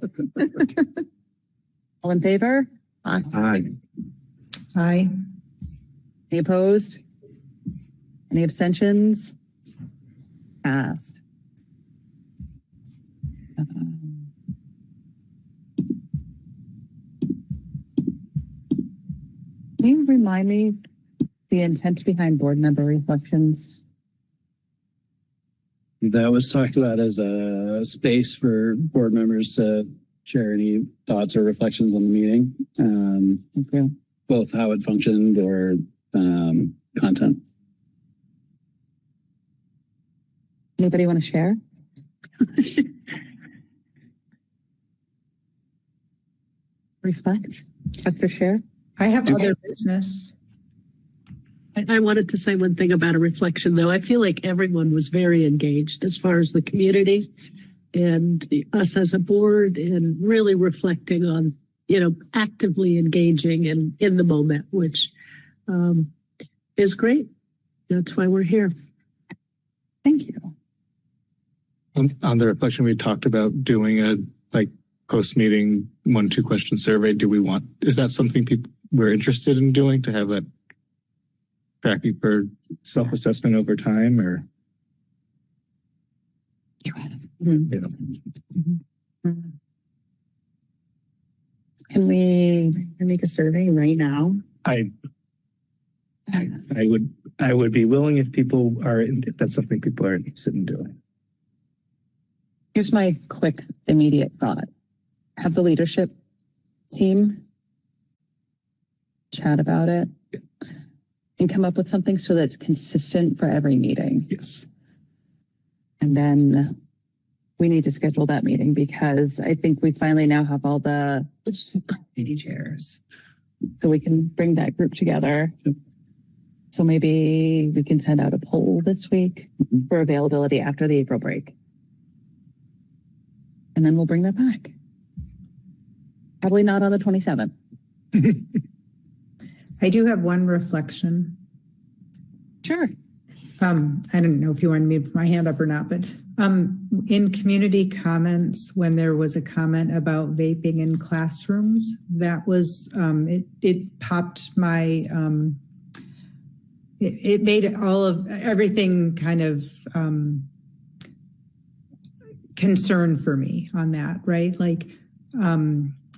All in favor? Aye. Aye. Any opposed? Any abstentions? Passed. Can you remind me the intent behind board member reflections? That was talked about as a space for board members to share any thoughts or reflections on the meeting, Okay. both how it functioned or content. Anybody want to share? Reflect? Dr. Share? I have other business. I wanted to say one thing about a reflection, though. I feel like everyone was very engaged as far as the community and us as a board, and really reflecting on, actively engaging and in the moment, which is great. That's why we're here. Thank you. On the reflection, we talked about doing a post-meeting 1-2 question survey. Is that something people we're interested in doing, to have a tracking for self-assessment over time, or? Can we make a survey right now? I would be willing if that's something people are interested in doing. Here's my quick, immediate thought. Have the leadership team chat about it and come up with something so that's consistent for every meeting. Yes. And then we need to schedule that meeting, because I think we finally now have all the committee chairs. So we can bring that group together. So maybe we can send out a poll this week for availability after the April break. And then we'll bring that back. Probably not on the 27th. I do have one reflection. Sure. I don't know if you wanted me to put my hand up or not, but in community comments, when there was a comment about vaping in classrooms, that was, it popped my, it made everything kind of concern for me on that, right?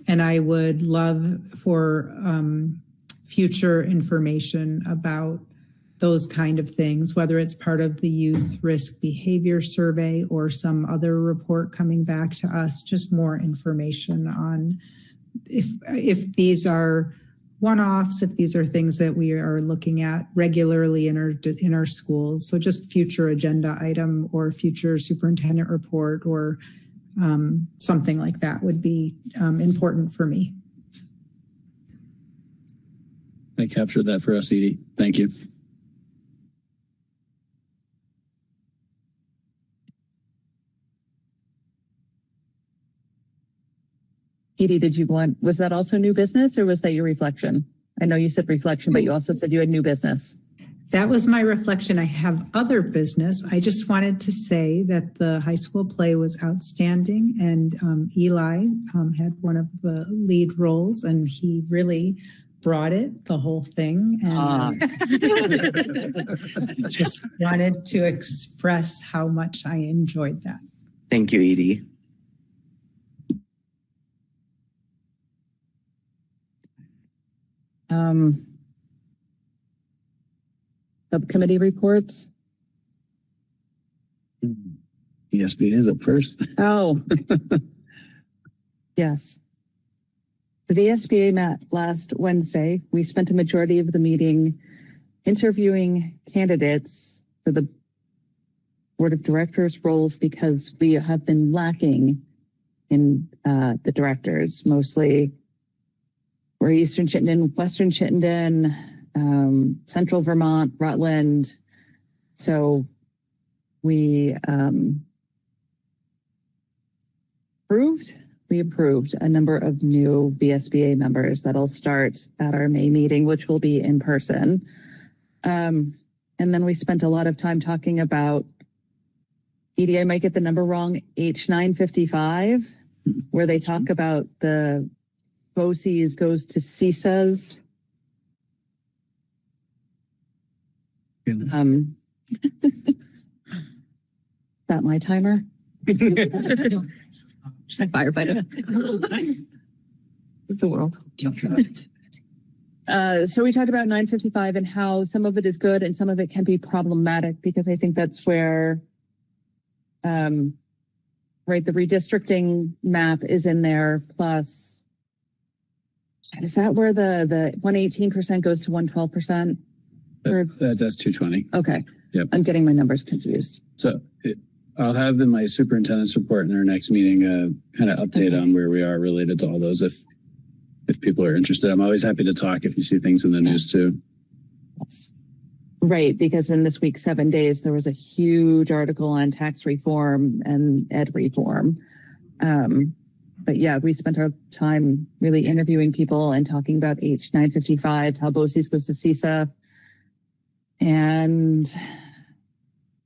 And I would love for future information about those kind of things, whether it's part of the youth risk behavior survey or some other report coming back to us, just more information on if these are one-offs, if these are things that we are looking at regularly in our schools. So just future agenda item or future superintendent report or something like that would be important for me. I captured that for us, Edie. Thank you. Edie, was that also new business, or was that your reflection? I know you said reflection, but you also said you had new business. That was my reflection. I have other business. I just wanted to say that the high school play was outstanding, and Eli had one of the lead roles, and he really brought it, the whole thing. And just wanted to express how much I enjoyed that. Thank you, Edie. Subcommittee reports. VSBA is up first. Oh, Yes. The VSBA met last Wednesday. We spent a majority of the meeting interviewing candidates for the board of directors roles because we have been lacking in the directors. Mostly we're Eastern Chittenden, Western Chittenden, Central Vermont, Rutland. So we approved a number of new VSBA members that'll start at our May meeting, which will be in person. And then we spent a lot of time talking about, Edie, I might get the number wrong, H955, where they talk about the BOCES goes to CISAs. Is that my timer? Just like firefighter. The world. So we talked about 955 and how some of it is good and some of it can be problematic, because I think that's where, right, the redistricting map is in there. Plus, is that where the 118% goes to 112%? That's 220. Okay. Yep. I'm getting my numbers confused. So I'll have in my superintendent's report in our next meeting a kind of update on where we are related to all those. If people are interested, I'm always happy to talk if you see things in the news too. Right, because in this week's 7 days, there was a huge article on tax reform and ed reform. But yeah, we spent our time really interviewing people and talking about H955, how BOCES goes to CISA. And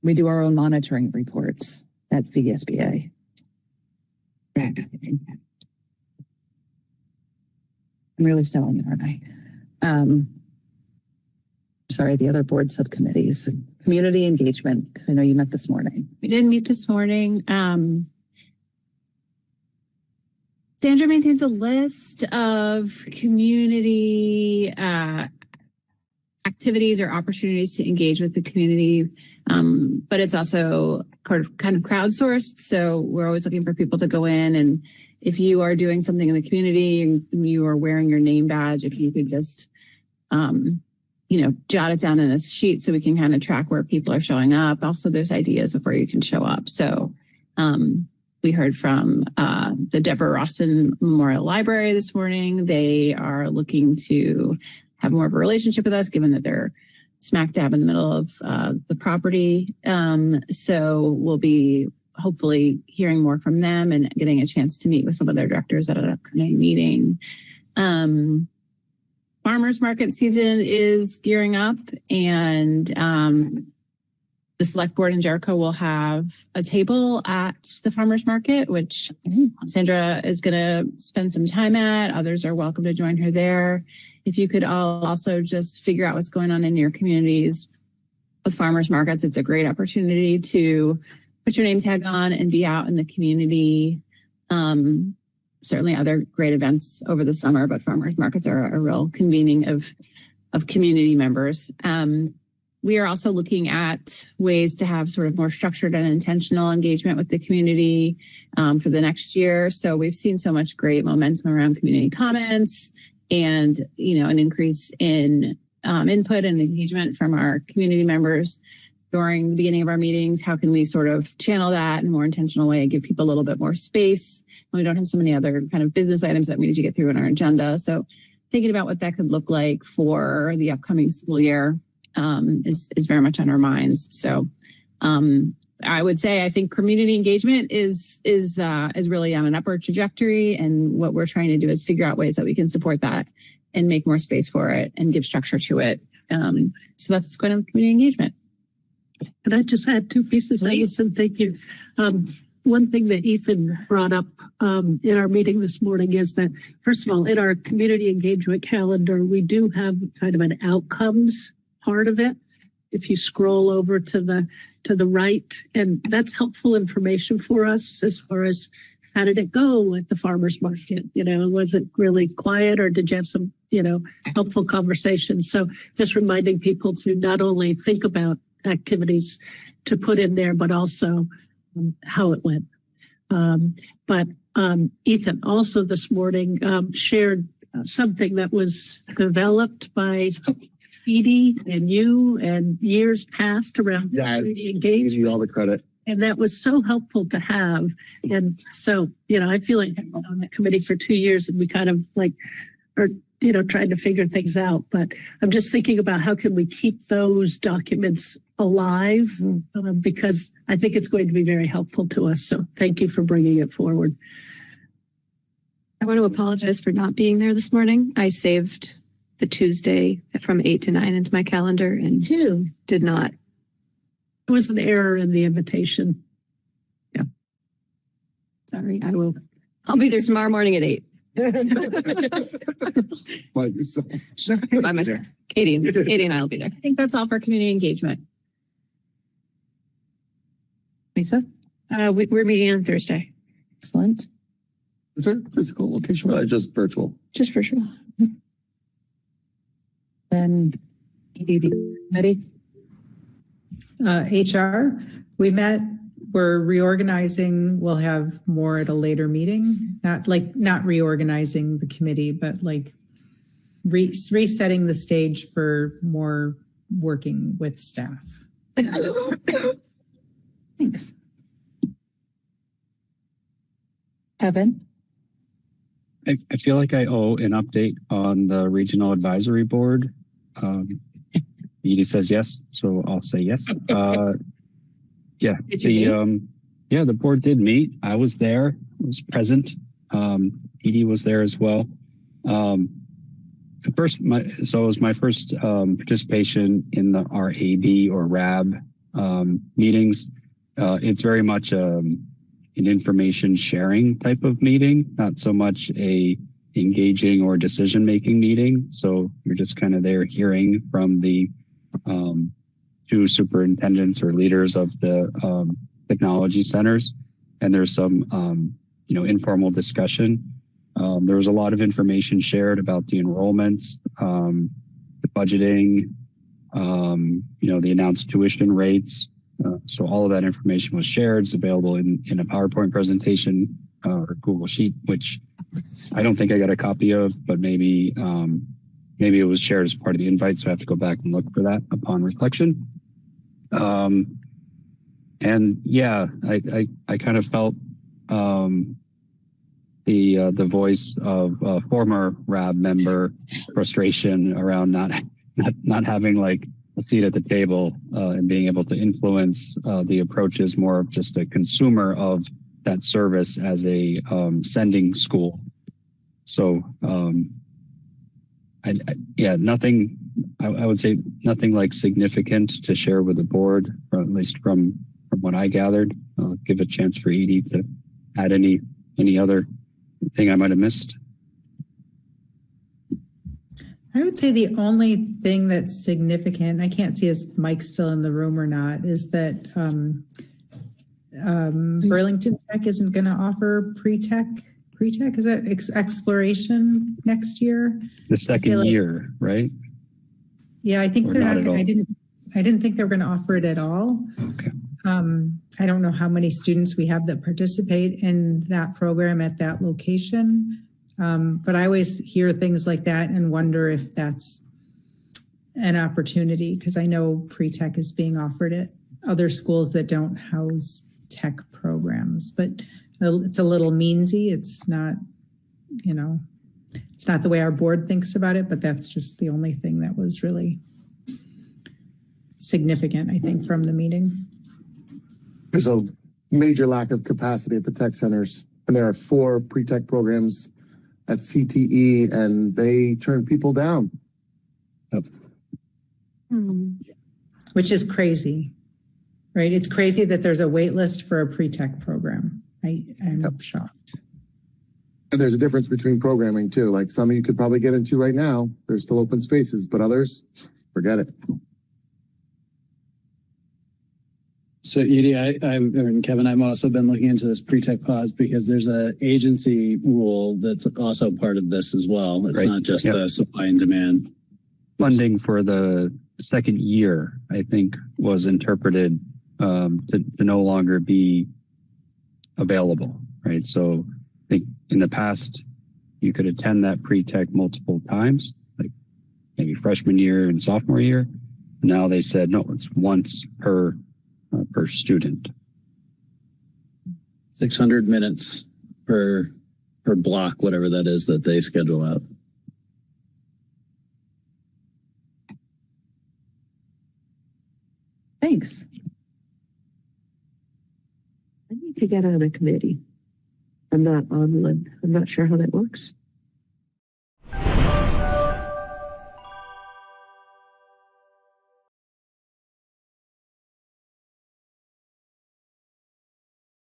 we do our own monitoring reports at VSBA. I'm really selling it, aren't I? Sorry, the other board subcommittees, community engagement, because I know you met this morning. We didn't meet this morning. Sandra maintains a list of community activities or opportunities to engage with the community, but it's also kind of crowdsourced. So we're always looking for people to go in, and if you are doing something in the community and you are wearing your name badge, if you could just, jot it down in a sheet so we can kind of track where people are showing up. Also, there's ideas of where you can show up. So we heard from the Deborah Rawson Memorial Library this morning. They are looking to have more of a relationship with us, given that they're smack dab in the middle of the property. So we'll be hopefully hearing more from them and getting a chance to meet with some of their directors at an upcoming meeting. Farmers market season is gearing up, and the select board in Jericho will have a table at the farmers market, which Sandra is going to spend some time at. Others are welcome to join her there. If you could all also just figure out what's going on in your communities with farmers markets, it's a great opportunity to put your name tag on and be out in the community. Certainly other great events over the summer, but farmers markets are a real convening of community members. We are also looking at ways to have sort of more structured and intentional engagement with the community for the next year. So we've seen so much great momentum around community comments and, an increase in input and engagement from our community members during the beginning of our meetings. How can we sort of channel that in a more intentional way and give people a little bit more space when we don't have so many other kind of business items that we need to get through in our agenda? So thinking about what that could look like for the upcoming school year is very much on our minds. So I would say I think community engagement is really on an upward trajectory, and what we're trying to do is figure out ways that we can support that and make more space for it and give structure to it. So that's going on with community engagement. Can I just add two pieces? Ethan, thank you. One thing that Ethan brought up in our meeting this morning is that, first of all, in our community engagement calendar, we do have kind of an outcomes part of it. If you scroll over to the right, and that's helpful information for us as far as how did it go at the farmers market? Was it really quiet, or did you have some, helpful conversations? So just reminding people to not only think about activities to put in there, but also how it went. But Ethan also this morning shared something that was developed by Edie and you and years past around community engagement. All the credit. And that was so helpful to have. And so, I feel like I've been on the committee for 2 years and we kind of are trying to figure things out. But I'm just thinking about how can we keep those documents alive because I think it's going to be very helpful to us. So thank you for bringing it forward. I want to apologize for not being there this morning. I saved the Tuesday from 8 to 9 into my calendar and did not. It was an error in the invitation. Yeah. Sorry, I'll be there tomorrow morning at 8. By myself. Katie and I will be there. I think that's all for community engagement. Lisa? We're meeting on Thursday. Excellent. Is there physical location or just virtual? Just virtual. Then committee. HR, we met, we're reorganizing, we'll have more at a later meeting, not reorganizing the committee, but resetting the stage for more working with staff. Thanks. Kevin? I feel like I owe an update on the regional advisory board. Edie says yes, so I'll say yes. Yeah, the board did meet. I was there. I was present. Edie was there as well. It was my first participation in the RAB or RAB meetings. It's very much an information sharing type of meeting, not so much a engaging or decision-making meeting. So you're just kind of there hearing from the two superintendents or leaders of the technology centers. And there's some, informal discussion. There was a lot of information shared about the enrollments, the budgeting, the announced tuition rates. So all of that information was shared. It's available in a PowerPoint presentation or Google Sheet, which I don't think I got a copy of, but maybe it was shared as part of the invite. So I have to go back and look for that upon reflection. And yeah, I kind of felt the voice of a former RAB member frustration around not having like a seat at the table and being able to influence the approaches, more of just a consumer of that service as a sending school. So nothing, I would say nothing like significant to share with the board, or at least from what I gathered. I'll give a chance for Edie to add any other thing I might have missed. I would say the only thing that's significant, I can't see if Mike's still in the room or not, is that Burlington Tech isn't going to offer pre-tech, is that exploration next year? The second year, right? Yeah, I think Or they're not not, at all? I didn't think they were going to offer it at all. Okay. I don't know how many students we have that participate in that program at that location. But I always hear things like that and wonder if that's an opportunity, because I know pre-tech is being offered at other schools that don't house tech programs, but it's a little meansy. It's not, it's not the way our board thinks about it, but that's just the only thing that was really significant, I think, from the meeting. There's a major lack of capacity at the tech centers, and there are 4 pre-tech programs at CTE, and they turn people down. Which is crazy, right? It's crazy that there's a wait list for a pre-tech program. I'm shocked. And there's a difference between programming too. Like some of you could probably get into right now. There's still open spaces, but others, forget it. So Edie, and Kevin, I've also been looking into this pre-tech pause because there's an agency rule that's also part of this as well. It's Right. not just Yep. the supply and demand. Funding for the second year, I think, was interpreted to no longer be available, right? So in the past, you could attend that pre-tech multiple times, like maybe freshman year and sophomore year. Now they said, no, it's once per student. 600 minutes per block, whatever that is that they schedule out. Thanks. I need to get on a committee. I'm not on one. I'm not sure how that works.